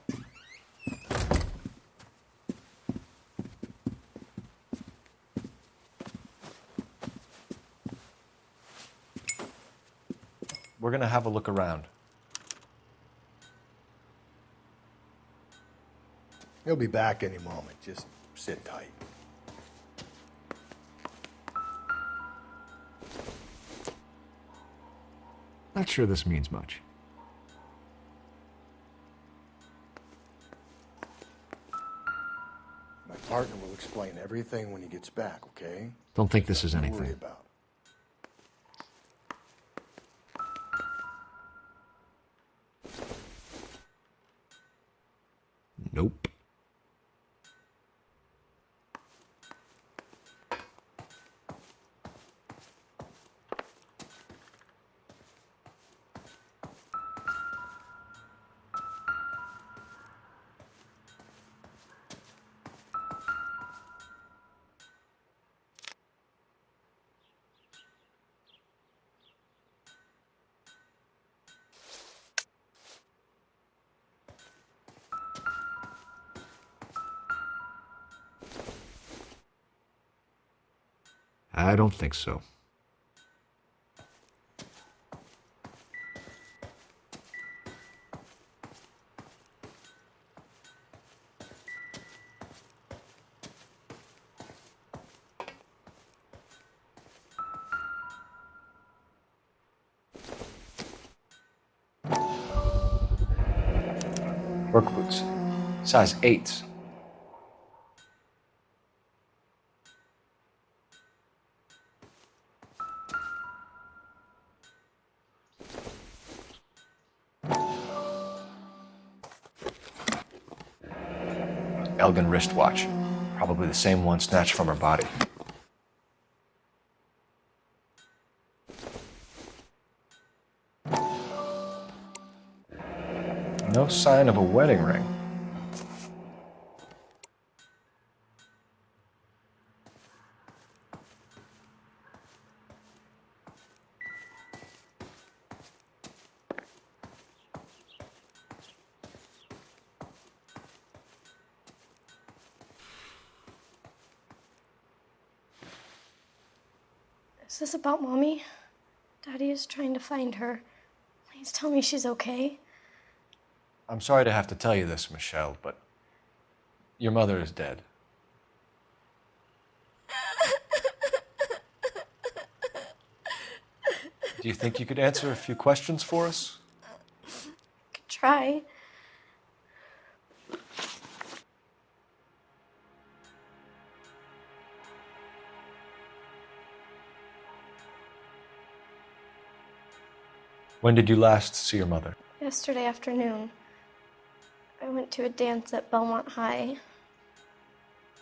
[SPEAKER 2] We're going to have a look around.
[SPEAKER 24] He'll be back any moment. Just sit tight.
[SPEAKER 18] Not sure this means much.
[SPEAKER 24] My partner will explain.
[SPEAKER 9] explain everything when he gets back, okay?
[SPEAKER 18] Don't think this is
[SPEAKER 9] Nothing to
[SPEAKER 18] anything.
[SPEAKER 9] worry about.
[SPEAKER 18] Nope. I don't think so. Work boots. Size 8s. Elgin wristwatch. Probably the same one snatched from her body. No sign of a wedding ring.
[SPEAKER 5] Is this about Mommy? Daddy is trying to find her. Please tell me she's okay.
[SPEAKER 2] I'm sorry to have to tell you this, Michelle, but your mother is dead. Do you think you could answer a few questions for us?
[SPEAKER 5] Could try.
[SPEAKER 2] When did you last see your mother?
[SPEAKER 5] Yesterday afternoon, I went to a dance at Belmont High.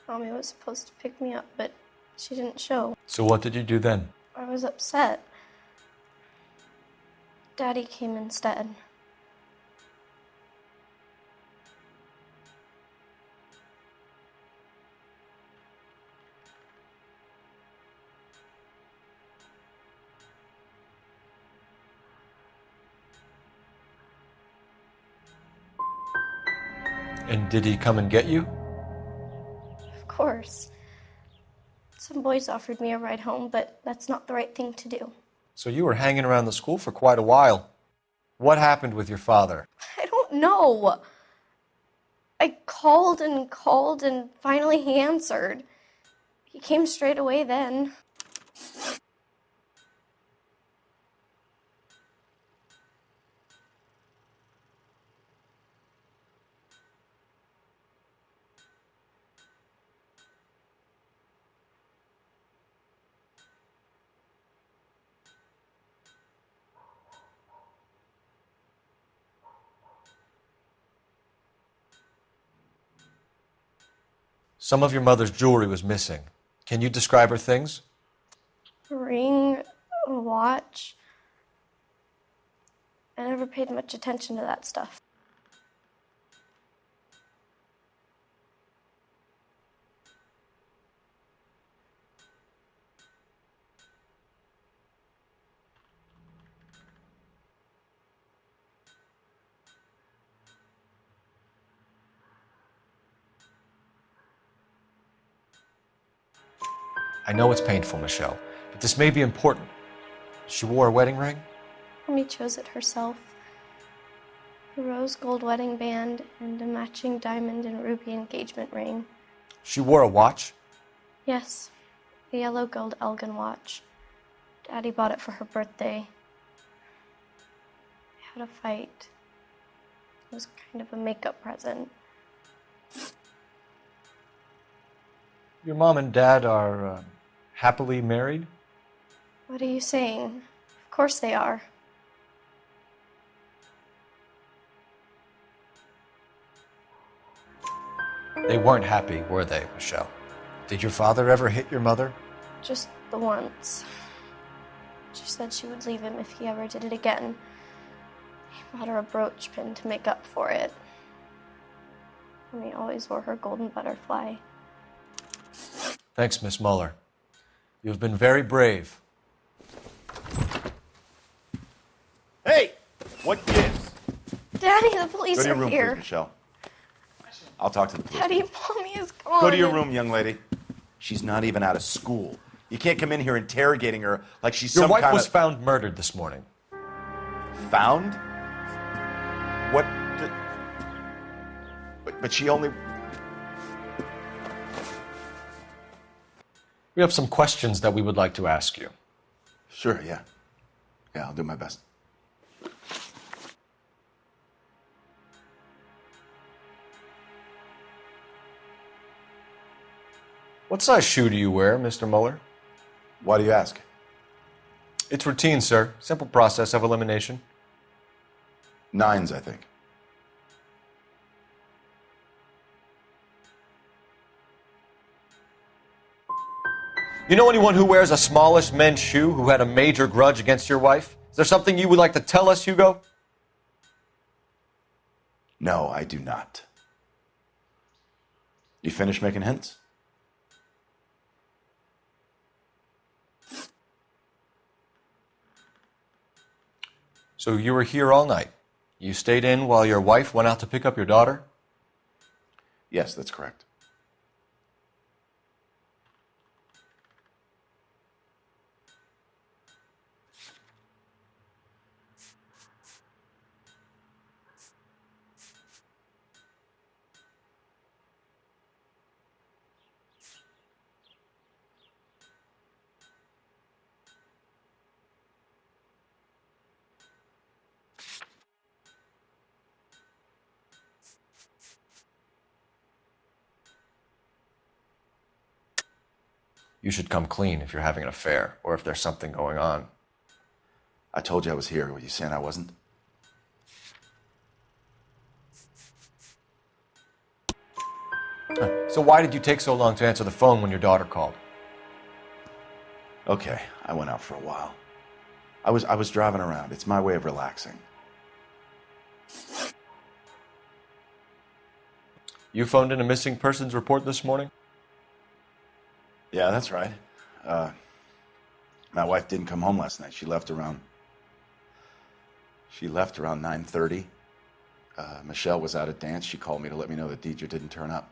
[SPEAKER 5] Mommy was supposed to pick me up, but she didn't show.
[SPEAKER 2] So what did you do then?
[SPEAKER 5] I was upset. Daddy came instead.
[SPEAKER 2] And did he come and get you?
[SPEAKER 5] Of course. Some boys offered me a ride home, but that's not the right thing to do.
[SPEAKER 2] So you were hanging around the school for quite a while. What happened with your father?
[SPEAKER 5] I don't know. I called and finally he answered. He came straight away then.
[SPEAKER 2] Some of your mother's jewelry was missing. Can you describe her things?
[SPEAKER 5] A ring, a watch. I never paid much attention to that stuff.
[SPEAKER 2] I know it's painful, Michelle, but this may be important. She wore a wedding ring?
[SPEAKER 5] Mommy chose it herself. A rose gold wedding band and a matching diamond and ruby engagement ring.
[SPEAKER 2] She wore a watch?
[SPEAKER 5] Yes, a yellow gold Elgin watch. Daddy bought it for her birthday. They had a fight. It was kind of a makeup present.
[SPEAKER 2] Your mom and dad are happily married?
[SPEAKER 5] What are you saying? Of course they are.
[SPEAKER 2] They weren't happy, were they, Michelle? Did your father ever hit your mother?
[SPEAKER 5] Just the once. She said she would leave him if he ever did it again. He bought her a brooch pin to make up for it. And he always wore her golden butterfly.
[SPEAKER 2] Thanks, Miss Muller. You've been very brave.
[SPEAKER 4] Hey! What gives?
[SPEAKER 5] Daddy, the police
[SPEAKER 4] Go to your
[SPEAKER 5] are
[SPEAKER 4] room,
[SPEAKER 5] here.
[SPEAKER 4] please, Michelle. I'll talk to the police.
[SPEAKER 5] Daddy, Mommy is gone.
[SPEAKER 4] Go to your room, young lady. She's not even out of school. You can't come in here interrogating her like she's
[SPEAKER 2] Your
[SPEAKER 4] some
[SPEAKER 2] wife
[SPEAKER 4] kind
[SPEAKER 2] was
[SPEAKER 4] of...
[SPEAKER 2] found murdered this morning.
[SPEAKER 4] Found? What? But she only...
[SPEAKER 2] We have some questions that we would like to ask you.
[SPEAKER 4] Sure, yeah. Yeah, I'll do my best.
[SPEAKER 2] What size shoe do you wear, Mr. Muller?
[SPEAKER 4] Why do you ask?
[SPEAKER 2] It's routine, sir. Simple process of elimination.
[SPEAKER 4] 9s, I think.
[SPEAKER 2] You know anyone who wears a smallest men's shoe who had a major grudge against your wife? Is there something you would like to tell us, Hugo?
[SPEAKER 4] No, I do not. You finished making hints?
[SPEAKER 2] So you were here all night. You stayed in while your wife went out to pick up your daughter?
[SPEAKER 4] Yes, that's correct.
[SPEAKER 2] You should come clean if you're having an affair or if there's something going on.
[SPEAKER 4] I told you I was here. Were you saying I wasn't?
[SPEAKER 2] So why did you take so long to answer the phone when your daughter called?
[SPEAKER 4] Okay, I went out for a while. I was driving around. It's my way of relaxing.
[SPEAKER 2] You phoned in a missing persons report this morning?
[SPEAKER 4] Yeah, that's right. My wife didn't come home last night. She left around 9:30. Michelle was out at dance. She called me to let me know that Deidre didn't turn up.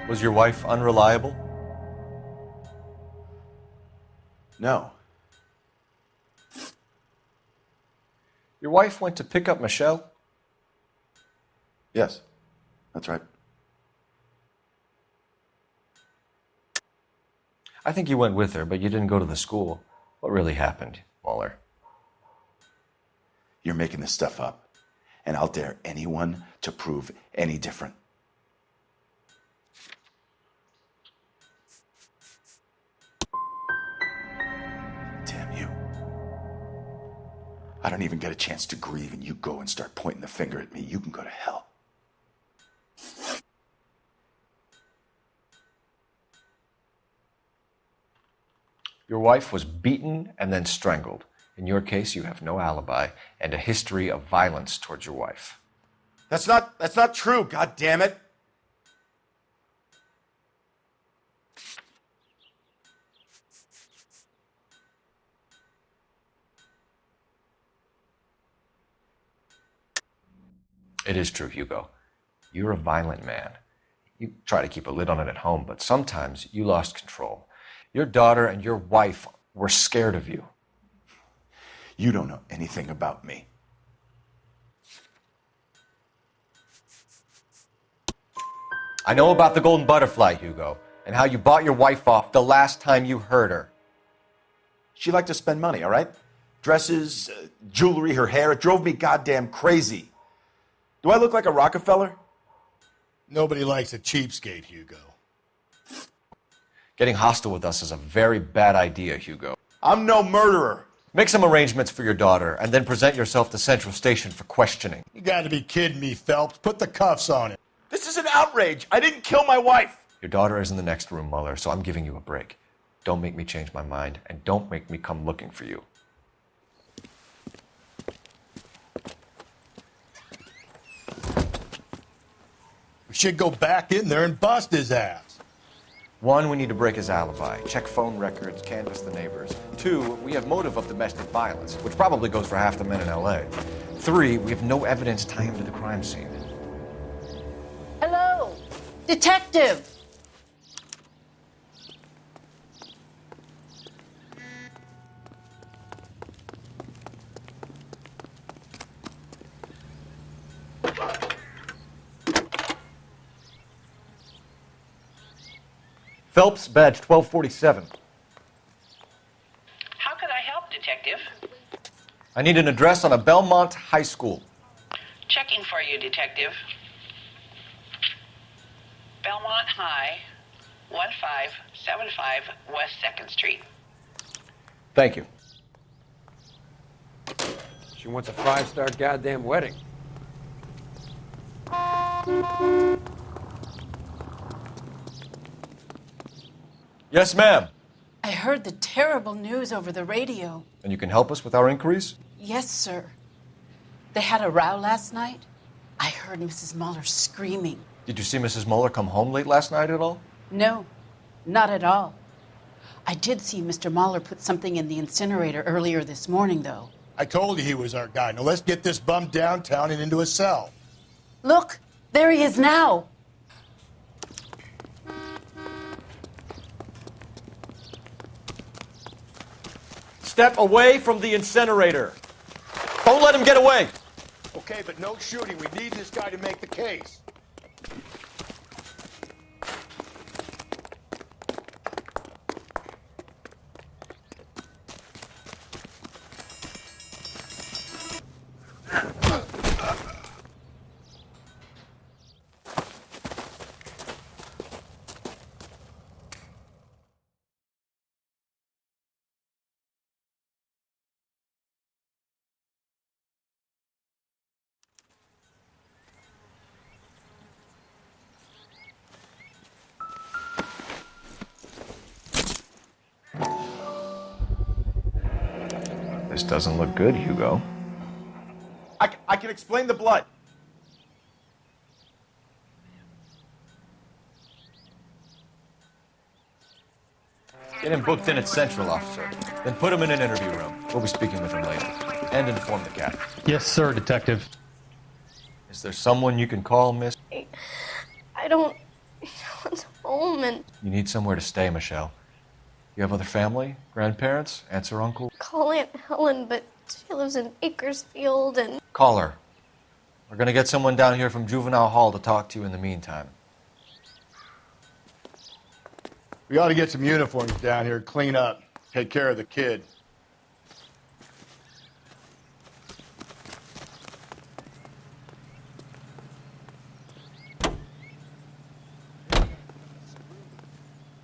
[SPEAKER 2] Was your wife unreliable?
[SPEAKER 4] No.
[SPEAKER 2] Your wife went to pick up Michelle?
[SPEAKER 4] Yes, that's right.
[SPEAKER 2] I think you went with her, but you didn't go to the school. What really happened, Muller?
[SPEAKER 4] You're making this stuff up, and I'll dare anyone to prove any different. Damn you. I don't even get a chance to grieve, and you go and start pointing the finger at me. You can go to hell.
[SPEAKER 2] Your wife was beaten and then strangled. In your case, you have no alibi and a history of violence towards your wife.
[SPEAKER 4] That's not true, God damn it.
[SPEAKER 2] It is true, Hugo. You're a violent man. You try to keep a lid on it at home, but sometimes you lost control. Your daughter and your wife were scared of you.
[SPEAKER 4] You don't know anything about me.
[SPEAKER 2] I know about the golden butterfly, Hugo, and how you bought your wife off the last time you heard her.
[SPEAKER 4] She liked to spend money, all right? Dresses, jewelry, her hair. It drove me goddamn crazy. Do I look like a Rockefeller?
[SPEAKER 24] Nobody likes a cheapskate, Hugo.
[SPEAKER 2] Getting hostile with us is a very bad idea, Hugo.
[SPEAKER 4] I'm no murderer.
[SPEAKER 2] Make some arrangements for your daughter, and then present yourself to Central Station for questioning.
[SPEAKER 24] You gotta be kidding me, Phelps. Put the cuffs on him.
[SPEAKER 4] This is an outrage. I didn't kill my wife.
[SPEAKER 2] Your daughter is in the next room, Muller, so I'm giving you a break. Don't make me change my mind, and don't make me come looking for you.
[SPEAKER 24] We should go back in there and bust his ass.
[SPEAKER 2] 1, we need to break his alibi, check phone records, canvass the neighbors. 2, we have motive of domestic violence, which probably goes for half the men in LA. 3, we have no evidence tying him to the crime scene.
[SPEAKER 7] Hello, detective.
[SPEAKER 2] Phelps, badge 1247.
[SPEAKER 13] How could I help, Detective?
[SPEAKER 2] I need an address on a Belmont high school.
[SPEAKER 13] Checking for you, Detective. Belmont High, 1575 West 2nd Street.
[SPEAKER 2] Thank you.
[SPEAKER 14] She wants a 5-star goddamn wedding.
[SPEAKER 2] Yes, ma'am.
[SPEAKER 7] I heard the terrible news over the radio.
[SPEAKER 2] And you can help us with our inquiries?
[SPEAKER 7] Yes, sir. They had a row last night. I heard Mrs. Muller screaming.
[SPEAKER 2] Did you see Mrs. Muller come home late last night at all?
[SPEAKER 7] No, not at all. I did see Mr. Muller put something in the incinerator earlier this morning, though.
[SPEAKER 24] I told you he was our guy. Now let's get this bum downtown and into a cell.
[SPEAKER 7] Look, there he is now.
[SPEAKER 2] Step away from the incinerator. Don't let him get away.
[SPEAKER 24] Okay, but no shooting. We need this guy to make the case.
[SPEAKER 2] This doesn't look good, Hugo.
[SPEAKER 4] I can explain the blood.
[SPEAKER 2] Get him booked in at Central, officer. Then put him in an interview room. We'll be speaking with him later. And inform the captain.
[SPEAKER 17] Yes, sir, Detective.
[SPEAKER 2] Is there someone you can call, miss?
[SPEAKER 5] I don't want home and
[SPEAKER 2] You need somewhere to stay, Michelle. You have other family? Grandparents? Aunts or uncles?
[SPEAKER 5] call Aunt Helen, but she lives in Bakersfield and
[SPEAKER 2] Call her. We're gonna get someone down here from Juvenile Hall to talk to you in the meantime.
[SPEAKER 24] We ought to get some uniforms down here, clean up, take care of the kid.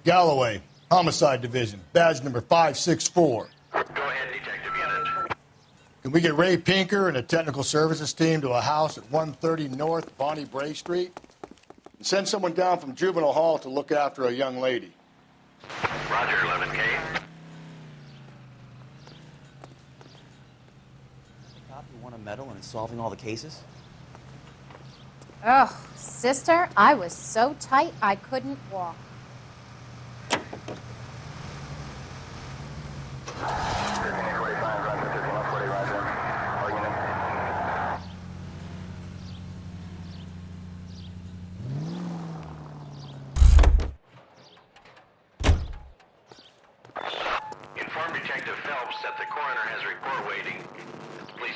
[SPEAKER 24] Galloway, Homicide Division, badge number 564.
[SPEAKER 22] Go ahead, Detective Unit.
[SPEAKER 24] Can we get Ray Pinker and a technical services team to a house at 130 North Bonnie Bray Street? And send someone down from Juvenile Hall to look after a young lady.
[SPEAKER 22] Roger, 11K.
[SPEAKER 23] Cop, you want a medal in solving all the cases?
[SPEAKER 26] Oh, sister, I was so tight I couldn't walk.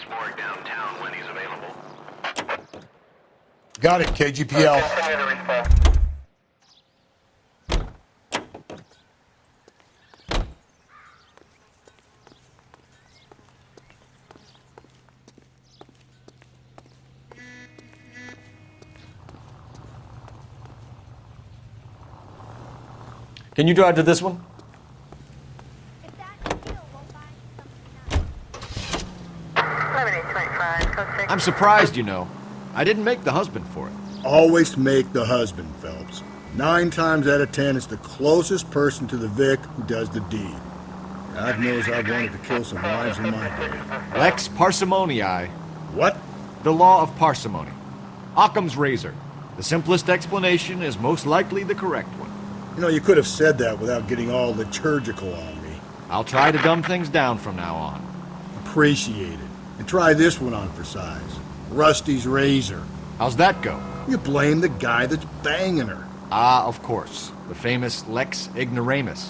[SPEAKER 22] morgue downtown when he's available.
[SPEAKER 24] Got it, KGPL.
[SPEAKER 2] Can you drive to this one?
[SPEAKER 18] I'm surprised, you know. I didn't make the husband for it.
[SPEAKER 24] Always make the husband, Phelps. 9 times out of 10, it's the closest person to the Vic who does the deed. God knows I've wanted to kill some wives in my day.
[SPEAKER 18] Lex parsimoniae.
[SPEAKER 24] What?
[SPEAKER 18] The law of parsimony. Occam's razor. The simplest explanation is most likely the correct one.
[SPEAKER 24] You know, you could have said that without getting all liturgical on me.
[SPEAKER 18] I'll try to dumb things down from now on.
[SPEAKER 24] Appreciate it. And try this one on for size. Rusty's razor.
[SPEAKER 18] How's that go?
[SPEAKER 24] You blame the guy that's banging her.
[SPEAKER 18] Ah, of course. The famous Lex ignoramus.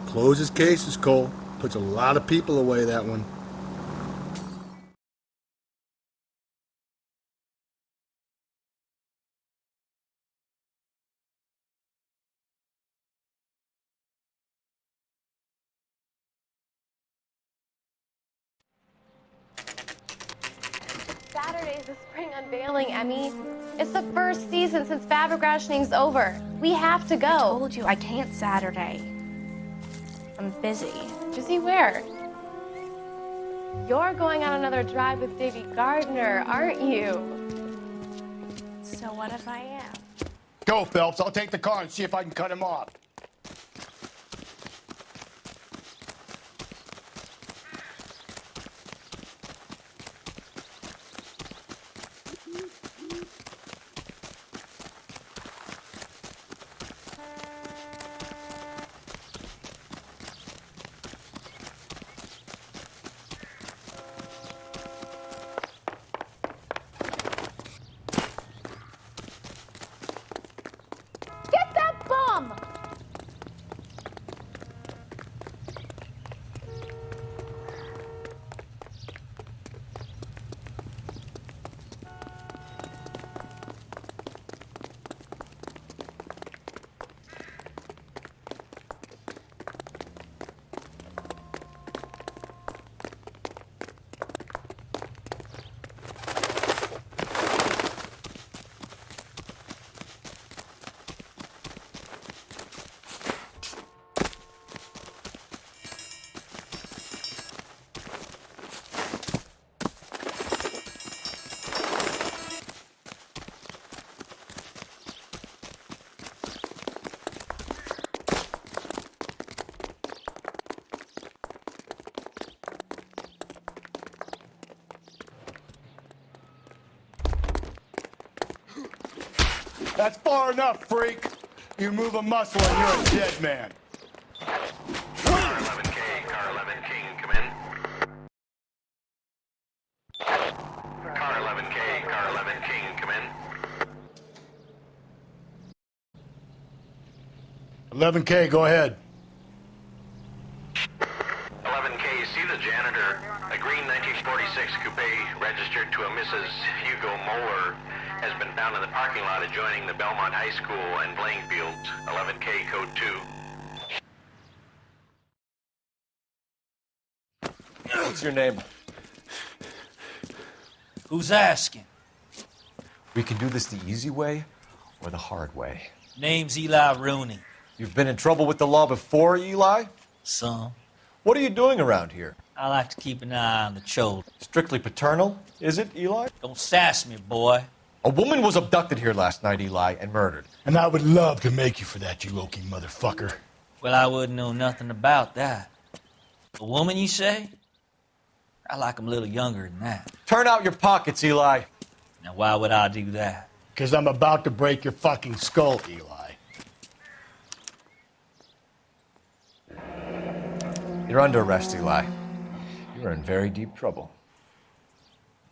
[SPEAKER 24] Closes cases, Cole. Puts a lot of people away, that one.
[SPEAKER 5] Saturday's the spring unveiling, Emmy. It's the first season since fabric rationing's over. We have to go.
[SPEAKER 11] I told you I can't Saturday. I'm busy.
[SPEAKER 5] Busy where? You're going on another drive with Davy Gardner, aren't you?
[SPEAKER 11] So what if I am?
[SPEAKER 24] Go, Phelps. I'll take the car and see if I can cut him off.
[SPEAKER 11] Get that bum!
[SPEAKER 24] 'That's far enough, freak. You move a muscle and you're a dead man.
[SPEAKER 22] Car 11K, Car 11 King, come in. Car 11K, Car 11 King, come in.
[SPEAKER 24] 11K, go ahead.
[SPEAKER 22] 11K, see the janitor. A green 1946 coupe registered to a Mrs. Hugo Moeller has been found in the parking lot adjoining the Belmont High School and playing fields. 11K, code 2.
[SPEAKER 2] What's your name?
[SPEAKER 15] Who's asking?
[SPEAKER 2] We can do this the easy way or the hard way.
[SPEAKER 15] Name's Eli Rooney.
[SPEAKER 2] You've been in trouble with the law before, Eli?
[SPEAKER 15] Some.
[SPEAKER 2] What are you doing around here?
[SPEAKER 15] I like to keep an eye on the children.
[SPEAKER 2] Strictly paternal, is it, Eli?
[SPEAKER 15] Don't sass me, boy.
[SPEAKER 2] A woman was abducted here last night, Eli, and murdered.
[SPEAKER 24] And I would love to make you for that, you oaky motherfucker.
[SPEAKER 15] Well, I wouldn't know nothing about that. A woman, you say? I like 'em a little younger than that.
[SPEAKER 2] Turn out your pockets, Eli.
[SPEAKER 15] Now, why would I do that?
[SPEAKER 24] Because I'm about to break your fucking skull, Eli.
[SPEAKER 2] You're under arrest, Eli. You're in very deep trouble.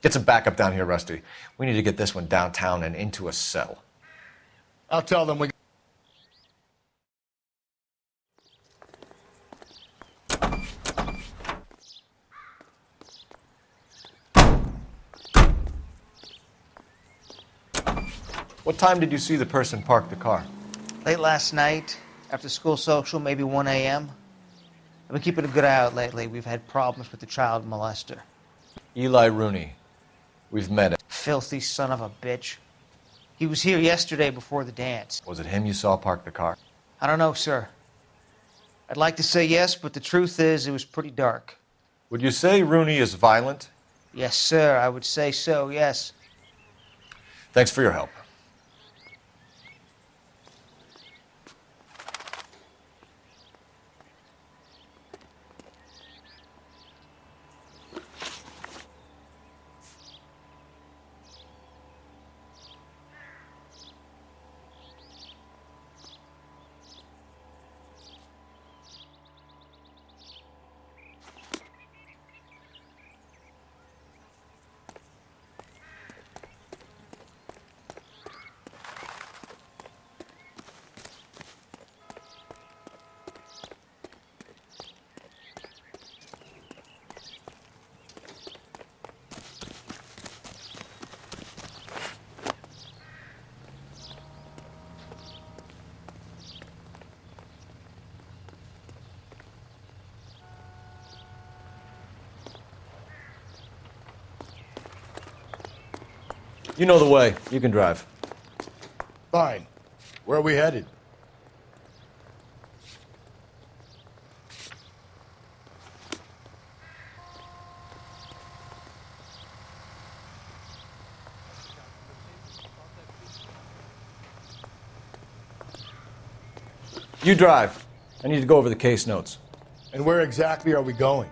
[SPEAKER 2] Get some backup down here, Rusty. We need to get this one downtown and into a cell.
[SPEAKER 24] I'll tell them we...
[SPEAKER 2] What time did you see the person park the car?
[SPEAKER 19] Late last night, after school social, maybe 1 a.m. I've been keeping a good eye out lately. We've had problems with the child molester.
[SPEAKER 2] Eli Rooney. We've met him.
[SPEAKER 19] Filthy son of a bitch. He was here yesterday before the dance.
[SPEAKER 2] Was it him you saw park the car?
[SPEAKER 19] I don't know, sir. I'd like to say yes, but the truth is it was pretty dark.
[SPEAKER 2] Would you say Rooney is violent?
[SPEAKER 19] Yes, sir. I would say so, yes.
[SPEAKER 2] Thanks for your help. You know the way. You can drive.
[SPEAKER 24] Fine. Where are we headed?
[SPEAKER 2] You drive. I need to go over the case notes.
[SPEAKER 24] And where exactly are we going?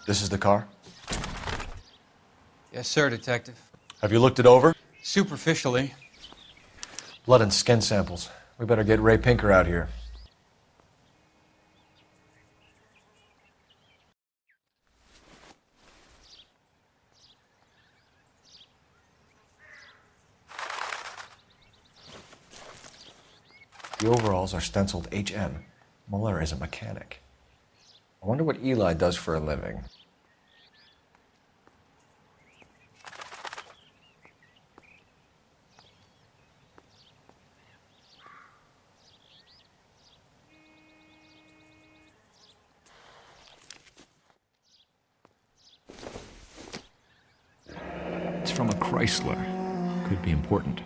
[SPEAKER 2] This is the car?
[SPEAKER 1] Yes, sir, Detective.
[SPEAKER 2] Have you looked it over?
[SPEAKER 1] Superficially.
[SPEAKER 2] Blood and skin samples. We better get Ray Pinker out here. The overalls are stenciled HM. Muller is a mechanic. I wonder what Eli does for a living.
[SPEAKER 18] It's from a Chrysler. Could be important.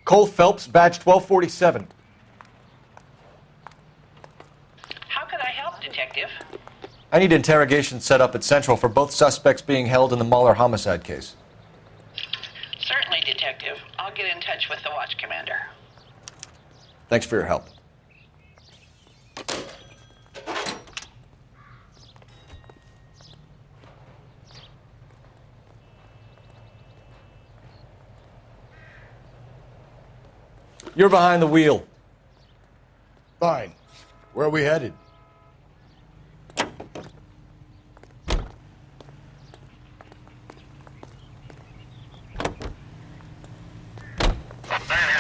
[SPEAKER 2] Cole Phelps, badge 1247.
[SPEAKER 13] How can I help, Detective?
[SPEAKER 2] I need interrogation set up at Central for both suspects being held in the Muller homicide case.
[SPEAKER 13] Certainly, Detective. I'll get in touch with the watch commander.
[SPEAKER 2] Thanks for your help. You're behind the wheel.
[SPEAKER 24] Fine. Where are we headed?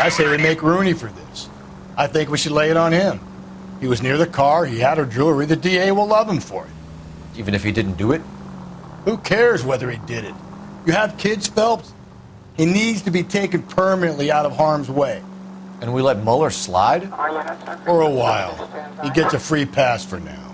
[SPEAKER 24] I say we make Rooney for this. I think we should lay it on him. He was near the car, he had her jewelry, the DA will love him for it.
[SPEAKER 2] Even if he didn't do it?
[SPEAKER 24] Who cares whether he did it? You have kids, Phelps? He needs to be taken permanently out of harm's way.
[SPEAKER 2] And we let Mueller slide?
[SPEAKER 24] For a while. He gets a free pass for now.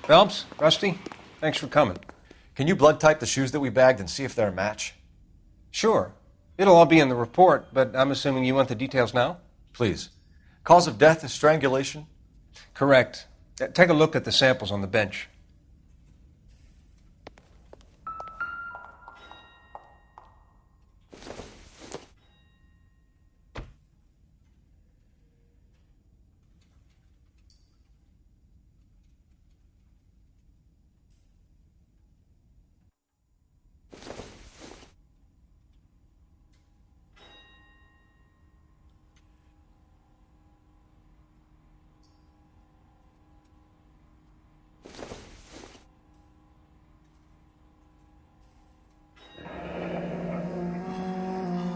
[SPEAKER 14] Phelps, Rusty, thanks for coming.
[SPEAKER 2] Can you blood type the shoes that we bagged and see if they're a match?
[SPEAKER 14] Sure. It'll all be in the report, but I'm assuming you want the details now?
[SPEAKER 2] Please. Cause of death is strangulation?
[SPEAKER 14] Correct. Take a look at the samples on the bench.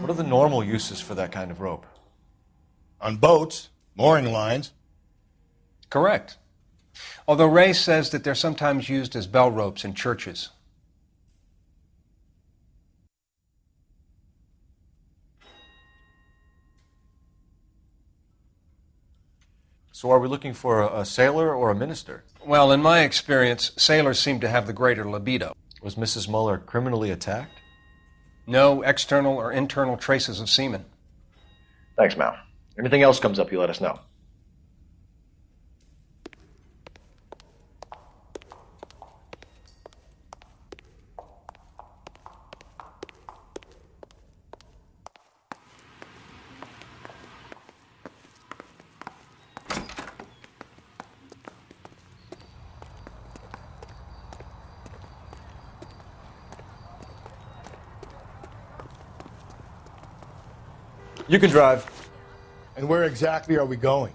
[SPEAKER 2] What are the normal uses for that kind of rope?
[SPEAKER 24] On boats, mooring lines.
[SPEAKER 14] Correct. Although Ray says that they're sometimes used as bell ropes in churches.
[SPEAKER 2] So are we looking for a sailor or a minister?
[SPEAKER 14] Well, in my experience, sailors seem to have the greater libido.
[SPEAKER 2] Was Mrs. Mueller criminally attacked?
[SPEAKER 14] No external or internal traces of semen.
[SPEAKER 2] Thanks, Mal. Anything else comes up, you let us know. You can drive.
[SPEAKER 24] And where exactly are we going?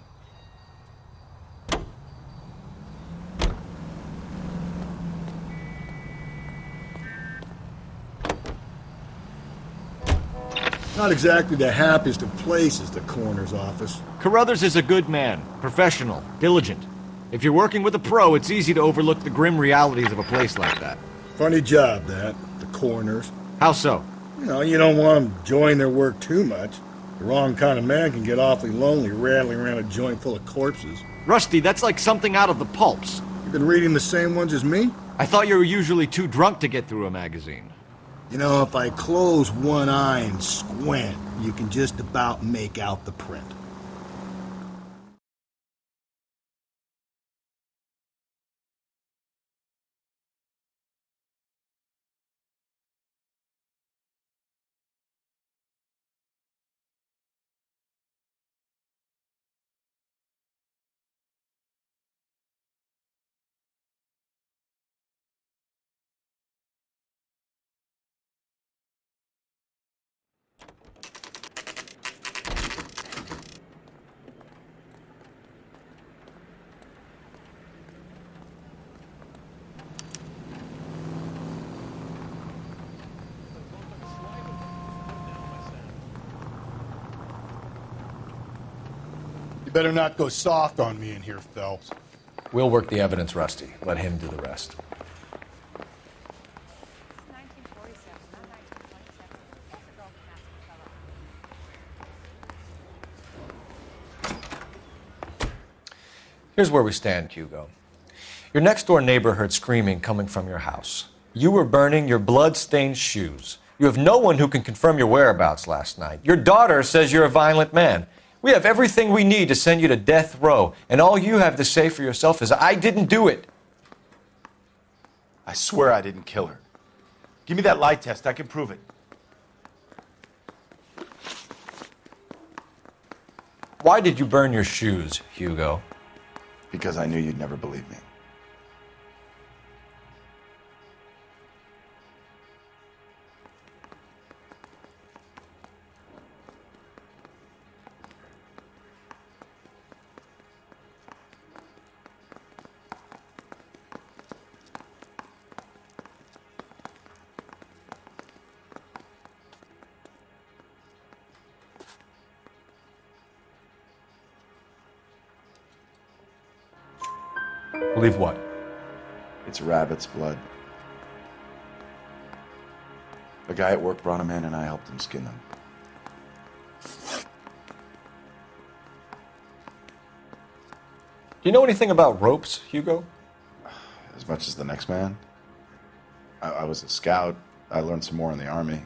[SPEAKER 24] Not exactly the happiest of places, the coroner's office.
[SPEAKER 18] Carruthers is a good man, professional, diligent. If you're working with a pro, it's easy to overlook the grim realities of a place like that.
[SPEAKER 24] Funny job, that, the coroner's.
[SPEAKER 18] How so?
[SPEAKER 24] You know, you don't want them enjoying their work too much. The wrong kind of man can get awfully lonely rattling around a joint full of corpses.
[SPEAKER 18] Rusty, that's like something out of the pulps.
[SPEAKER 24] You've been reading the same ones as me?
[SPEAKER 18] I thought you were usually too drunk to get through a magazine.
[SPEAKER 24] You know, if I close one eye and squint, you can just about make out the print. Better not go soft on me in here, Phelps.
[SPEAKER 2] We'll work the evidence, Rusty. Let him do the rest. Here's where we stand, Hugo. Your next-door neighbor heard screaming coming from your house. You were burning your blood-stained shoes. You have no one who can confirm your whereabouts last night. Your daughter says you're a violent man. We have everything we need to send you to death row, and all you have to say for yourself is, I didn't do it.
[SPEAKER 4] I swear I didn't kill her. Give me that lie test. I can prove it.
[SPEAKER 2] Why did you burn your shoes, Hugo?
[SPEAKER 4] Because I knew you'd never believe me.
[SPEAKER 2] Believe what?
[SPEAKER 4] It's rabbit's blood. A guy at work brought him in and I helped him skin them.
[SPEAKER 2] Do you know anything about ropes, Hugo?
[SPEAKER 4] As much as the next man. I was a scout. I learned some more in the army.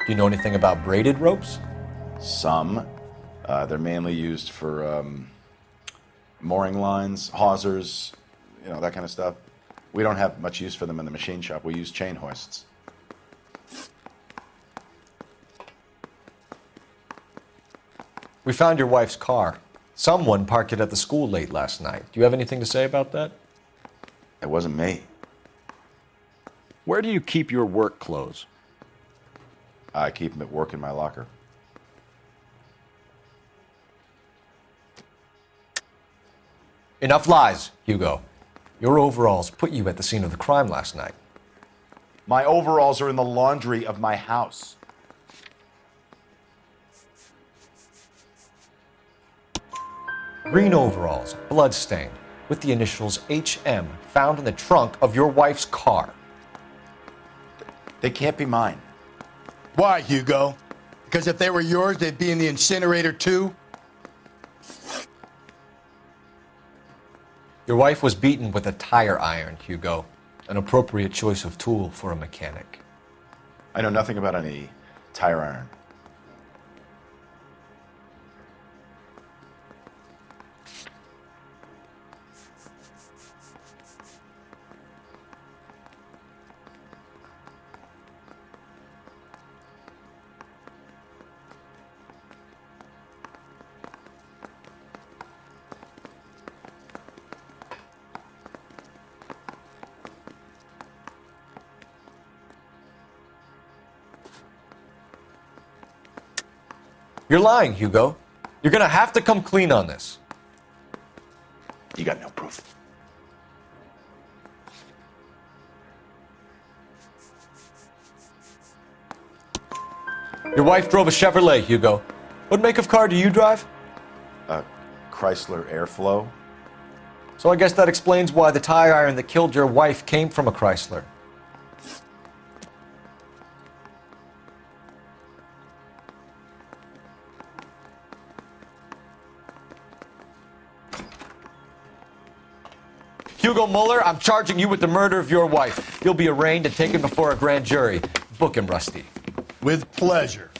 [SPEAKER 2] Do you know anything about braided ropes?
[SPEAKER 4] Some. They're mainly used for mooring lines, hawsers, you know, that kind of stuff. We don't have much use for them in the machine shop. We use chain hoists.
[SPEAKER 2] We found your wife's car. Someone parked it at the school late last night. Do you have anything to say about that?
[SPEAKER 4] It wasn't me.
[SPEAKER 18] Where do you keep your work clothes?
[SPEAKER 4] I keep them at work in my locker.
[SPEAKER 2] Enough lies, Hugo. Your overalls put you at the scene of the crime last night.
[SPEAKER 4] My overalls are in the laundry of my house.
[SPEAKER 2] Green overalls, blood-stained, with the initials HM found in the trunk of your wife's car.
[SPEAKER 4] They can't be mine.
[SPEAKER 24] Why, Hugo? Because if they were yours, they'd be in the incinerator too?
[SPEAKER 2] Your wife was beaten with a tire iron, Hugo. An appropriate choice of tool for a mechanic.
[SPEAKER 4] I know nothing about any tire iron.
[SPEAKER 2] You're lying, Hugo. You're gonna have to come clean on this.
[SPEAKER 4] You got no proof.
[SPEAKER 2] Your wife drove a Chevrolet, Hugo. What make of car do you drive?
[SPEAKER 4] A Chrysler Airflow.
[SPEAKER 2] So I guess that explains why the tire iron that killed your wife came from a Chrysler. Hugo Mueller, I'm charging you with the murder of your wife. You'll be arraigned and taken before a grand jury. Book him, Rusty.
[SPEAKER 24] With pleasure.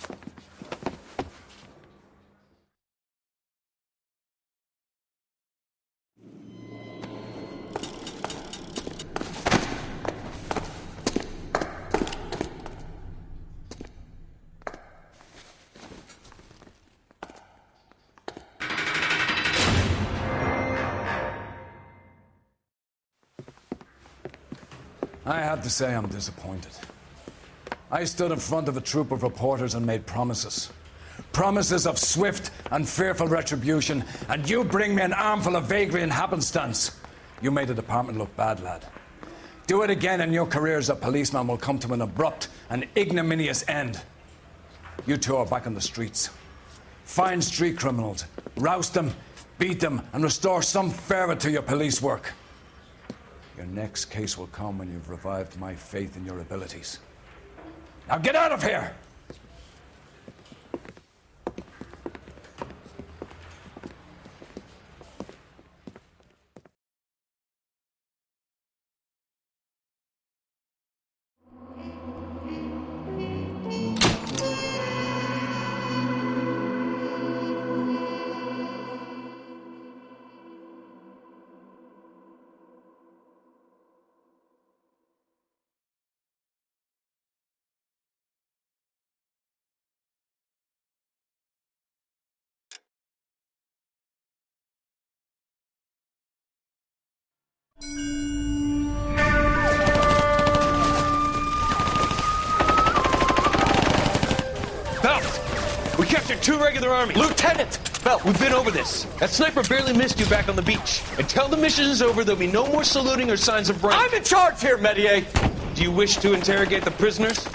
[SPEAKER 6] I have to say I'm disappointed. I stood in front of a troop of reporters and made promises. Promises of swift and fearful retribution, and you bring me an armful of vagary and happenstance. You made the department look bad, lad. Do it again and your career as a policeman will come to an abrupt and ignominious end. You two are back on the streets. Find street criminals, roust them, beat them, and restore some fervor to your police work. Your next case will come when you've revived my faith in your abilities. Now get out of here!
[SPEAKER 3] Phelps! We captured 2 regular army. Lieutenant! Phelps, we've been over this. That sniper barely missed you back on the beach. Until the mission is over, there'll be no more saluting or signs of rank.
[SPEAKER 2] I'm in charge here, Medier!
[SPEAKER 3] Do you wish to interrogate the prisoners?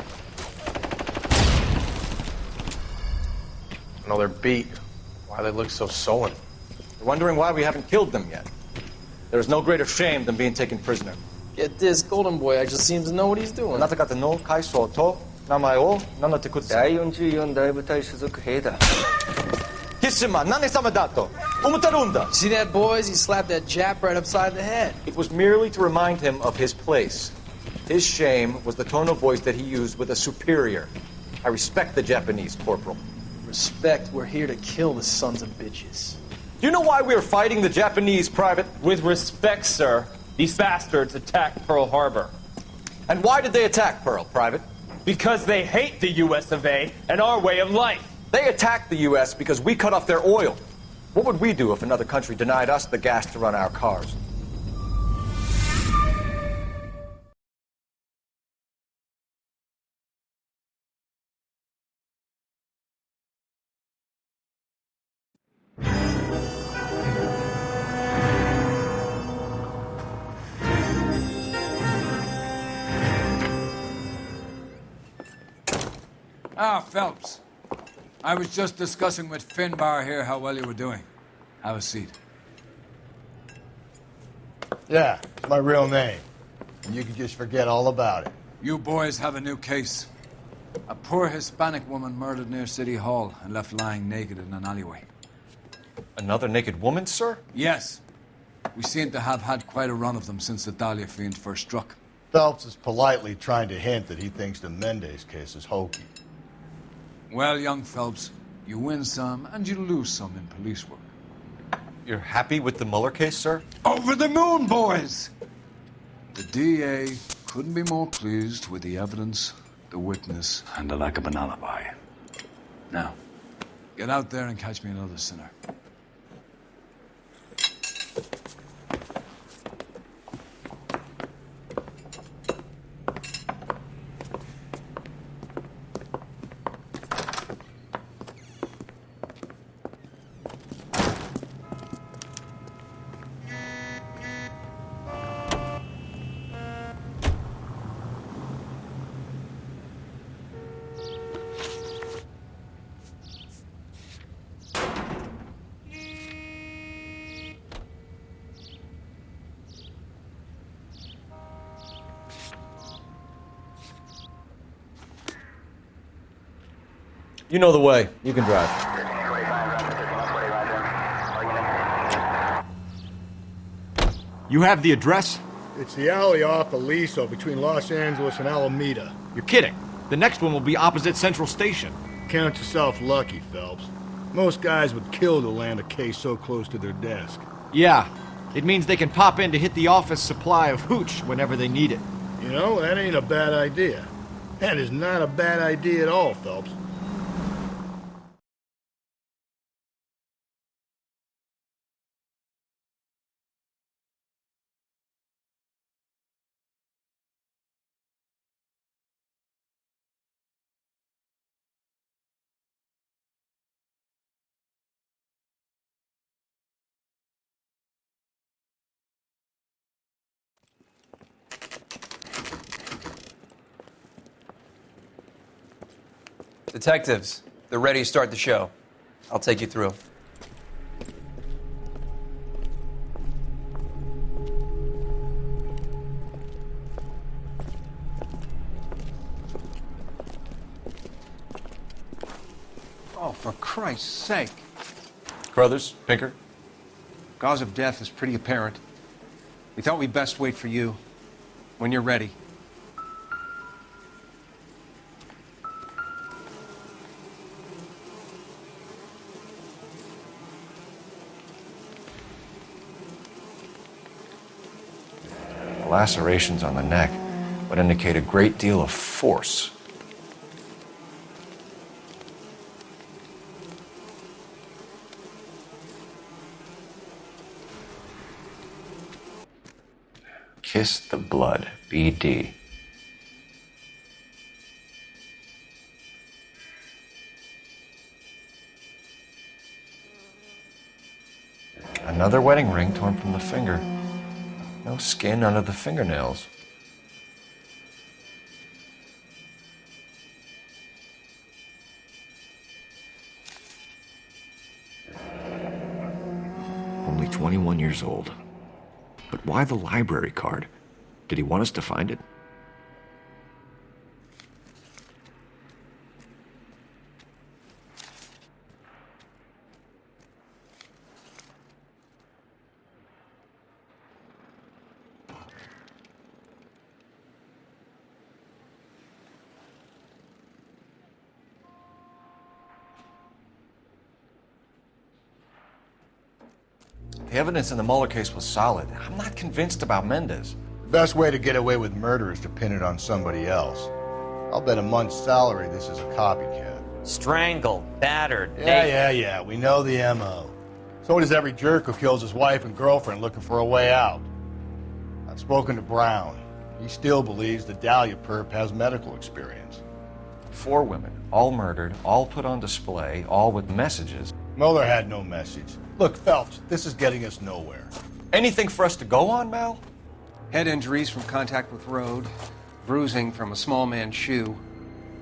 [SPEAKER 2] No, they're beat. Why they look so sullen. They're wondering why we haven't killed them yet. There is no greater shame than being taken prisoner.
[SPEAKER 16] Get this, Golden Boy actually seems to know what he's doing.
[SPEAKER 2] あなた方の会社と名前を名乗ってください。
[SPEAKER 16] 第44大部隊所属兵だ。
[SPEAKER 2] キスマ、何様だと思ってるんだ。
[SPEAKER 16] See that, boys? He slapped that Jap right upside the head.
[SPEAKER 2] It was merely to remind him of his place. His shame was the tone of voice that he used with a superior. I respect the Japanese, Corporal.
[SPEAKER 16] Respect, we're here to kill the sons of bitches.
[SPEAKER 2] Do you know why we are fighting the Japanese, Private?
[SPEAKER 3] With respect, sir, these bastards attacked Pearl Harbor.
[SPEAKER 2] And why did they attack Pearl, Private?
[SPEAKER 3] Because they hate the US of A and our way of life.
[SPEAKER 2] They attacked the U.S. because we cut off their oil. What would we do if another country denied us the gas to run our cars?
[SPEAKER 6] Ah, Phelps. I was just discussing with Finbar here how well you were doing. Have a seat.
[SPEAKER 24] Yeah, it's my real name. And you can just forget all about it.
[SPEAKER 6] You boys have a new case. A poor Hispanic woman murdered near City Hall and left lying naked in an alleyway.
[SPEAKER 2] Another naked woman, sir?
[SPEAKER 6] Yes. We seem to have had quite a run of them since the Dahlia fiend first struck.
[SPEAKER 24] Phelps is politely trying to hint that he thinks the Mendez case is hokey.
[SPEAKER 6] Well, young Phelps, you win some and you lose some in police work.
[SPEAKER 2] You're happy with the Mueller case, sir?
[SPEAKER 6] Over the moon, boys! The DA couldn't be more pleased with the evidence, the witness, and the lack of an alibi. Now, get out there and catch me another sinner.
[SPEAKER 2] You know the way. You can drive.
[SPEAKER 18] You have the address?
[SPEAKER 24] It's the alley off Aliso between Los Angeles and Alameda.
[SPEAKER 18] You're kidding. The next one will be opposite Central Station.
[SPEAKER 24] Count yourself lucky, Phelps. Most guys would kill to land a case so close to their desk.
[SPEAKER 18] Yeah. It means they can pop in to hit the office supply of hooch whenever they need it.
[SPEAKER 24] You know, that ain't a bad idea. That is not a bad idea at all, Phelps.
[SPEAKER 8] Detectives, they're ready to start the show. I'll take you through.
[SPEAKER 14] Oh, for Christ's sake.
[SPEAKER 2] Crothers, Pinker.
[SPEAKER 14] Cause of death is pretty apparent. We thought we'd best wait for you. When you're ready.
[SPEAKER 2] The lacerations on the neck would indicate a great deal of force. Kiss the blood, BD. Another wedding ring torn from the finger. No skin under the fingernails. Only 21 years old. But why the library card? Did he want us to find it? The evidence in the Mueller case was solid. I'm not convinced about Mendez.
[SPEAKER 24] The best way to get away with murder is to pin it on somebody else. I'll bet a month's salary this is a copycat.
[SPEAKER 10] Strangled, battered,
[SPEAKER 24] Yeah. We know the M.O. So does every jerk who kills his wife and girlfriend looking for a way out. I've spoken to Brown. He still believes the Dahlia perp has medical experience.
[SPEAKER 2] 4 women, all murdered, all put on display, all with messages.
[SPEAKER 24] Mueller had no message. Look, Phelps, this is getting us nowhere.
[SPEAKER 2] Anything for us to go on, Mal?
[SPEAKER 14] Head injuries from contact with road, bruising from a small man's shoe,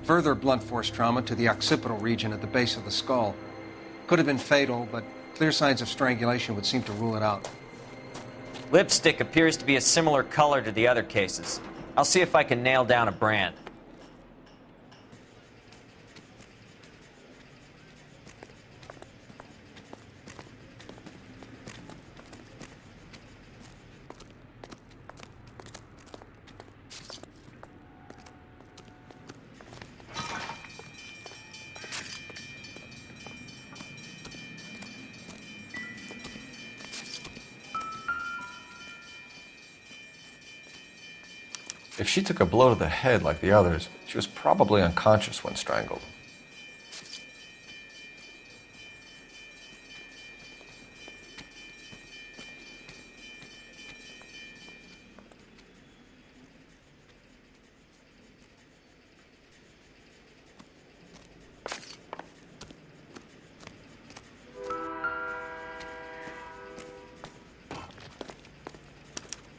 [SPEAKER 14] further blunt force trauma to the occipital region at the base of the skull. Could have been fatal, but clear signs of strangulation would seem to rule it out.
[SPEAKER 10] Lipstick appears to be a similar color to the other cases. I'll see if I can nail down a brand.
[SPEAKER 2] If she took a blow to the head like the others, she was probably unconscious when strangled.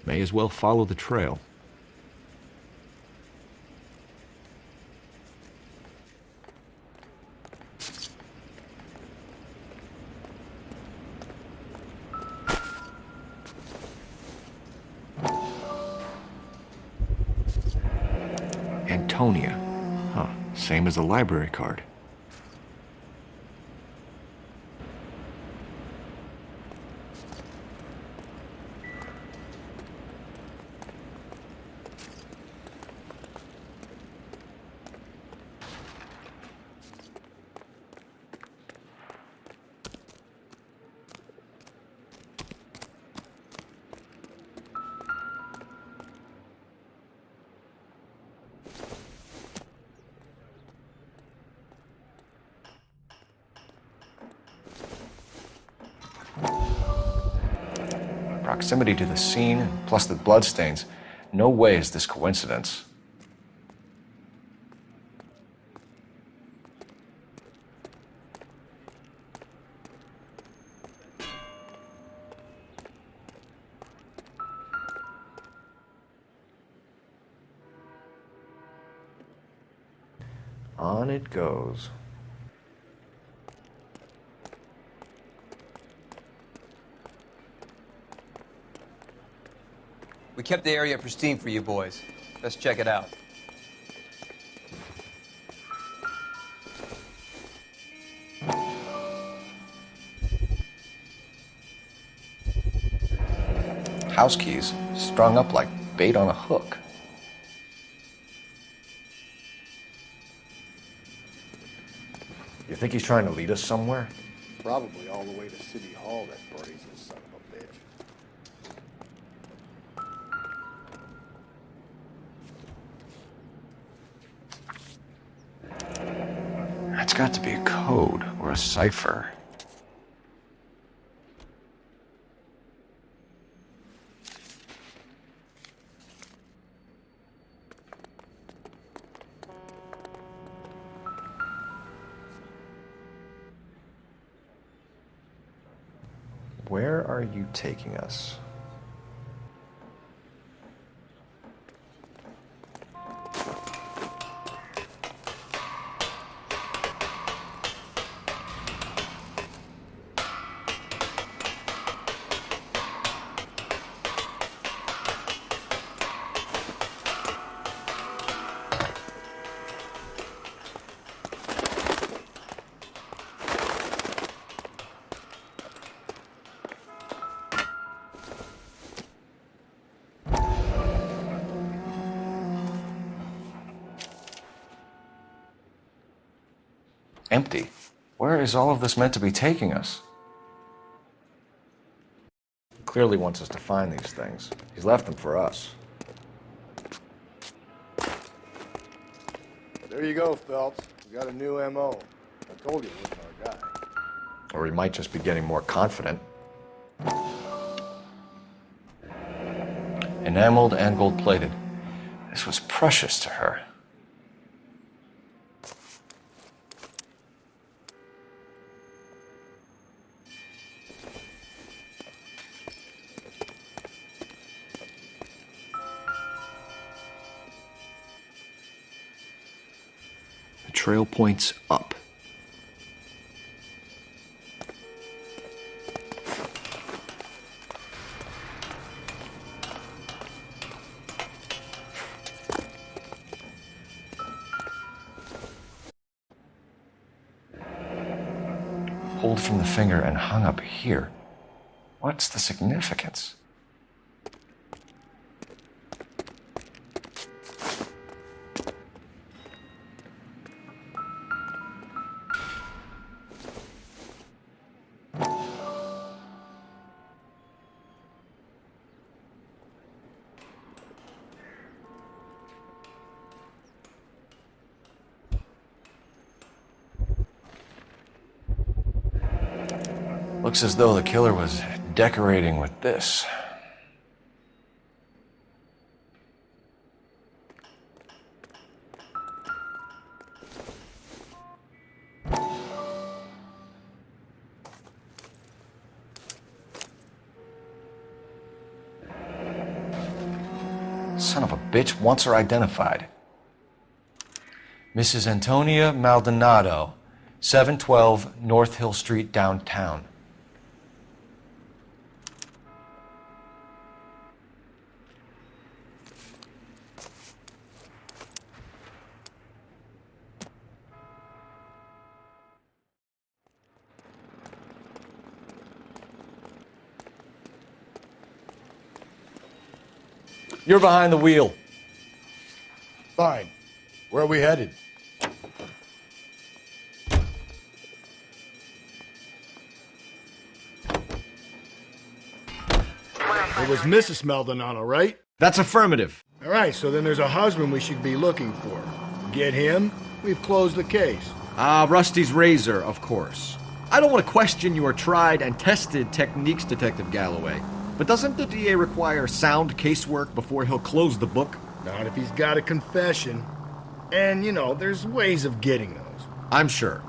[SPEAKER 2] May as well follow the trail. Antonia. Huh, same as the library card. Proximity to the scene, plus the bloodstains. No way is this coincidence. On it goes.
[SPEAKER 8] We kept the area pristine for you boys. Let's check it out.
[SPEAKER 2] House keys strung up like bait on a hook. You think he's trying to lead us somewhere?
[SPEAKER 24] Probably all the way to City Hall, that brazen son of a bitch.
[SPEAKER 2] That's got to be a code or a cipher. Where are you taking us? Empty. Where is all of this meant to be taking us? Clearly wants us to find these things. He's left them for us.
[SPEAKER 24] There you go, Phelps. We got a new M.O. I told you it wasn't our guy.
[SPEAKER 2] Or he might just be getting more confident. Enameled and gold-plated. This was precious to her. The trail points up. Pulled from the finger and hung up here. What's the significance? Looks as though the killer was decorating with this. Son of a bitch wants her identified. Mrs. Antonia Maldonado, 712 North Hill Street, downtown. You're behind the wheel.
[SPEAKER 24] Fine. Where are we headed? It was Mrs. Maldonado, right?
[SPEAKER 18] That's affirmative.
[SPEAKER 24] All right, so then there's a husband we should be looking for. Get him, we've closed the case.
[SPEAKER 18] Rusty's razor, of course. I don't want to question your tried and tested techniques, Detective Galloway. But doesn't the DA require sound casework before he'll close the book?
[SPEAKER 24] Not if he's got a confession. And, there's ways of getting those.
[SPEAKER 18] I'm sure.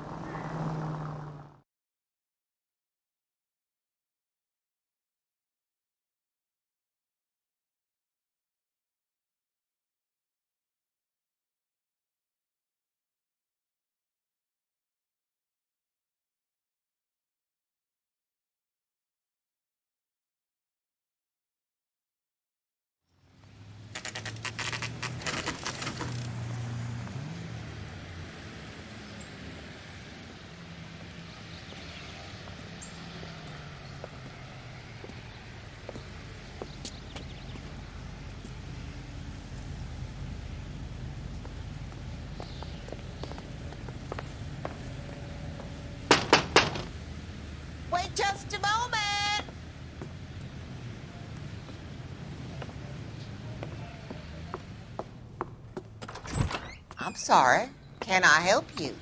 [SPEAKER 9] I'm sorry. Can I help you?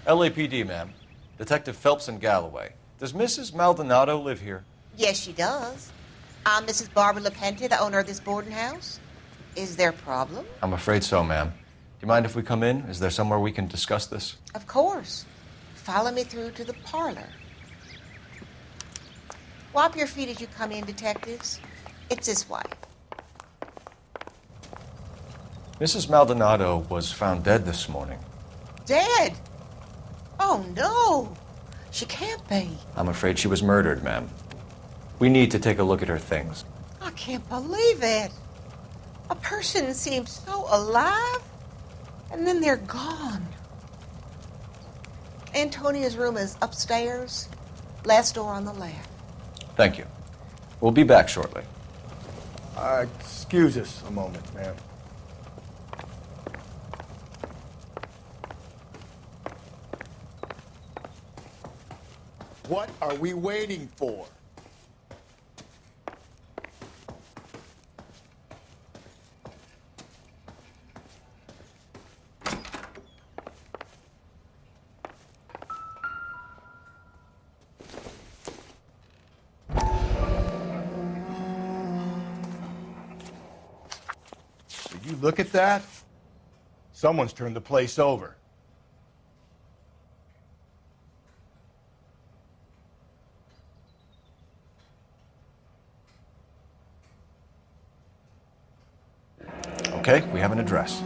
[SPEAKER 2] LAPD, ma'am. Detective Phelps and Galloway. Does Mrs. Maldonado live here?
[SPEAKER 9] Yes, she does. I'm Mrs. Barbara LaPente, the owner of this boarding house. Is there a problem?
[SPEAKER 2] I'm afraid so, ma'am. Do you mind if we come in? Is there somewhere we can discuss this?
[SPEAKER 9] Of course. Follow me through to the parlor. Wipe your feet as you come in, detectives. It's this way.
[SPEAKER 2] Mrs. Maldonado was found dead this morning.
[SPEAKER 9] Dead? Oh, no. She can't be.
[SPEAKER 2] I'm afraid she was murdered, ma'am. We need to take a look at her things.
[SPEAKER 9] I can't believe it. A person seems so alive, and then they're gone. Antonia's room is upstairs, last door on the left.
[SPEAKER 2] Thank you. We'll be back shortly.
[SPEAKER 24] Excuse us a moment, ma'am. What are we waiting for? Did you look at that? Someone's turned the place over.
[SPEAKER 2] Okay, we have an address.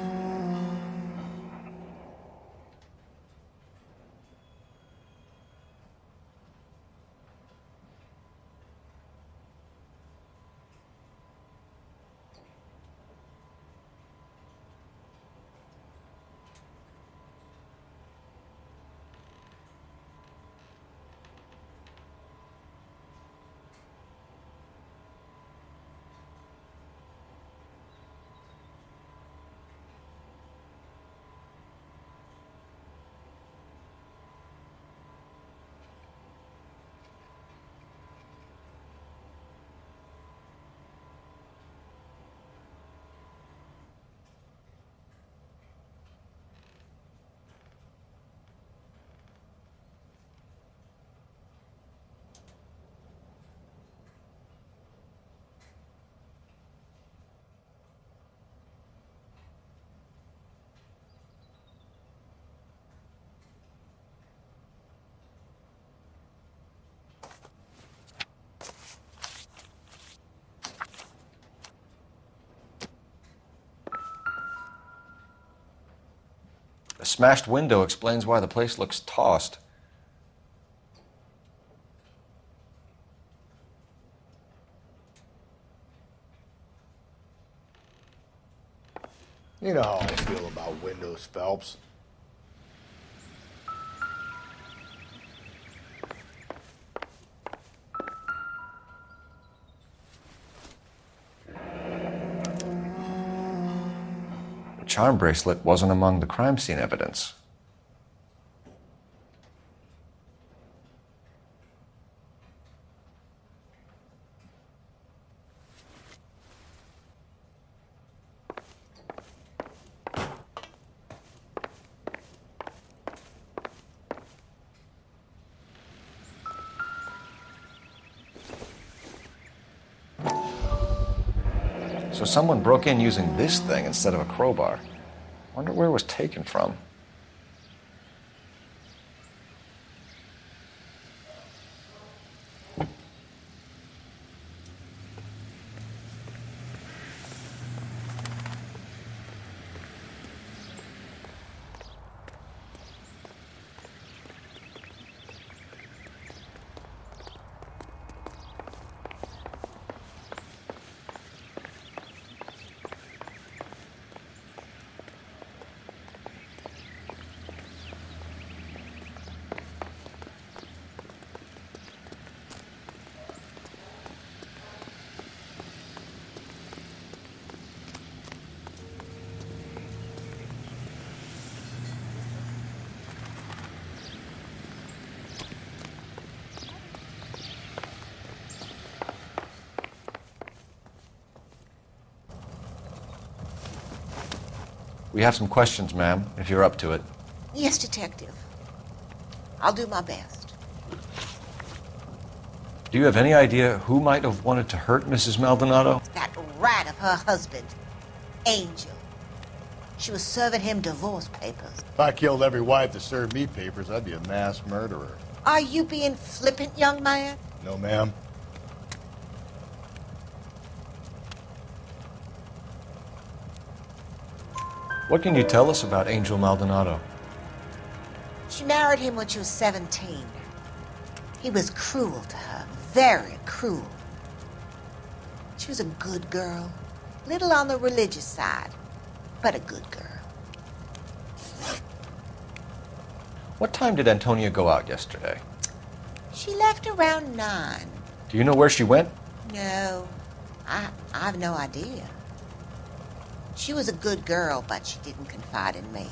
[SPEAKER 2] The smashed window explains why the place looks tossed.
[SPEAKER 24] You know how I feel about windows, Phelps.
[SPEAKER 2] The charm bracelet wasn't among the crime scene evidence. So someone broke in using this thing instead of a crowbar. Wonder where it was taken from. We have some questions, ma'am, if you're up to it.
[SPEAKER 9] Yes, Detective. I'll do my best.
[SPEAKER 2] Do you have any idea who might have wanted to hurt Mrs. Maldonado?
[SPEAKER 9] That rat of her husband, Angel. She was serving him divorce papers.
[SPEAKER 24] If I killed every wife that served me papers, I'd be a mass murderer.
[SPEAKER 9] Are you being flippant, young man?
[SPEAKER 24] No, ma'am.
[SPEAKER 2] What can you tell us about Angel Maldonado?
[SPEAKER 9] She married him when she was 17. He was cruel to her, very cruel. She was a good girl, little on the religious side, but a good girl.
[SPEAKER 2] What time did Antonia go out yesterday?
[SPEAKER 9] She left around 9.
[SPEAKER 2] Do you know where she went?
[SPEAKER 9] No, I have no idea. She was a good girl, but she didn't confide in me.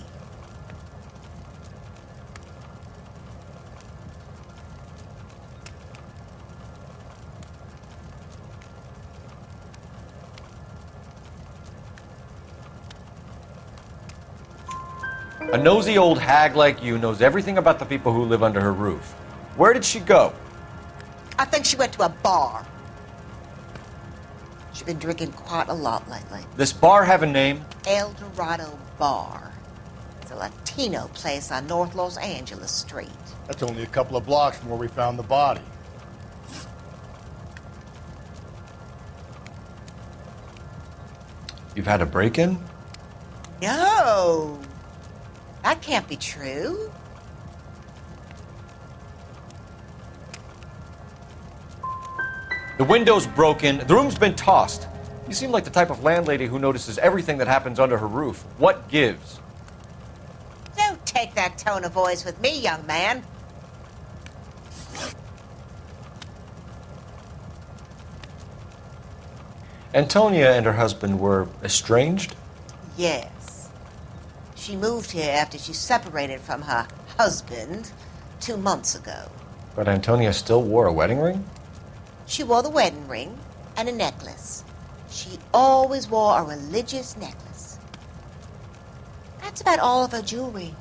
[SPEAKER 2] A nosy old hag like you knows everything about the people who live under her roof. Where did she go?
[SPEAKER 9] I think she went to a bar. She's been drinking quite a lot lately.
[SPEAKER 2] This bar have a name?
[SPEAKER 9] El Dorado Bar. It's a Latino place on North Los Angeles Street.
[SPEAKER 24] That's only a couple of blocks from where we found the body.
[SPEAKER 2] You've had a break-in?
[SPEAKER 9] No, that can't be true.
[SPEAKER 2] The window's broken, the room's been tossed. You seem like the type of landlady who notices everything that happens under her roof. What gives?
[SPEAKER 9] Don't take that tone of voice with me, young man.
[SPEAKER 2] Antonia and her husband were estranged?
[SPEAKER 9] Yes. She moved here after she separated from her husband 2 months ago.
[SPEAKER 2] But Antonia still wore a wedding ring?
[SPEAKER 9] She wore the wedding ring and a necklace. She always wore a religious necklace. That's about all of her jewelry.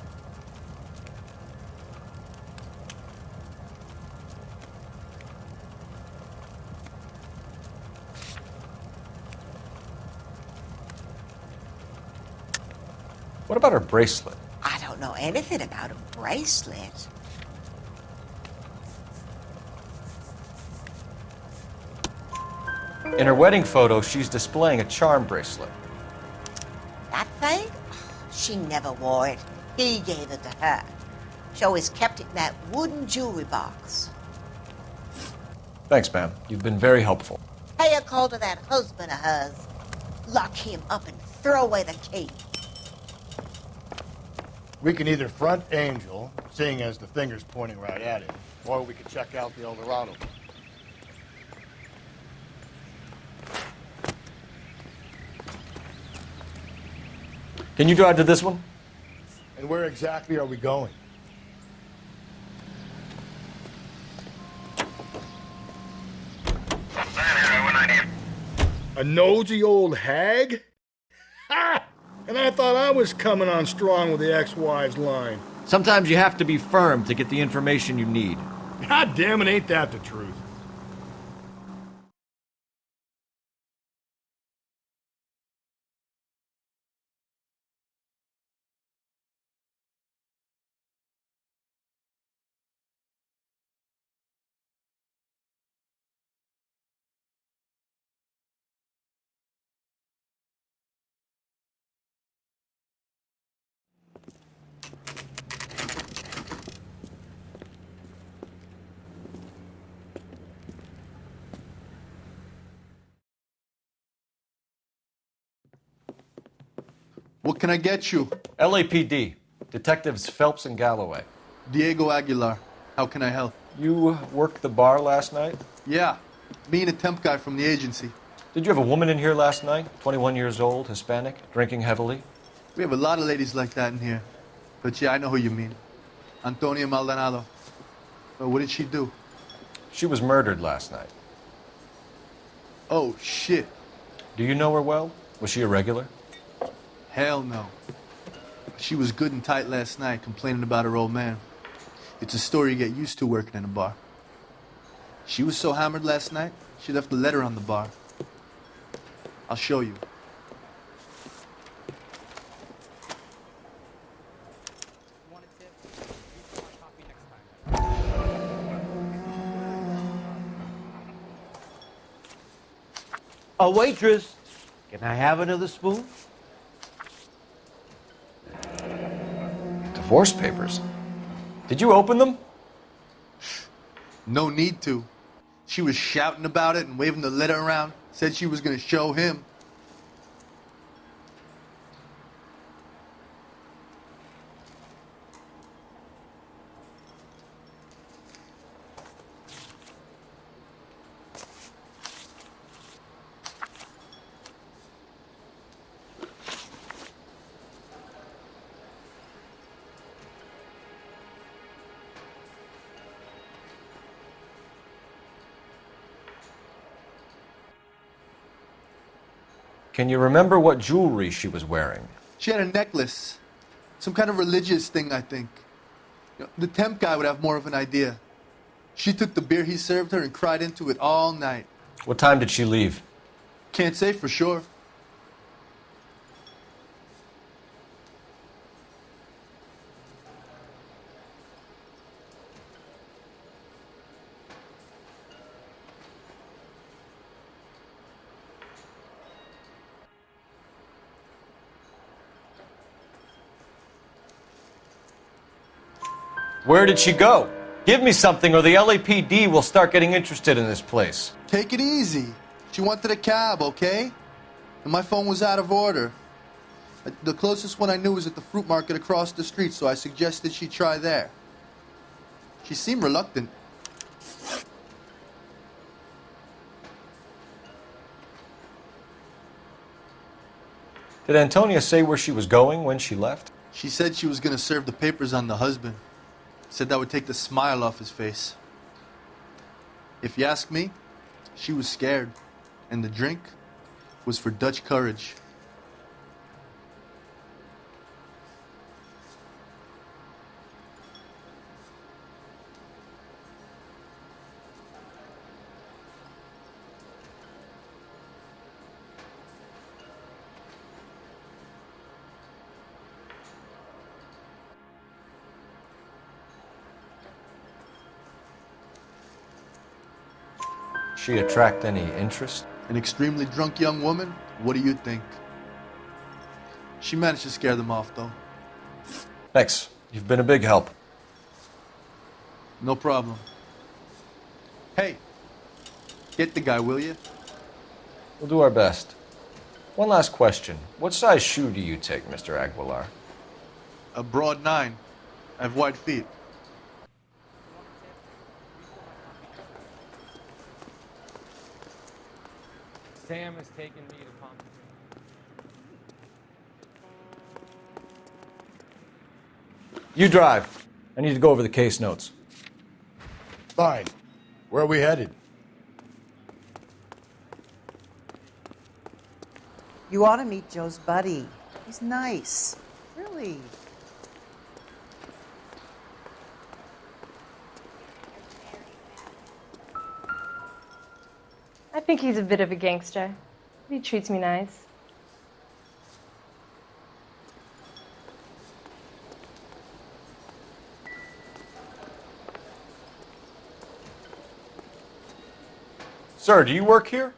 [SPEAKER 2] What about her bracelet?
[SPEAKER 9] I don't know anything about a bracelet.
[SPEAKER 2] In her wedding photo, she's displaying a charm bracelet.
[SPEAKER 9] That thing? She never wore it. He gave it to her. She always kept it in that wooden jewelry box.
[SPEAKER 2] Thanks, ma'am. You've been very helpful.
[SPEAKER 9] Pay a call to that husband of hers. Lock him up and throw away the key.
[SPEAKER 24] We can either front Angel, seeing as the finger's pointing right at him, or we can check out the El Dorado.
[SPEAKER 2] Can you drive to this one?
[SPEAKER 24] And where exactly are we going? A nosy old hag? Ha! And I thought I was coming on strong with the ex-wives line.
[SPEAKER 18] Sometimes you have to be firm to get the information you need.
[SPEAKER 24] God damn it, ain't that the truth?
[SPEAKER 7] What can I get you?
[SPEAKER 2] LAPD. Detectives Phelps and Galloway.
[SPEAKER 7] Diego Aguilar. How can I help?
[SPEAKER 2] You worked the bar last night?
[SPEAKER 7] Yeah. Me and a temp guy from the agency.
[SPEAKER 2] Did you have a woman in here last night? 21 years old, Hispanic, drinking heavily?
[SPEAKER 7] We have a lot of ladies like that in here. But yeah, I know who you mean. Antonia Maldonado. But what did she do?
[SPEAKER 2] She was murdered last night.
[SPEAKER 7] Oh, shit.
[SPEAKER 2] Do you know her well? Was she a regular?
[SPEAKER 7] Hell no. She was good and tight last night, complaining about her old man. It's a story you get used to working in a bar. She was so hammered last night, she left a letter on the bar. I'll show you.
[SPEAKER 12] A waitress, can I have another spoon?
[SPEAKER 2] Divorce papers. Did you open them?
[SPEAKER 7] No need to. She was shouting about it and waving the letter around. Said she was going to show him.
[SPEAKER 2] Can you remember what jewelry she was wearing?
[SPEAKER 7] She had a necklace. Some kind of religious thing, I think. The temp guy would have more of an idea. She took the beer he served her and cried into it all night.
[SPEAKER 2] What time did she leave?
[SPEAKER 7] Can't say for sure.
[SPEAKER 2] Where did she go? Give me something or the LAPD will start getting interested in this place.
[SPEAKER 7] Take it easy. She wanted a cab, okay? And my phone was out of order. The closest one I knew was at the fruit market across the street, so I suggested she try there. She seemed reluctant.
[SPEAKER 2] Did Antonia say where she was going when she left?
[SPEAKER 7] She said she was going to serve the papers on the husband. Said that would take the smile off his face. If you ask me, she was scared. And the drink was for Dutch courage.
[SPEAKER 2] She attract any interest?
[SPEAKER 7] An extremely drunk young woman? What do you think? She managed to scare them off, though.
[SPEAKER 2] Thanks. You've been a big help.
[SPEAKER 7] No problem. Hey, get the guy, will you?
[SPEAKER 2] We'll do our best. One last question. What size shoe do you take, Mr. Aguilar?
[SPEAKER 7] A broad 9. I have wide feet.
[SPEAKER 17] Sam has taken me to concentrate.
[SPEAKER 2] You drive. I need to go over the case notes.
[SPEAKER 24] Fine. Where are we headed?
[SPEAKER 20] You ought to meet Joe's buddy. He's nice. Really.
[SPEAKER 21] I think he's a bit of a gangster. He treats me nice.
[SPEAKER 2] Sir, do you work here?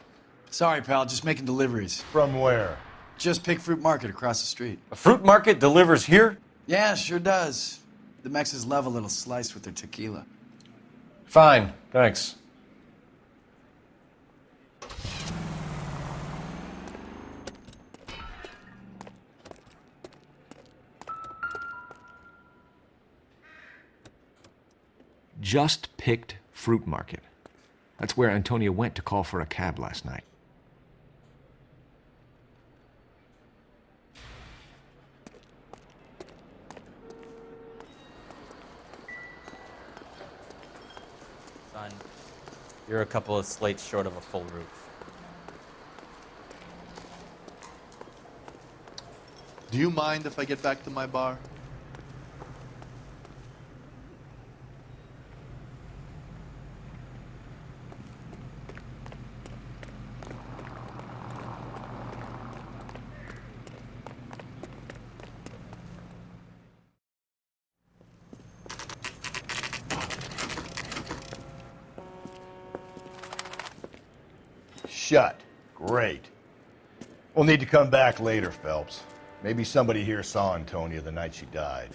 [SPEAKER 23] Sorry, pal, just making deliveries.
[SPEAKER 24] From where?
[SPEAKER 23] Just Pick Fruit Market across the street.
[SPEAKER 2] A fruit market delivers here?
[SPEAKER 23] Yeah, sure does. The Mexes love a little slice with their tequila.
[SPEAKER 2] Fine, thanks.
[SPEAKER 18] Just Picked Fruit Market. That's where Antonia went to call for a cab last night.
[SPEAKER 10] Son, you're a couple of slates short of a full roof.
[SPEAKER 7] Do you mind if I get back to my bar?
[SPEAKER 24] Shut. Great. We'll need to come back later, Phelps. Maybe somebody here saw Antonia the night she died.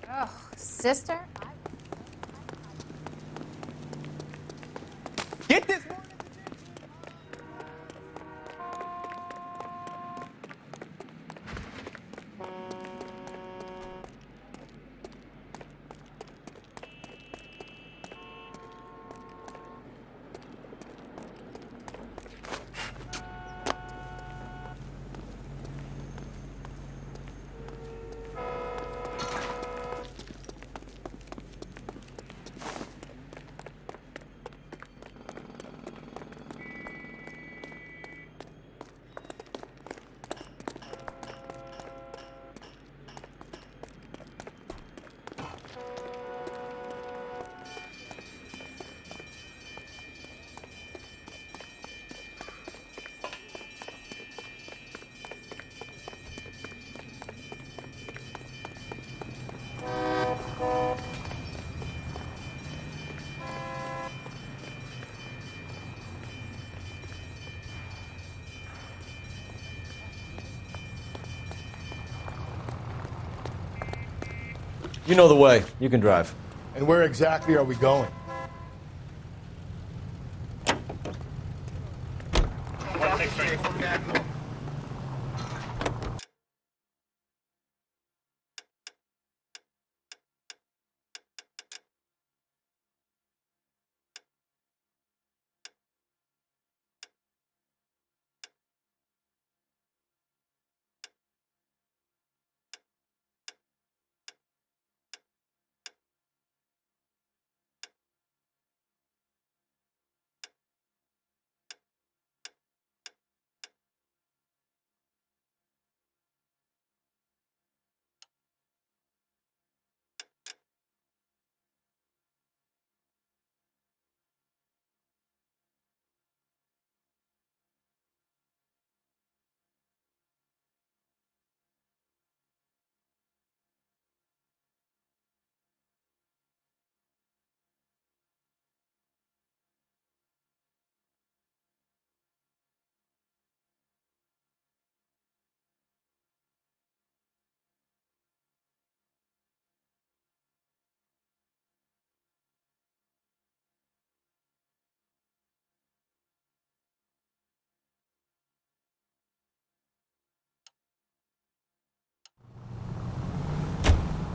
[SPEAKER 5] Oh, sister?
[SPEAKER 16] Get this!
[SPEAKER 2] You know the way. You can drive.
[SPEAKER 24] And where exactly are we going?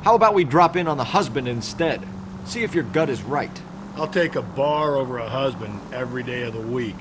[SPEAKER 18] How about we drop in on the husband instead? See if your gut is right.
[SPEAKER 24] I'll take a bar over a husband every day of the week.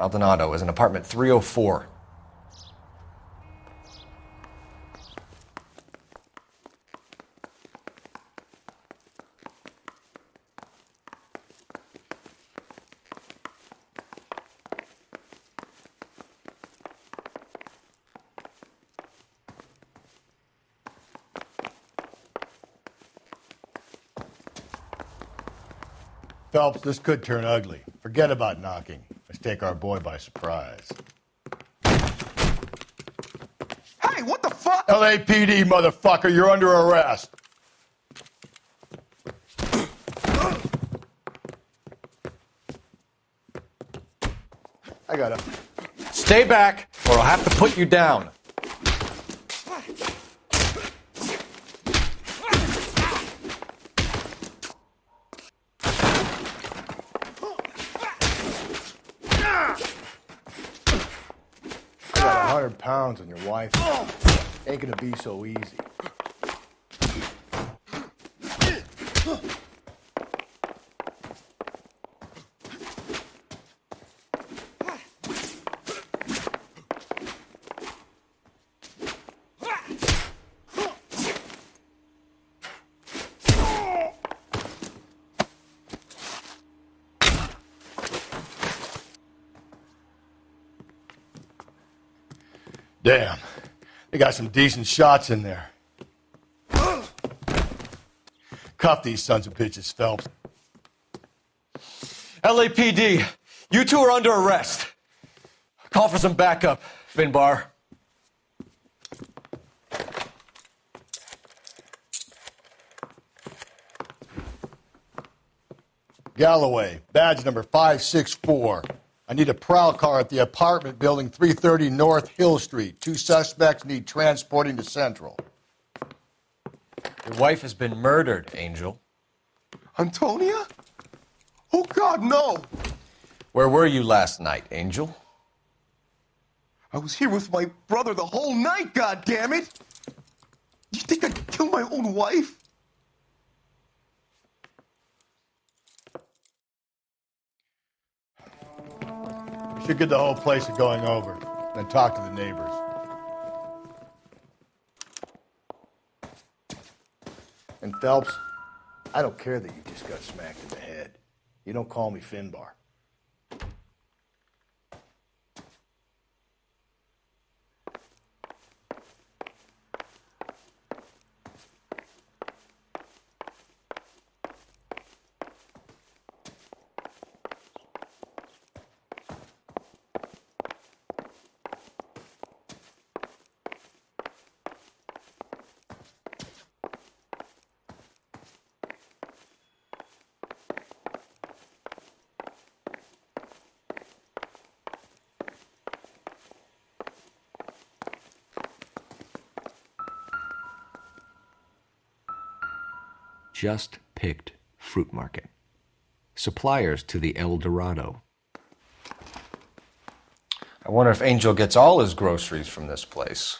[SPEAKER 2] Maldonado is in apartment 304.
[SPEAKER 24] Phelps, this could turn ugly. Forget about knocking. Let's take our boy by surprise.
[SPEAKER 5] Hey, what the fuck?
[SPEAKER 24] LAPD, motherfucker, you're under arrest. I got him.
[SPEAKER 2] Stay back, or I'll have to put you down.
[SPEAKER 24] I got 100 pounds on your wife. Ain't gonna be so easy. Damn, they got some decent shots in there. Cuff these sons of bitches, Phelps.
[SPEAKER 2] LAPD, you two are under arrest. Call for some backup, Finbar.
[SPEAKER 24] Galloway, badge number 564. I need a prowl car at the apartment building 330 North Hill Street. 2 suspects need transporting to Central.
[SPEAKER 2] Your wife has been murdered, Angel.
[SPEAKER 5] Antonia? Oh, God, no!
[SPEAKER 2] Where were you last night, Angel?
[SPEAKER 5] I was here with my brother the whole night, goddammit! You think I'd kill my own wife?
[SPEAKER 24] We should get the whole place to going over, then talk to the neighbors. And Phelps, I don't care that you just got smacked in the head. You don't call me Finbar.
[SPEAKER 18] Just picked fruit market. Suppliers to the El Dorado.
[SPEAKER 2] I wonder if Angel gets all his groceries from this place.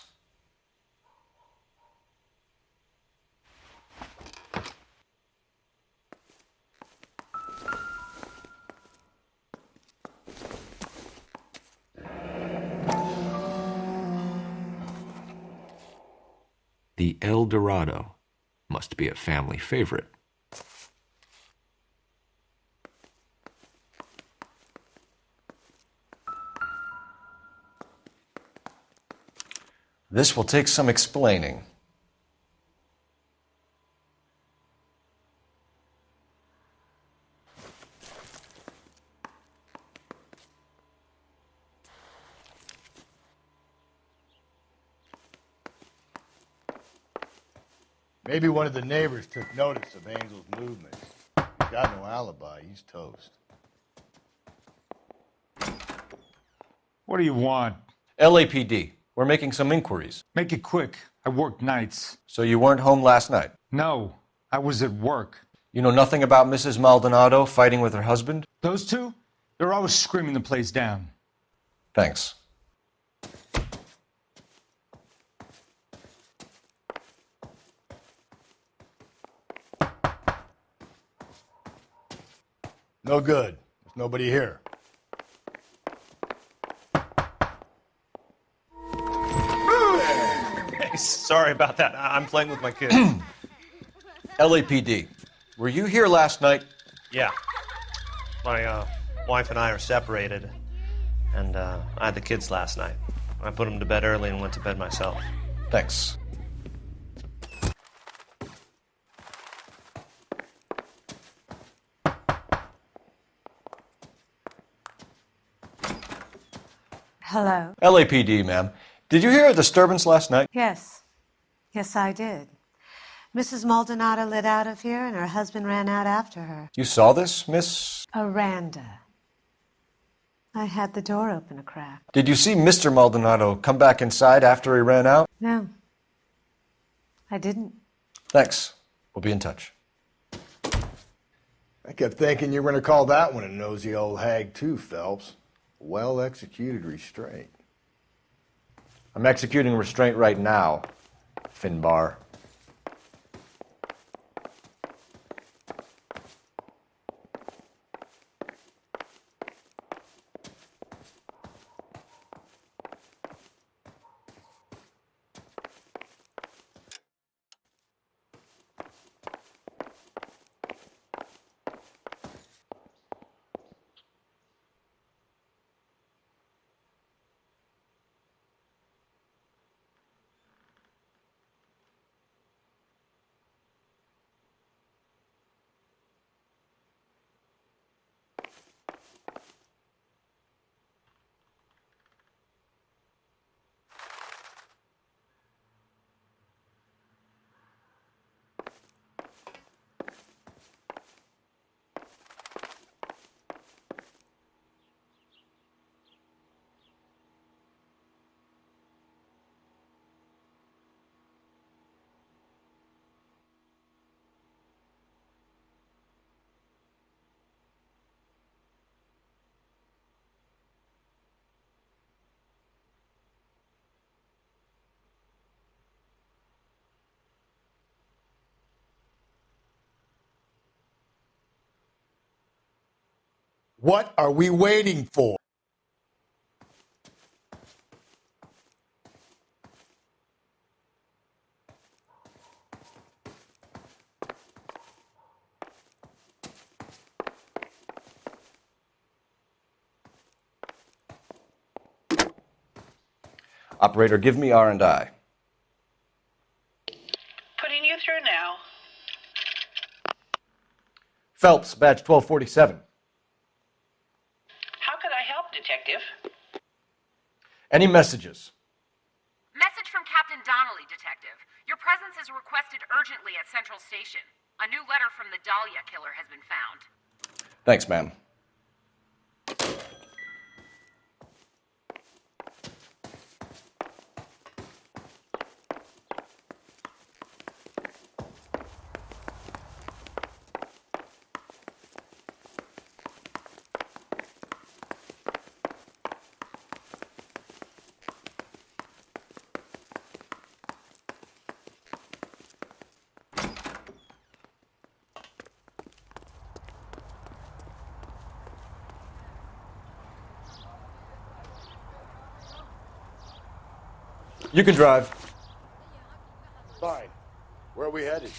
[SPEAKER 18] The El Dorado must be a family favorite.
[SPEAKER 2] This will take some explaining.
[SPEAKER 24] Maybe one of the neighbors took notice of Angel's movements. He's got no alibi. He's toast.
[SPEAKER 11] What do you want?
[SPEAKER 2] LAPD. We're making some inquiries.
[SPEAKER 11] Make it quick. I work nights.
[SPEAKER 2] So you weren't home last night?
[SPEAKER 11] No, I was at work.
[SPEAKER 2] You know nothing about Mrs. Maldonado fighting with her husband?
[SPEAKER 11] Those two? They're always screaming the place down.
[SPEAKER 2] Thanks.
[SPEAKER 24] No good. There's nobody here.
[SPEAKER 1] Sorry about that. I'm playing with my kids.
[SPEAKER 2] LAPD, were you here last night?
[SPEAKER 1] Yeah. My wife and I are separated, and I had the kids last night. I put them to bed early and went to bed myself.
[SPEAKER 2] Thanks.
[SPEAKER 15] Hello?
[SPEAKER 2] LAPD, ma'am. Did you hear a disturbance last night?
[SPEAKER 15] Yes. Yes, I did. Mrs. Maldonado lit out of here, and her husband ran out after her.
[SPEAKER 2] You saw this, Miss?
[SPEAKER 15] Aranda. I had the door open a crack.
[SPEAKER 2] Did you see Mr. Maldonado come back inside after he ran out?
[SPEAKER 15] No. I didn't.
[SPEAKER 2] Thanks. We'll be in touch.
[SPEAKER 24] I kept thinking you were going to call that one a nosy old hag too, Phelps. Well-executed restraint.
[SPEAKER 2] I'm executing restraint right now, Finbar.
[SPEAKER 24] What are we waiting for?
[SPEAKER 2] Operator, give me R&I.
[SPEAKER 13] Putting you through now.
[SPEAKER 2] Phelps, badge 1247.
[SPEAKER 13] How could I help, Detective?
[SPEAKER 2] Any messages?
[SPEAKER 19] Message from Captain Donnelly, Detective. Your presence is requested urgently at Central Station. A new letter from the Dahlia killer has been found.
[SPEAKER 2] Thanks, ma'am. You can drive.
[SPEAKER 24] Fine. Where are we headed?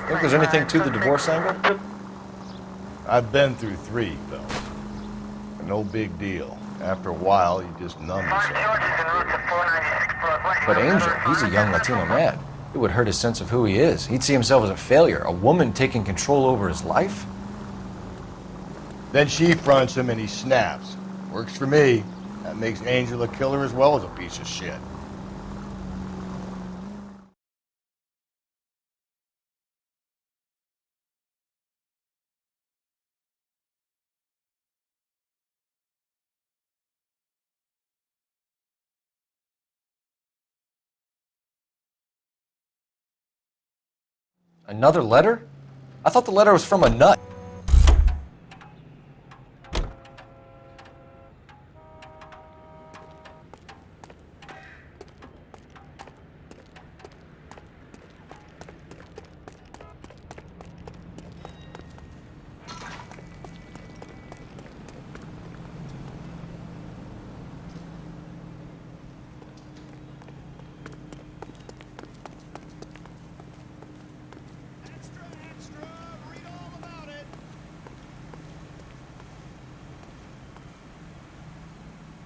[SPEAKER 2] Think there's anything to the divorce angle?
[SPEAKER 24] I've been through 3, Phil. No big deal. After a while, you just numb yourself.
[SPEAKER 2] But Angel, he's a young Latino man. It would hurt his sense of who he is. He'd see himself as a failure, a woman taking control over his life.
[SPEAKER 24] Then she fronts him and he snaps. Works for me. That makes Angel a killer as well as a piece of shit.
[SPEAKER 2] Another letter? I thought the letter was from a nut.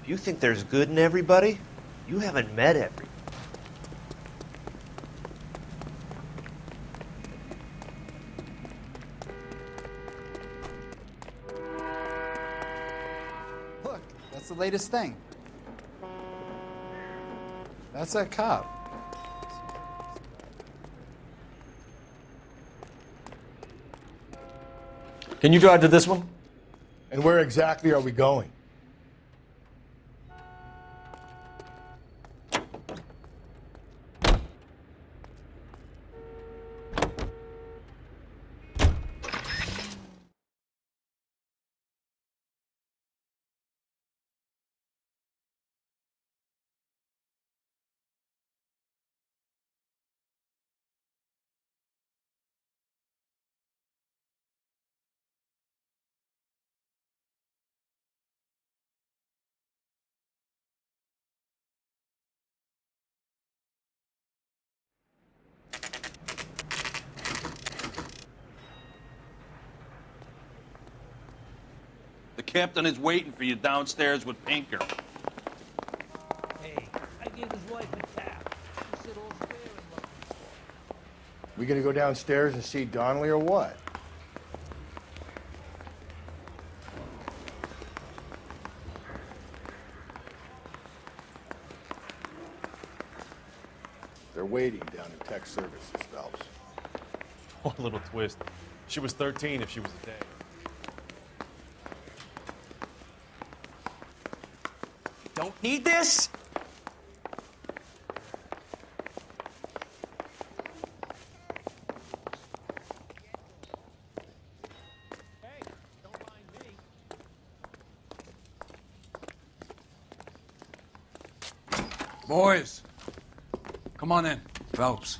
[SPEAKER 1] If you think there's good in everybody, you haven't met everybody.
[SPEAKER 23] Look, that's the latest thing. That's that cop.
[SPEAKER 2] Can you drive to this one?
[SPEAKER 24] And where exactly are we going?
[SPEAKER 3] The captain is waiting for you downstairs with Pinker.
[SPEAKER 12] Hey, I gave his wife a tap. She said all fair and love.
[SPEAKER 24] We gonna go downstairs and see Donnelly or what? They're waiting down in tech services, Phelps.
[SPEAKER 4] One little twist. She was 13 if she was a day.
[SPEAKER 10] Don't need this?
[SPEAKER 6] Boys, come on in. Phelps,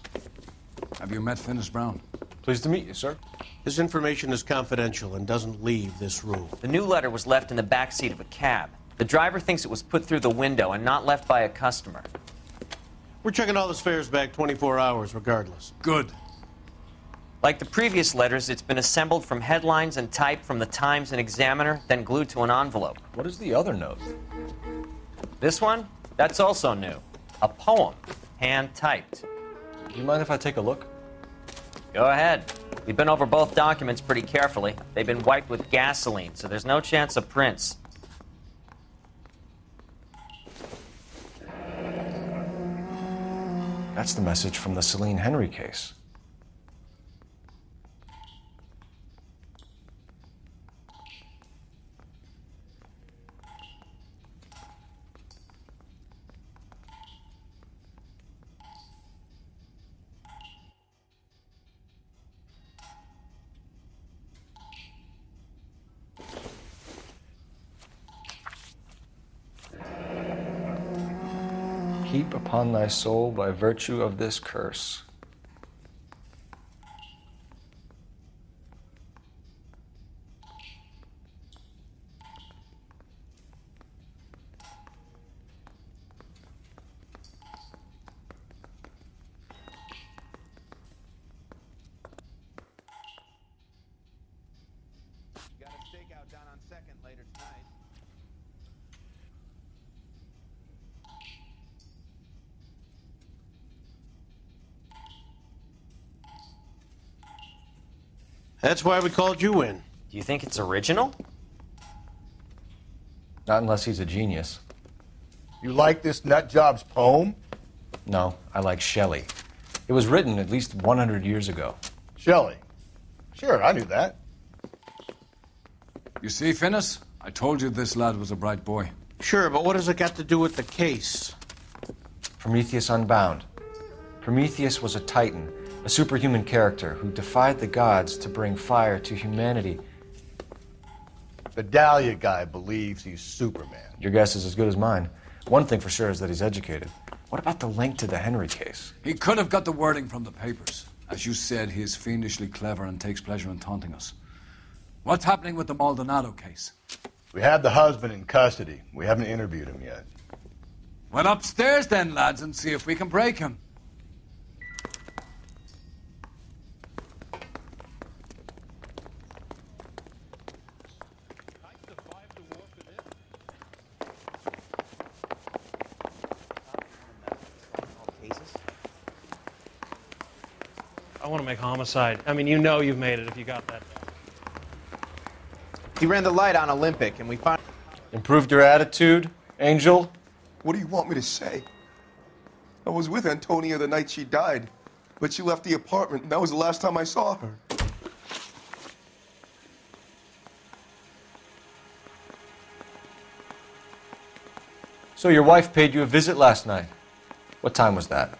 [SPEAKER 6] have you met Finis Brown?
[SPEAKER 2] Pleased to meet you, sir.
[SPEAKER 22] This information is confidential and doesn't leave this room.
[SPEAKER 10] The new letter was left in the back seat of a cab. The driver thinks it was put through the window and not left by a customer.
[SPEAKER 22] We're checking all his fares back 24 hours regardless.
[SPEAKER 6] Good.
[SPEAKER 10] Like the previous letters, it's been assembled from headlines and typed from the Times and Examiner, then glued to an envelope.
[SPEAKER 2] What is the other note?
[SPEAKER 10] This one? That's also new. A poem, hand-typed.
[SPEAKER 2] Do you mind if I take a look?
[SPEAKER 10] Go ahead. We've been over both documents pretty carefully. They've been wiped with gasoline, so there's no chance of prints.
[SPEAKER 2] That's the message from the Celine Henry case. Heap upon thy soul by virtue of this curse.
[SPEAKER 25] Got a stakeout down on 2nd later tonight.
[SPEAKER 22] That's why we called you in.
[SPEAKER 10] Do you think it's original?
[SPEAKER 2] Not unless he's a genius.
[SPEAKER 24] You like this nutjob's poem?
[SPEAKER 2] No, I like Shelley. It was written at least 100 years ago.
[SPEAKER 24] Shelley? Sure, I knew that.
[SPEAKER 6] You see, Finis? I told you this lad was a bright boy.
[SPEAKER 22] Sure, but what has it got to do with the case?
[SPEAKER 2] Prometheus Unbound. Prometheus was a titan, a superhuman character who defied the gods to bring fire to humanity.
[SPEAKER 24] The Dahlia guy believes he's Superman.
[SPEAKER 2] Your guess is as good as mine. One thing for sure is that he's educated. What about the link to the Henry case?
[SPEAKER 6] He could have got the wording from the papers. As you said, he is fiendishly clever and takes pleasure in taunting us. What's happening with the Maldonado case?
[SPEAKER 24] We have the husband in custody. We haven't interviewed him yet.
[SPEAKER 6] Well, upstairs then, lads, and see if we can break him.
[SPEAKER 22] I want to make homicide. I mean, you know you've made it if you got that.
[SPEAKER 25] He ran the light on Olympic, and we found...
[SPEAKER 2] Improved your attitude, Angel?
[SPEAKER 5] What do you want me to say? I was with Antonia the night she died, but she left the apartment, and that was the last time I saw her.
[SPEAKER 2] So your wife paid you a visit last night. What time was that?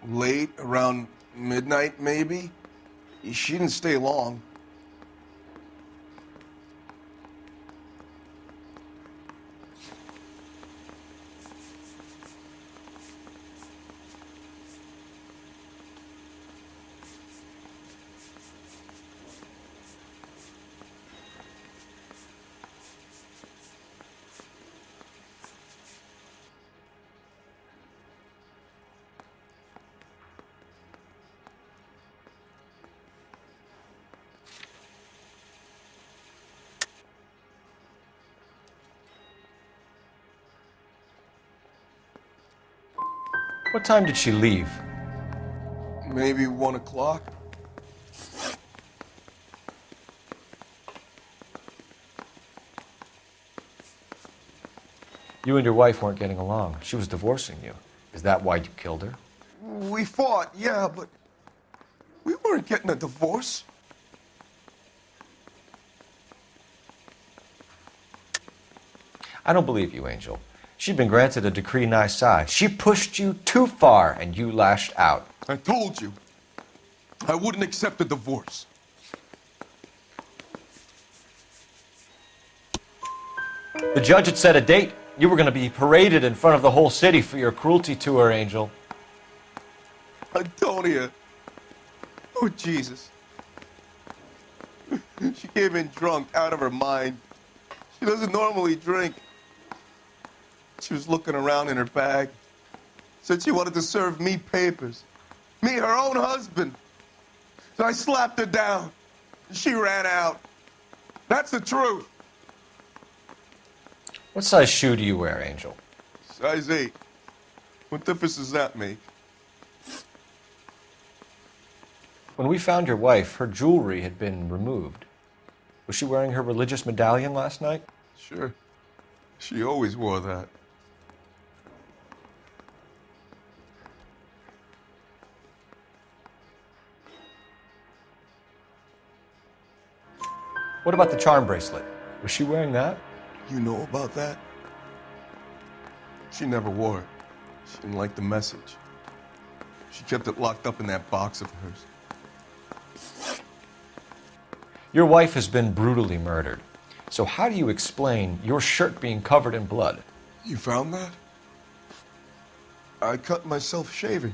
[SPEAKER 5] Late, around midnight, maybe? She didn't stay long.
[SPEAKER 2] What time did she leave?
[SPEAKER 5] Maybe 1 o'clock.
[SPEAKER 2] You and your wife weren't getting along. She was divorcing you. Is that why you killed her?
[SPEAKER 5] We fought, yeah, but we weren't getting a divorce.
[SPEAKER 2] I don't believe you, Angel. She'd been granted a decree nisi. She pushed you too far, and you lashed out.
[SPEAKER 5] I told you, I wouldn't accept a divorce.
[SPEAKER 2] The judge had set a date. You were going to be paraded in front of the whole city for your cruelty to her, Angel.
[SPEAKER 5] Antonia. Oh, Jesus. She came in drunk, out of her mind. She doesn't normally drink. She was looking around in her bag. Said she wanted to serve me papers. Me, her own husband. So I slapped her down. She ran out. That's the truth.
[SPEAKER 2] What size shoe do you wear, Angel?
[SPEAKER 5] Size 8. What difference does that make?
[SPEAKER 2] When we found your wife, her jewelry had been removed. Was she wearing her religious medallion last night?
[SPEAKER 5] Sure. She always wore that.
[SPEAKER 2] What about the charm bracelet? Was she wearing that?
[SPEAKER 5] You know about that? She never wore it. She didn't like the message. She kept it locked up in that box of hers.
[SPEAKER 2] Your wife has been brutally murdered. So how do you explain your shirt being covered in blood?
[SPEAKER 5] You found that? I cut myself shaving.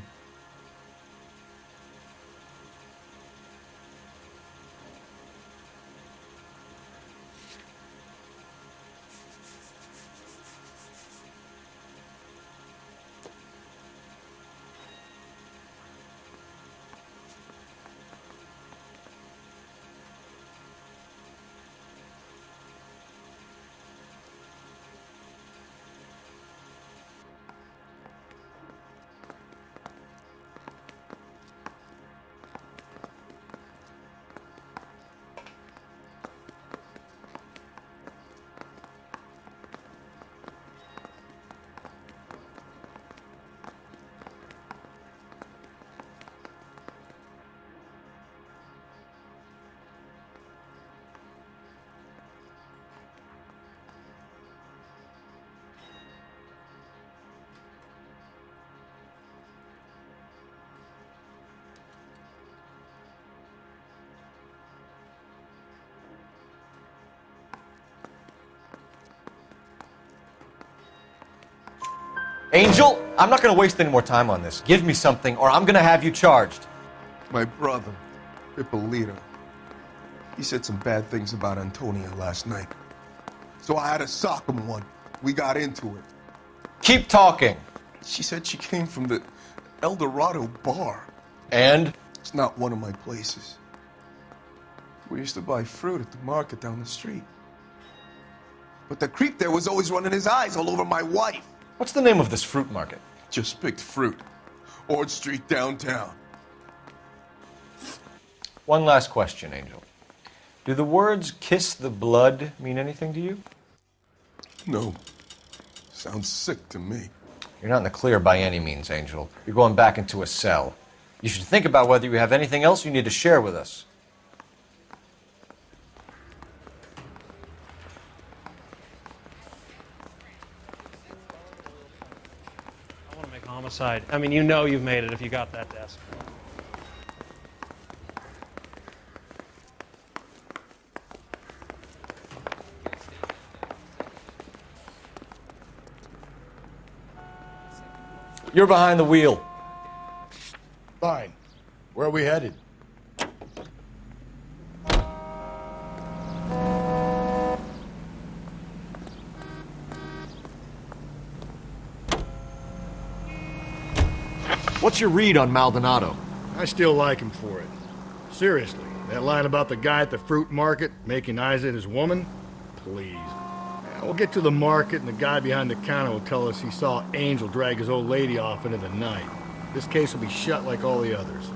[SPEAKER 2] Angel, I'm not going to waste any more time on this. Give me something, or I'm going to have you charged.
[SPEAKER 5] My brother, Ippolito, he said some bad things about Antonia last night. So I had to sock him one. We got into it.
[SPEAKER 2] Keep talking.
[SPEAKER 5] She said she came from the El Dorado bar.
[SPEAKER 2] And?
[SPEAKER 5] It's not one of my places. We used to buy fruit at the market down the street. But the creep there was always running his eyes all over my wife.
[SPEAKER 2] What's the name of this fruit market?
[SPEAKER 5] Just picked fruit. Ord Street downtown.
[SPEAKER 2] One last question, Angel. Do the words kiss the blood mean anything to you?
[SPEAKER 5] No. Sounds sick to me.
[SPEAKER 2] You're not in the clear by any means, Angel. You're going back into a cell. You should think about whether you have anything else you need to share with us.
[SPEAKER 8] I want to make homicide. I mean, you know you've made it if you got that desk.
[SPEAKER 2] You're behind the wheel.
[SPEAKER 24] Fine. Where are we headed?
[SPEAKER 18] What's your read on Maldonado?
[SPEAKER 24] I still like him for it. Seriously, that line about the guy at the fruit market making eyes at his woman? Please. We'll get to the market and the guy behind the counter will tell us he saw Angel drag his old lady off into the night. This case will be shut like all the others.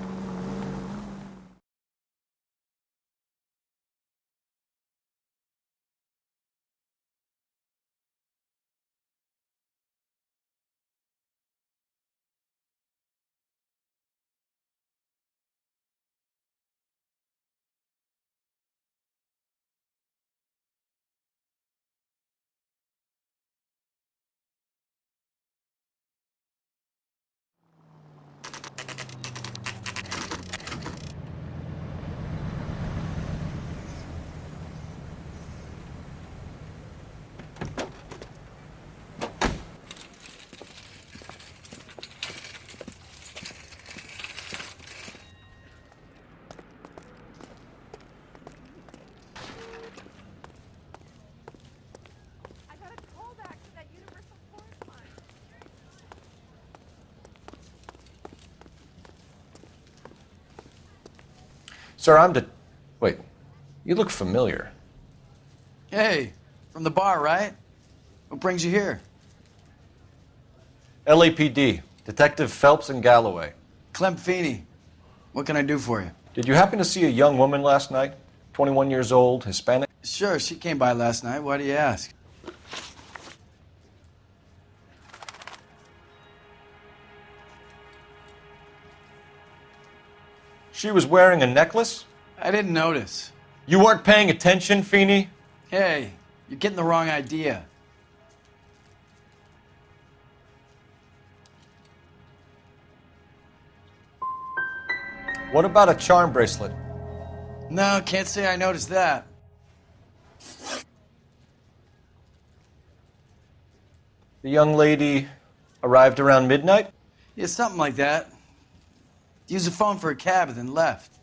[SPEAKER 2] Sir, Wait, you look familiar.
[SPEAKER 23] Hey, from the bar, right? What brings you here?
[SPEAKER 2] LAPD, Detective Phelps and Galloway.
[SPEAKER 23] Clem Feeney. What can I do for you?
[SPEAKER 2] Did you happen to see a young woman last night? 21 years old, Hispanic?
[SPEAKER 23] Sure, she came by last night. Why do you ask?
[SPEAKER 2] She was wearing a necklace?
[SPEAKER 23] I didn't notice.
[SPEAKER 2] You weren't paying attention, Feeney?
[SPEAKER 23] Hey, you're getting the wrong idea.
[SPEAKER 2] What about a charm bracelet?
[SPEAKER 23] No, can't say I noticed that.
[SPEAKER 2] The young lady arrived around midnight?
[SPEAKER 23] Yeah, something like that. Used the phone for a cab and then left.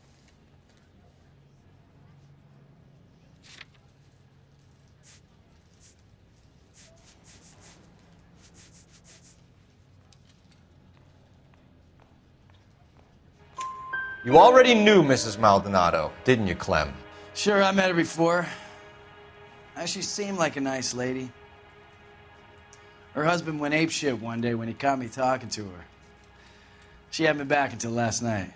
[SPEAKER 2] You already knew Mrs. Maldonado, didn't you, Clem?
[SPEAKER 23] Sure, I met her before. She seemed like a nice lady. Her husband went apeshit one day when he caught me talking to her. She hadn't been back until last night.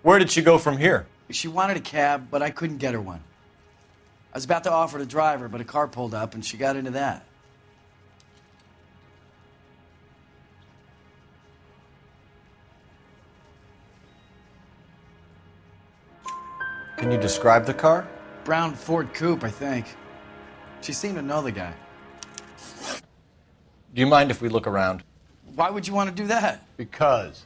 [SPEAKER 2] Where did she go from here?
[SPEAKER 23] She wanted a cab, but I couldn't get her one. I was about to offer to drive her, but a car pulled up and she got into that.
[SPEAKER 2] Can you describe the car?
[SPEAKER 23] Brown Ford Coupe, I think. She seemed to know the guy.
[SPEAKER 2] Do you mind if we look around?
[SPEAKER 23] Why would you want to do that?
[SPEAKER 24] Because